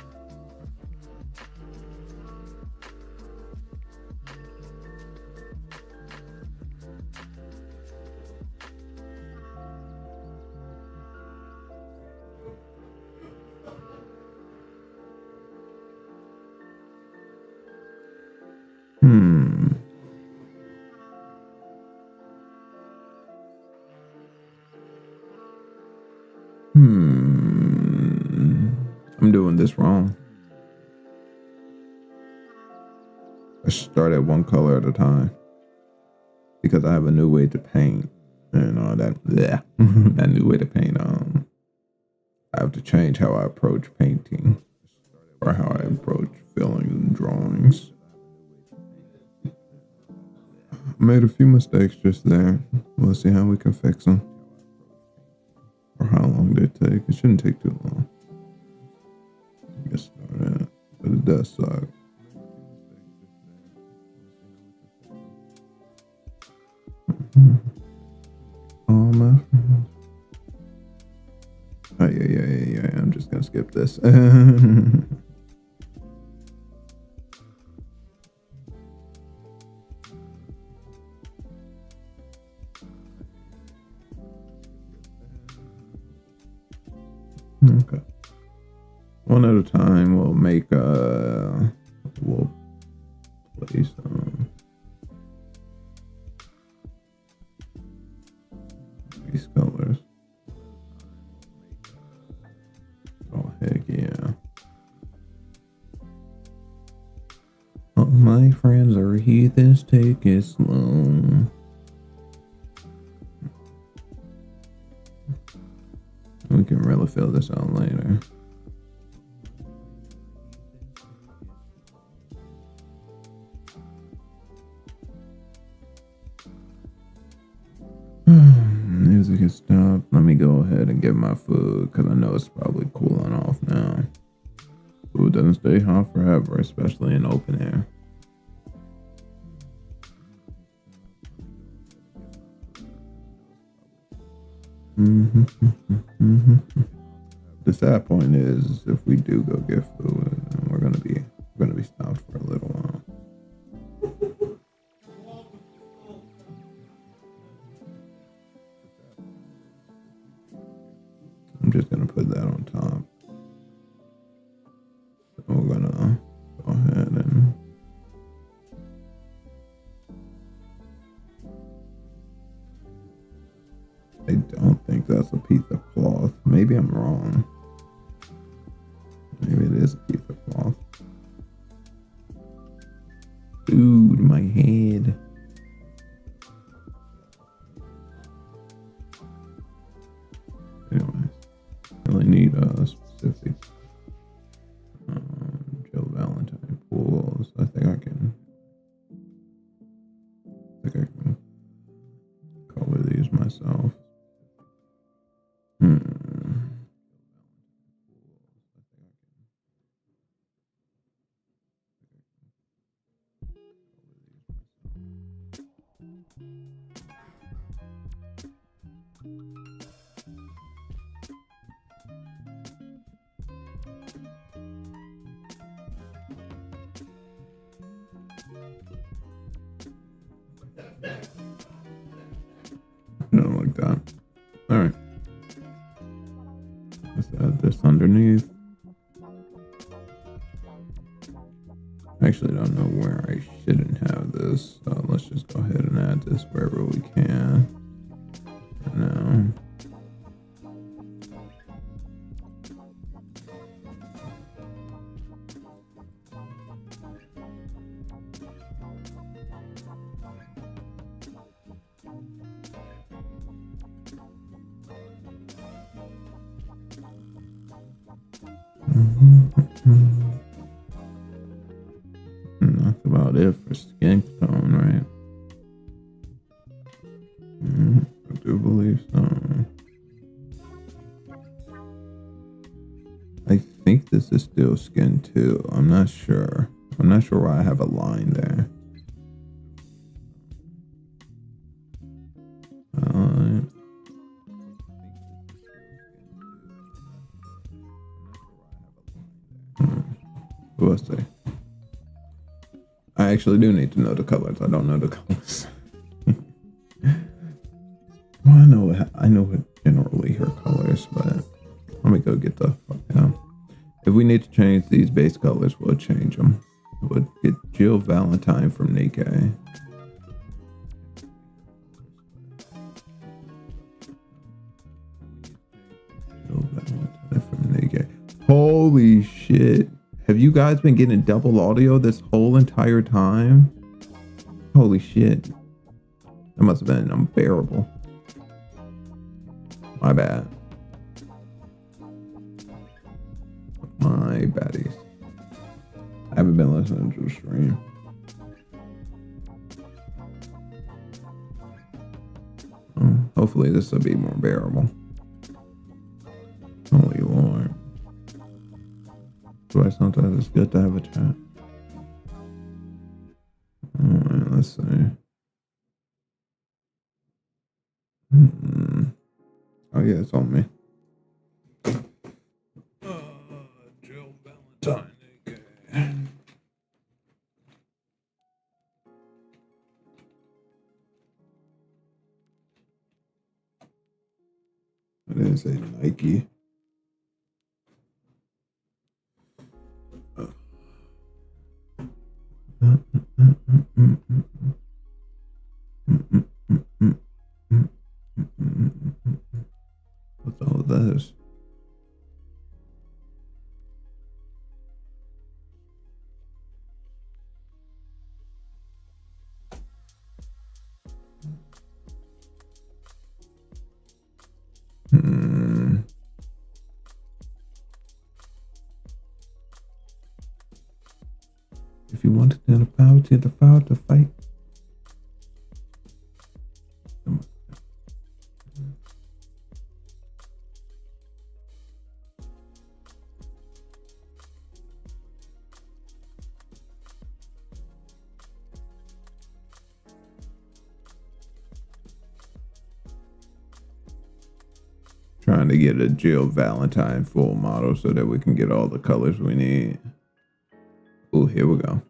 I'm doing this wrong. I start at one color at a time because I have a new way to paint and all that. Yeah, that new way to paint. I have to change how I approach painting or how I approach filling drawings. I made a few mistakes just there. We'll see how we can fix them. Or how long they take. It shouldn't take too long. Get started. But it does suck. All my friends. Oh, yeah. I'm just gonna skip this. Okay. One at a time. We'll make we'll place these colors. Oh heck yeah. All my friends are heathens, take it slow. We can really fill this out later. Music has stopped. Let me go ahead and get my food because I know it's probably cooling off now. Food doesn't stay hot forever, especially in open air. The sad point is, if we do go get food, we're gonna be stopped for a little while. I'm just gonna put that on top. So we're gonna go ahead and I don't think that's a piece of cloth. Maybe I'm wrong. Maybe it is a piece of cloth. Dude, my head. Anyways, I really need a specific Jill Valentine pools. I think I can color these myself. No, like that. All right. Let's add this underneath. I actually don't know where I shouldn't have this. So let's just go ahead and add this wherever we can. For now. That's about it for skin tone, right? I do believe so. I think this is still skin too. I'm not sure. I'm not sure why I have a line there. We'll see. I actually do need to know the colors. I don't know the colors. Well, I know what generally her colors, but let me go get the fuck down. If we need to change these base colors, we'll change them. We'll get Jill Valentine from Nikke. Jill Valentine from Nikke. Holy shit. Have you guys been getting double audio this whole entire time? Holy shit. That must have been unbearable. My bad. My baddies. I haven't been listening to the stream. Hopefully this will be more bearable. Holy Lord. That's why sometimes it's good to have a chat. Alright, let's see. Oh yeah, it's on me. Jill Valentine. It is a Nike. What's all this? If you wanted to the power to fight. Trying to get a Jill Valentine full model so that we can get all the colors we need. Oh, here we go.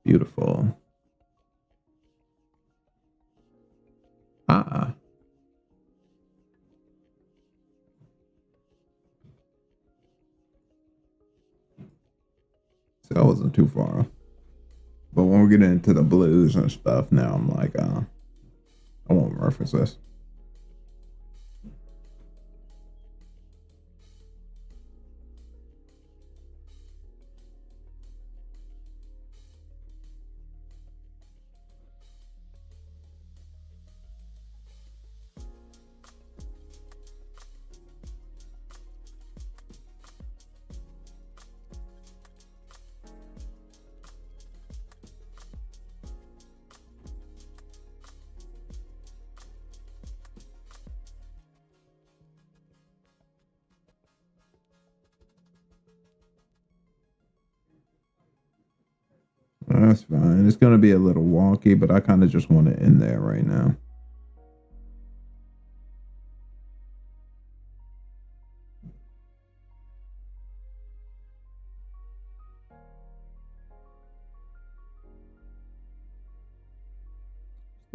Beautiful. Ah. So that wasn't too far off. But when we get into the blues and stuff, now I'm like, I won't reference this. That's fine. It's going to be a little wonky, but I kind of just want it in there right now.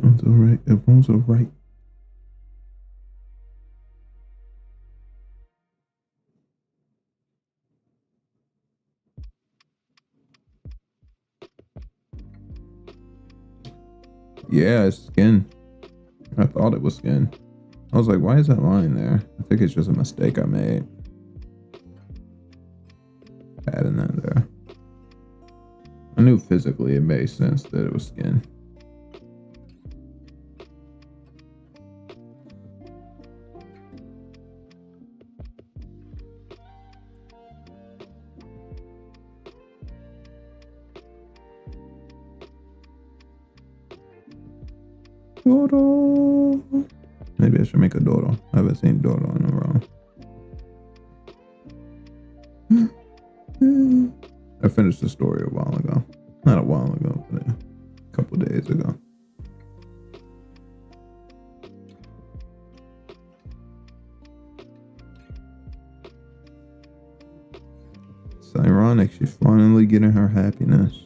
It's all right. Everyone's all right. Yeah, it's skin. I thought it was skin. I was like, why is that line there? I think it's just a mistake I made. Adding that there. I knew physically it made sense that it was skin. Dodo. Maybe I should make a dodo. I haven't seen dodo in a while. I finished the story a while ago. Not a while ago, but a couple days ago. It's ironic. She's finally getting her happiness.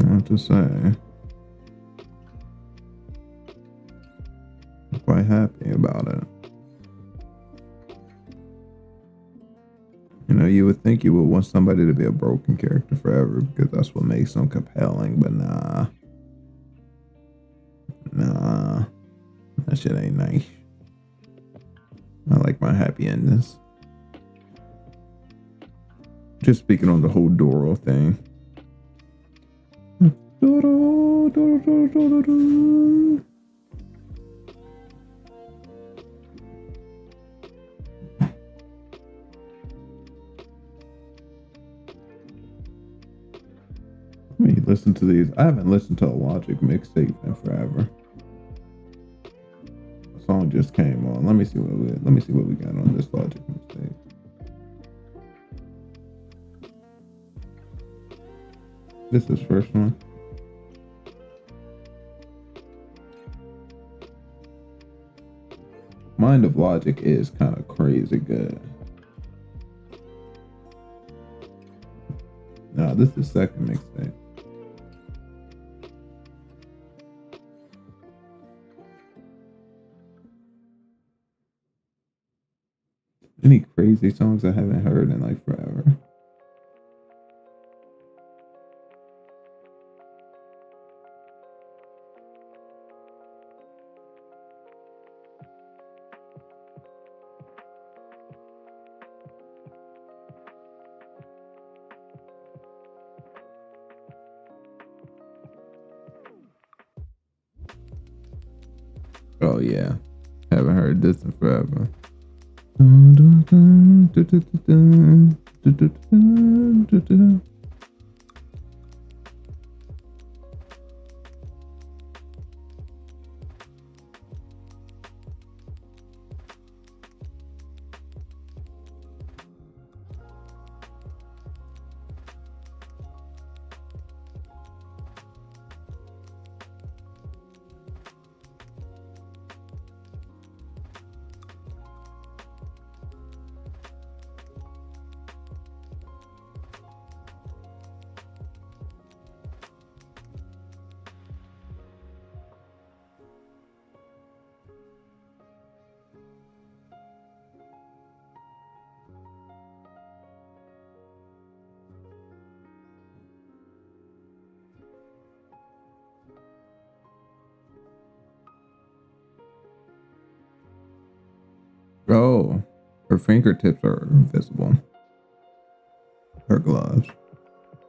I have to say. I'm quite happy about it. You know, you would think you would want somebody to be a broken character forever because that's what makes them compelling, but nah. Nah. That shit ain't nice. I like my happy endings. Just speaking on the whole Doro thing. Doro, Doro, Doro, Doro, Doro. Let me listen to these. I haven't listened to a Logic mixtape in forever. A song just came on. Let me see what we got on this Logic mixtape. This is first one. Mind of Logic is kind of crazy good. Nah, this is second mixtape. Any crazy songs I haven't heard in like forever? Oh yeah, haven't heard this in forever. Oh, her fingertips are invisible. Her gloves.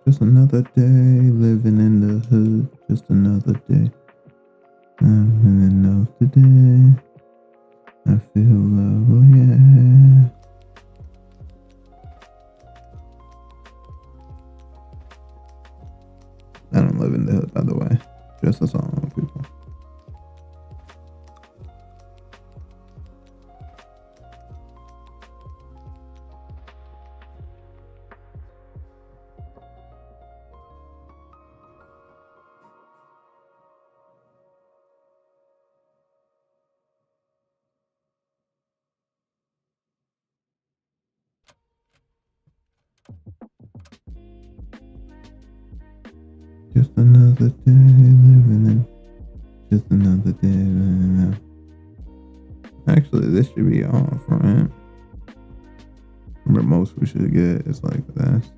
Just another day living in the hood. Just another day. I'm living enough today. I feel lovely, yeah. I don't live in the hood, by the way. Just a song, people. Just another day living in. Just another day living in. Actually, this should be off, right? But most we should get is like this.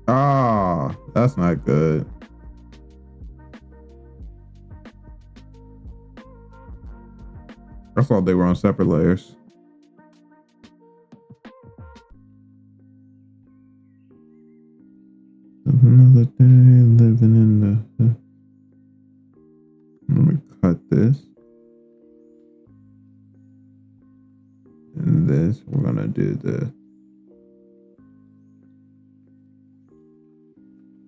Ah, that's not good. I thought they were on separate layers. Another day living in the. Let me cut this. And this, we're gonna do the.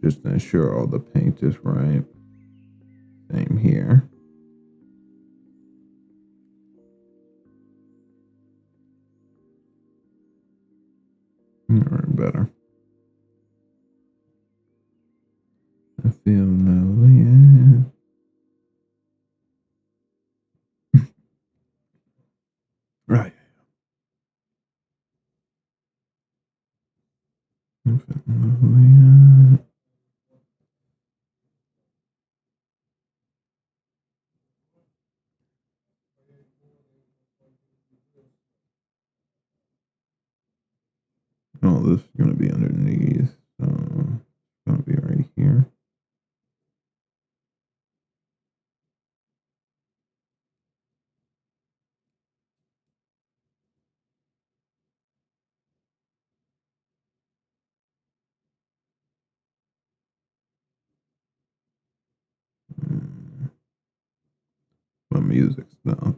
Just to ensure all the paint is right. Same here. All right, better. I feel lonely. Right. I feel lonely. Oh, this is gonna be underneath. So it's gonna be right here. My music stuff.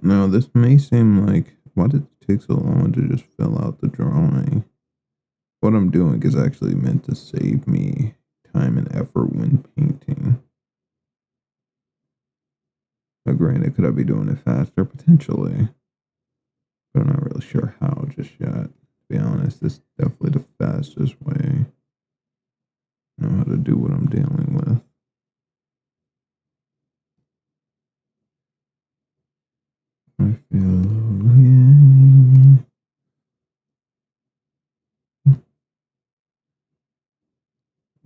Now, this may seem like, why did it take so long to just fill out the drawing? What I'm doing is actually meant to save me time and effort when painting. But granted, could I be doing it faster? Potentially. But I'm not really sure how just yet. To be honest, this is definitely the fastest way. I know how to do what I'm dealing with. I feel lonely.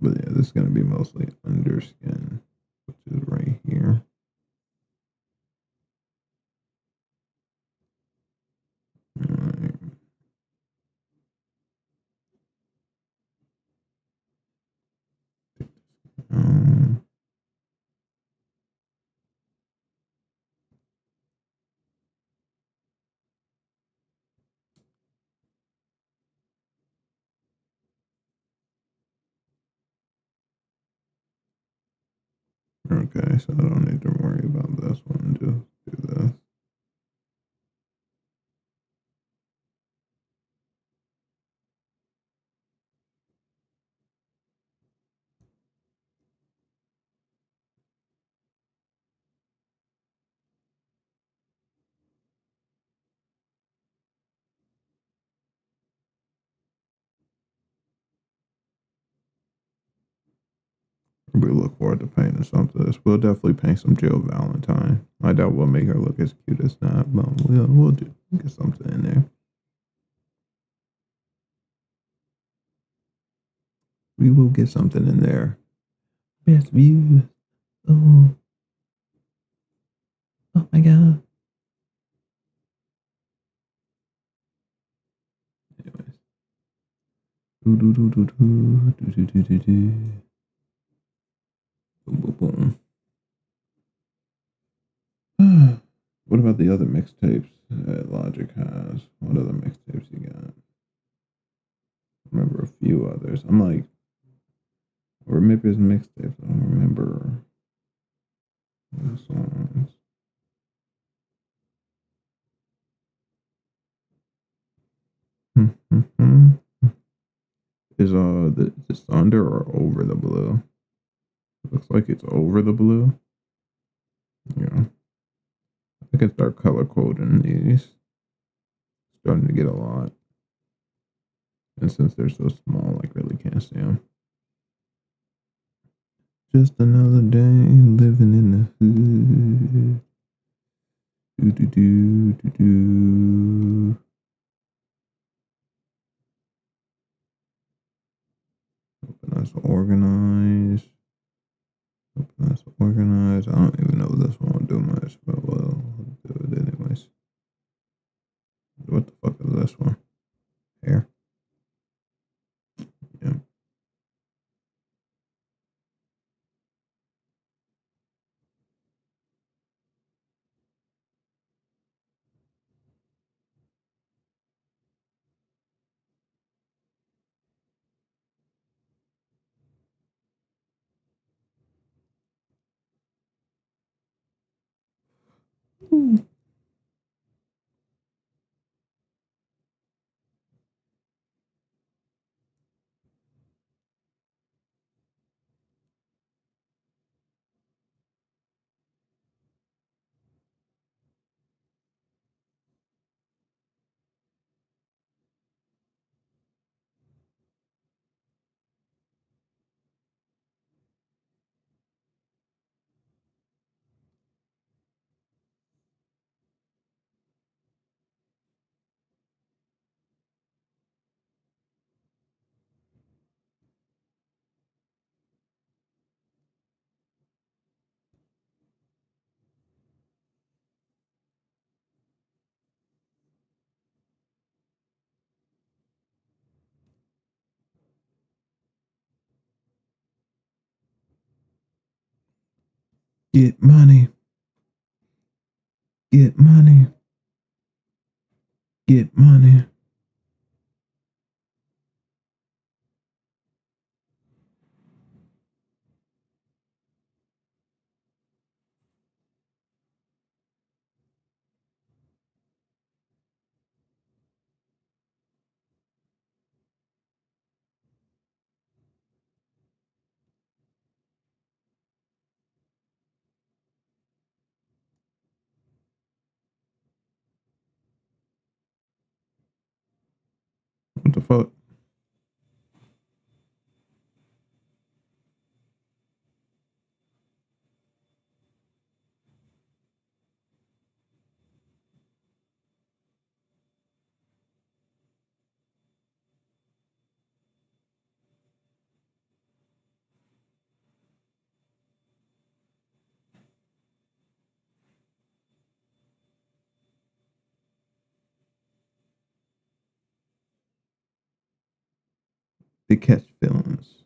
But yeah, this is going to be mostly under skin, which is right here. Right. Um, okay, so I don't need to worry about this one. Just do this. We look forward to painting something. This we'll definitely paint some Jill Valentine. I doubt we'll make her look as cute as that, but we'll do get something in there. We will get something in there. Best views. Oh, oh my god. Anyways. Do do do do do do do do do. Boom boom boom. What about the other mixtapes that Logic has? What other mixtapes you got? I remember a few others. I'm like, or maybe it's mixtapes. I don't remember the songs. Is this under or over the blue? It looks like it's over the blue. Yeah, I can start color coding these. Starting to get a lot, and since they're so small, like really can't see them. Just another day living in the hood. Do do do do do. Hoping that's organized. Hoping that's organized. I don't even know if this one will do much, but we'll do it anyway. this one. Hair. Yeah. Get money. Get money. Get money. What the fuck? They catch feelings.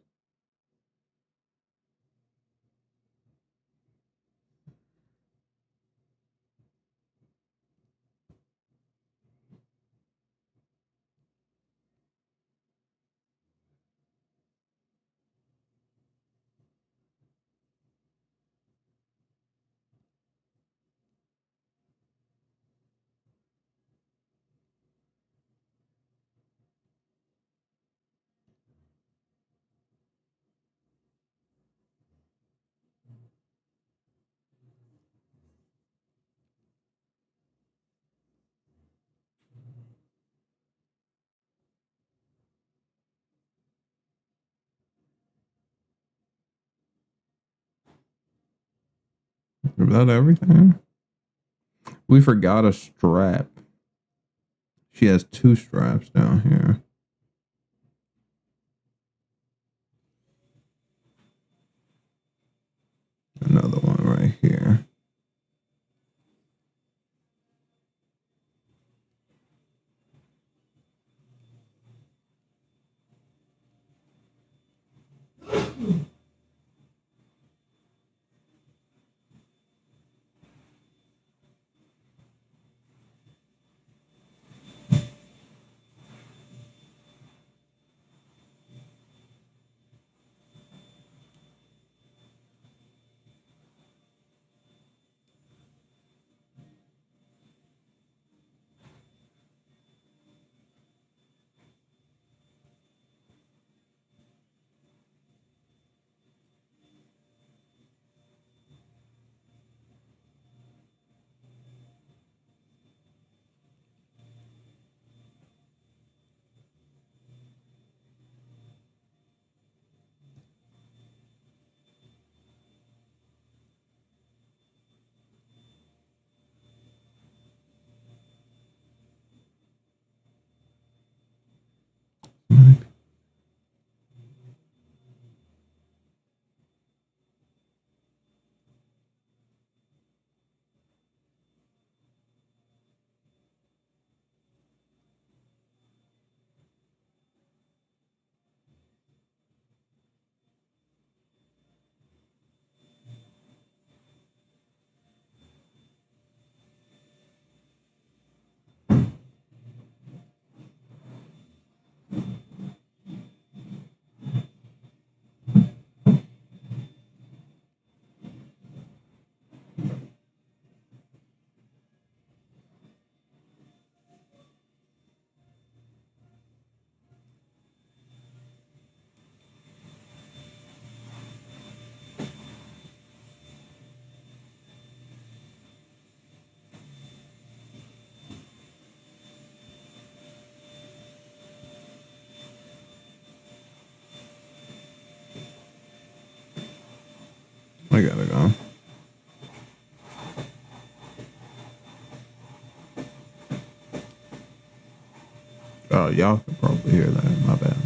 Is that everything? We forgot a strap. She has 2 straps down here. Another one right here. I gotta go. Oh, y'all can probably hear that. My bad.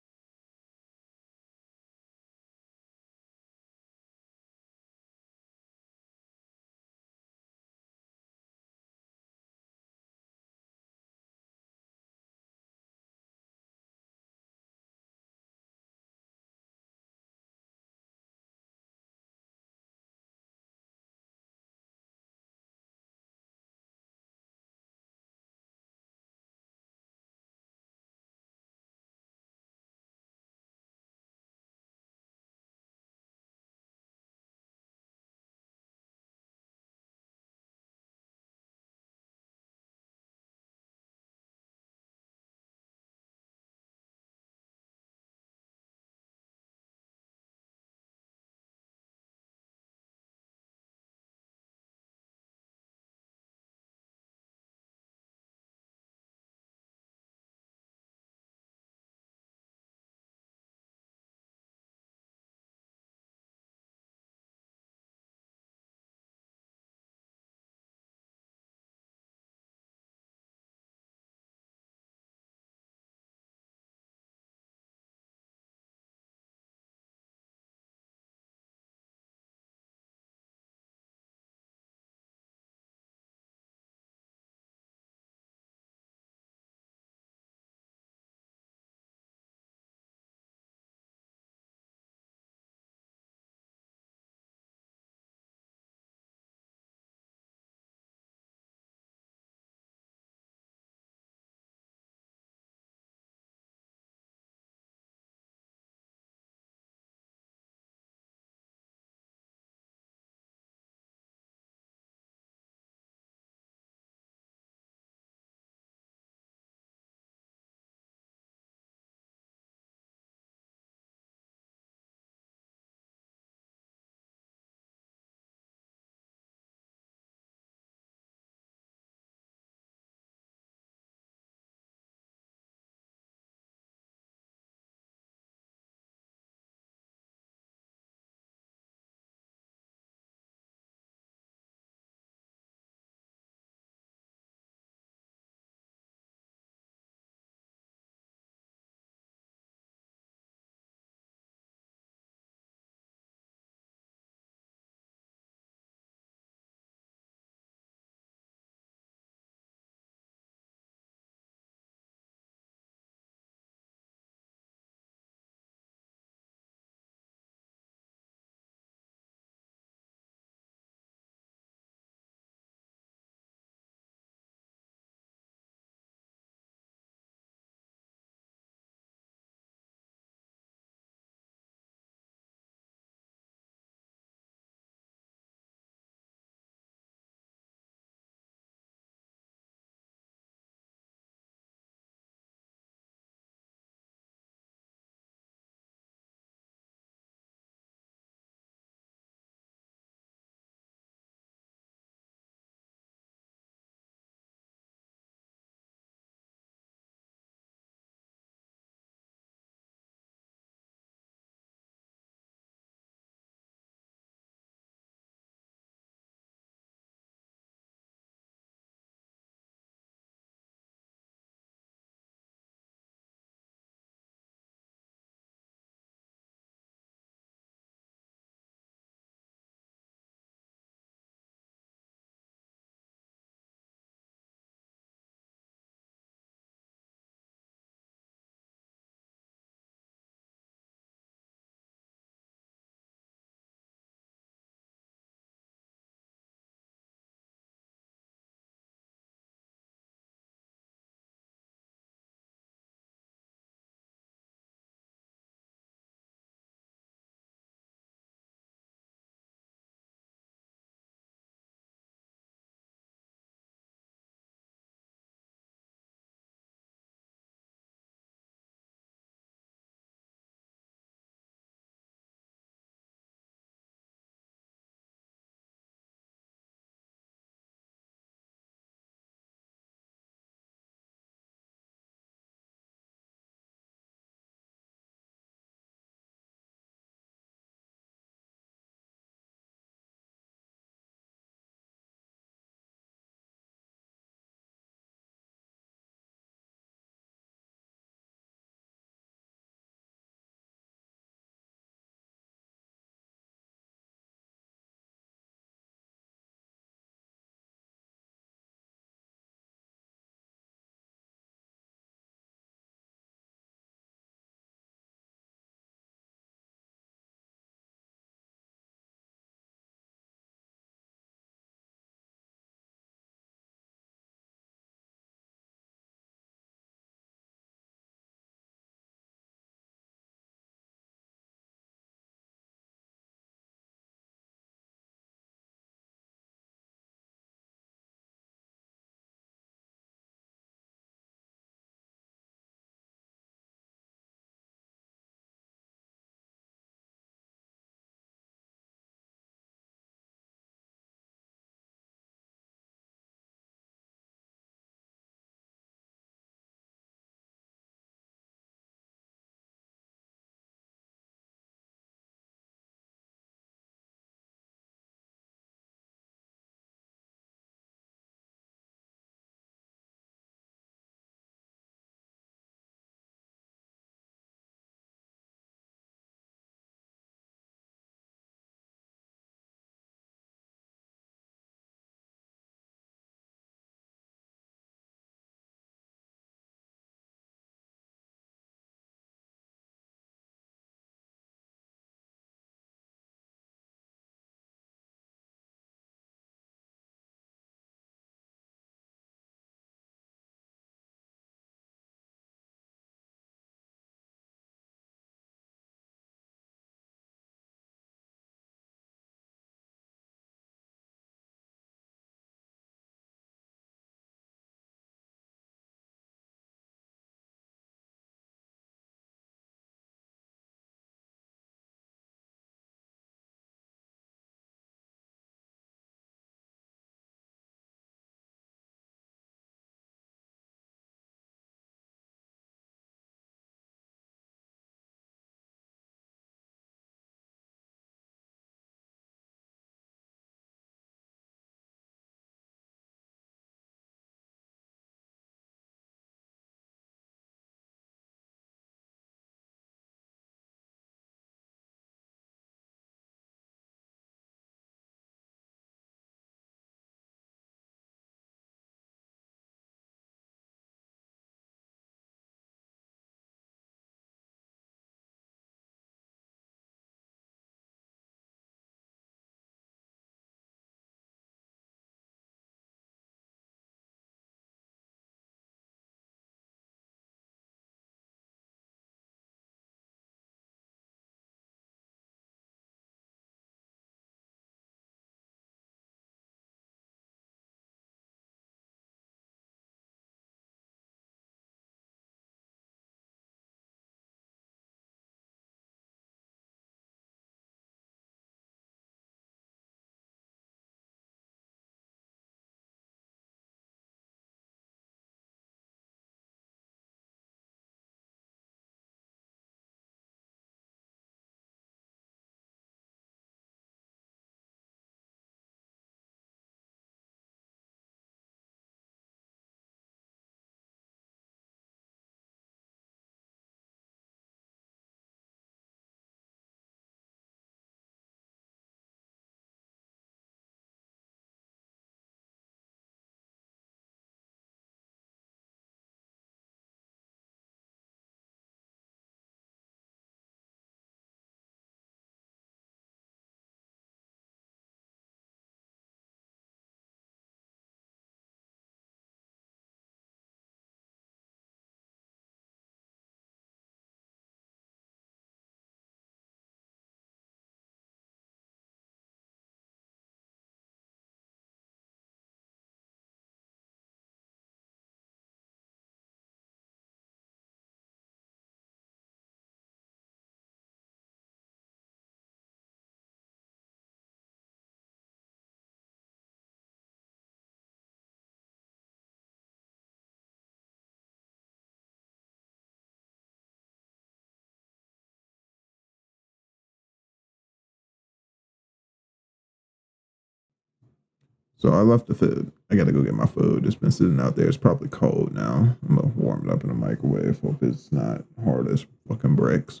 So I left the food. I gotta go get my food. It's been sitting out there. It's probably cold now. I'm gonna warm it up in the microwave. Hope it's not hard as fucking bricks.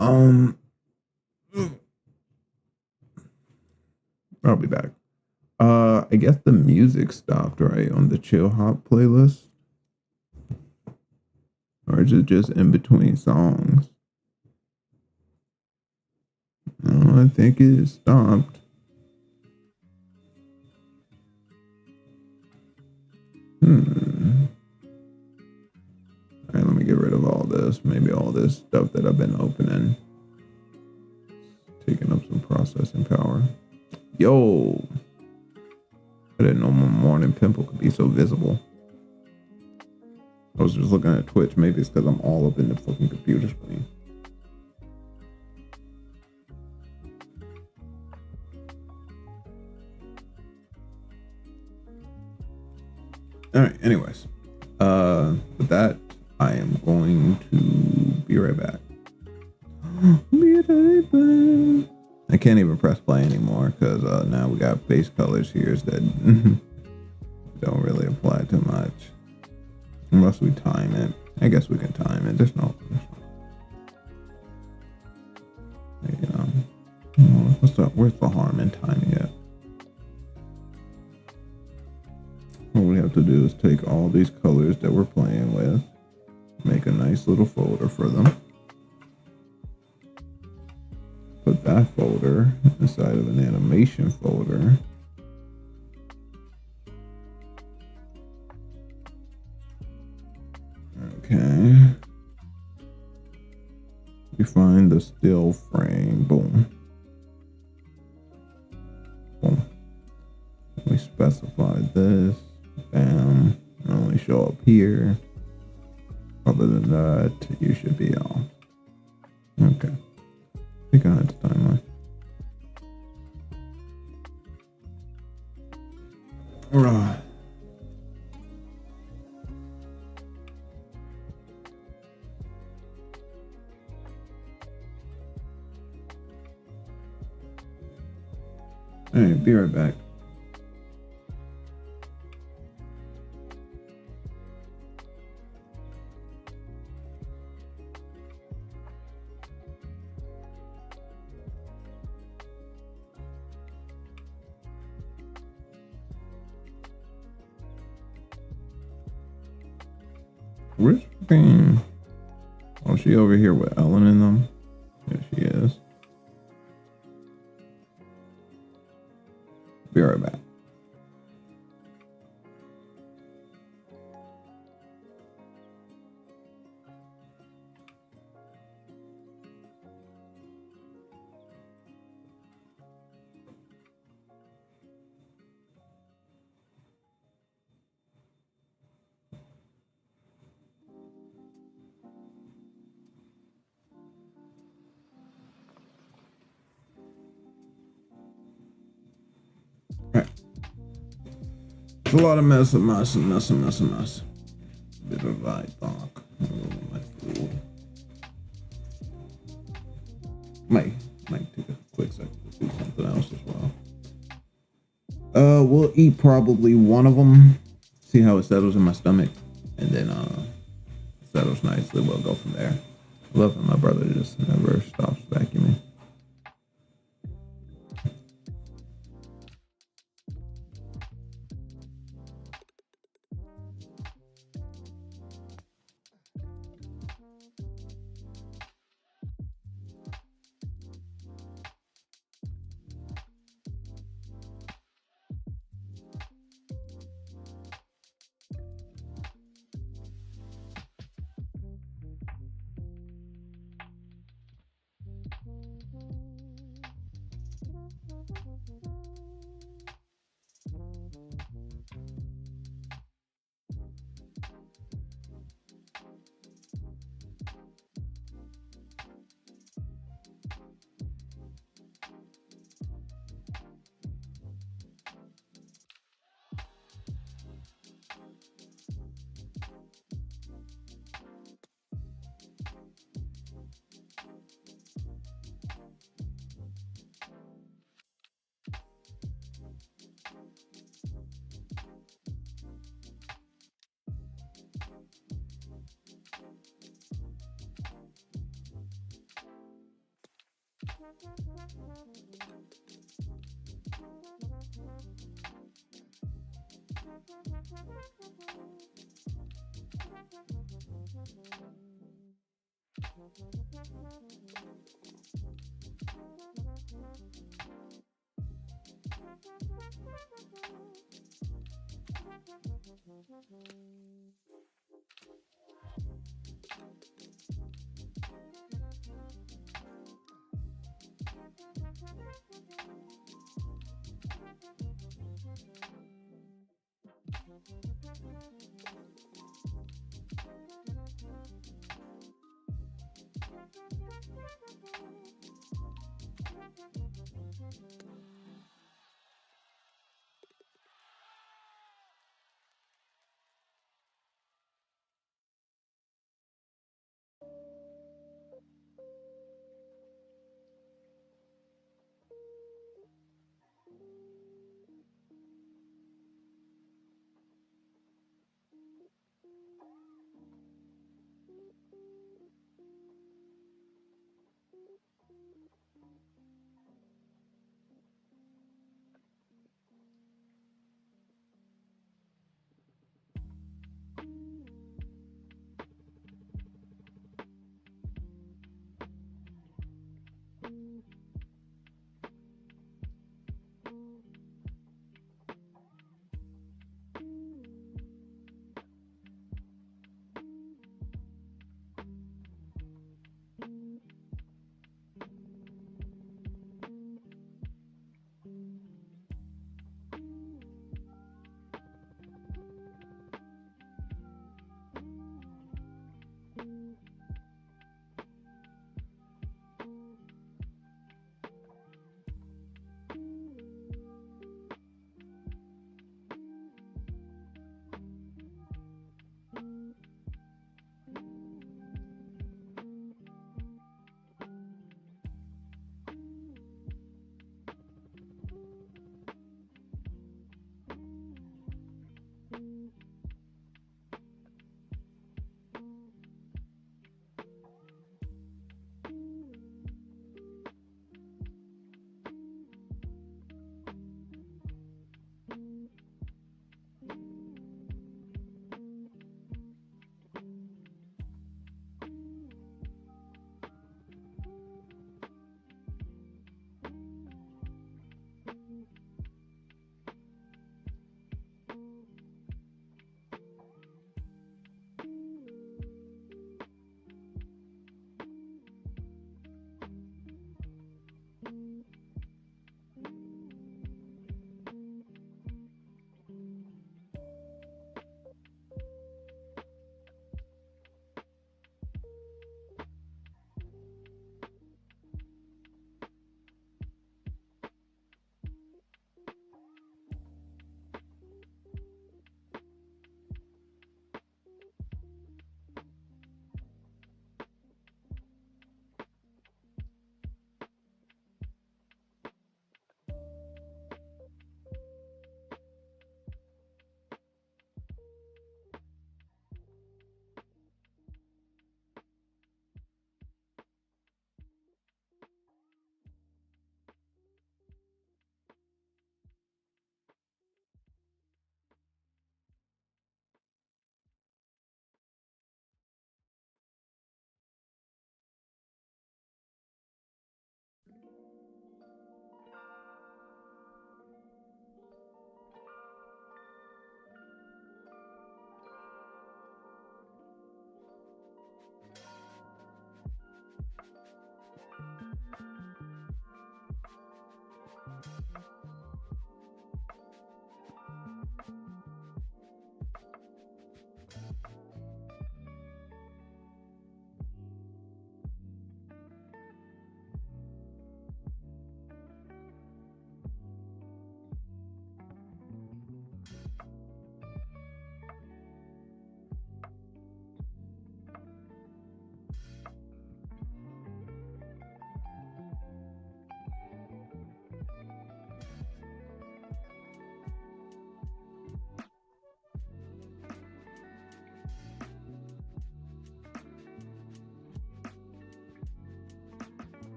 I'll be back. I guess the music stopped right on the chill hop playlist, or is it just in between songs? No, I think it stopped. All right, let me get rid of all this. Maybe all this stuff that I've been opening, taking up some processing power. Yo, I didn't know my morning pimple could be so visible. I was just looking at Twitch. Maybe it's because I'm all up in the fucking computer screen. All right. Anyways, with that, I am going to be right back. Be right back. I can't even press play anymore because now we got base colors here that don't really apply too much. Unless we time it. I guess we can time it. There's no you know, what's up? Where's the harm in timing it? What we have to do is take all these colors that we're playing with, make a nice little folder for them. Put that folder inside of an animation folder. Okay. We find the still frame. Boom. Boom. We specify this. Bam. Only show up here. Other than that, you should be off. Okay. I think I had the timeline. Alright. Alright, be right back. Where's fucking... Oh, she over here with Ellen in them? There she is. Be right back. It's a lot of mess. Bit of vibe talk. My food. Might take a quick second to do something else as well. We'll eat probably one of them. See how it settles in my stomach, and then settles nicely. We'll go from there. I love when my brother just never stops vacuuming.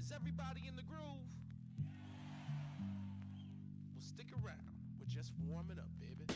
Is everybody in the groove? Well, stick around. We're just warming up, baby.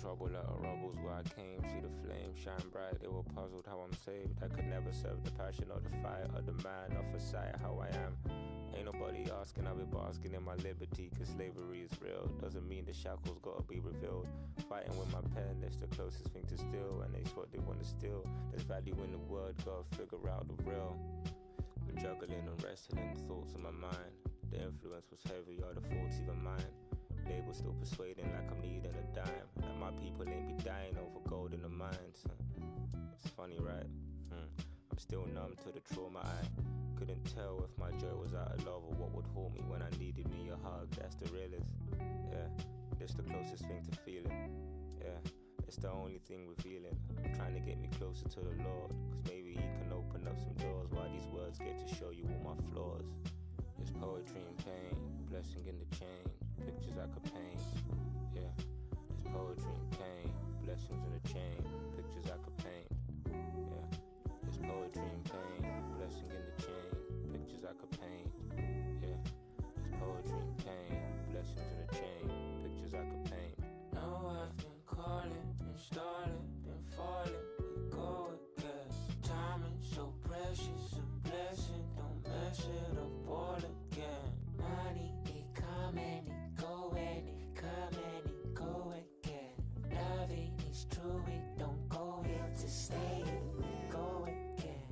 trouble out of rubbles where I came. See the flame shine bright, they were puzzled how I'm saved. I could never serve the passion or the fight or the man off a sight how I am. Ain't nobody asking, I'll be basking in my liberty, cause slavery is real. Doesn't mean the shackles gotta be revealed. Fighting with my pen, it's the closest thing to steal, and it's what they wanna steal. There's value in the word, gotta figure out the real. Been juggling and wrestling thoughts in my mind. The influence was heavy, or the faults even mine. Label still persuading like I'm needing a dime. Like my people ain't be dying over gold in the mines. It's funny, right? I'm still numb to the trauma. I couldn't tell if my joy was out of love or what would hold me when I needed me a hug. That's the realest. Yeah, that's the closest thing to feeling. Yeah, it's the only thing revealing. Trying to get me closer to the Lord, cause maybe he can open up some doors while these words get to show you all my flaws. It's poetry and pain, blessing in the change, pictures I could paint. Yeah, it's poetry and pain, blessings in the chain, pictures I could paint. Yeah, it's poetry and pain, blessing in the chain, pictures I could paint. Yeah, it's poetry and pain, blessings in the chain, pictures I could paint. No, I've been calling, been stalling, been falling, we go again. Timing so precious, a blessing, don't mess it up all again. Money, it come and it go and it come and it go again. Loving is true, it don't go here to stay, it go again.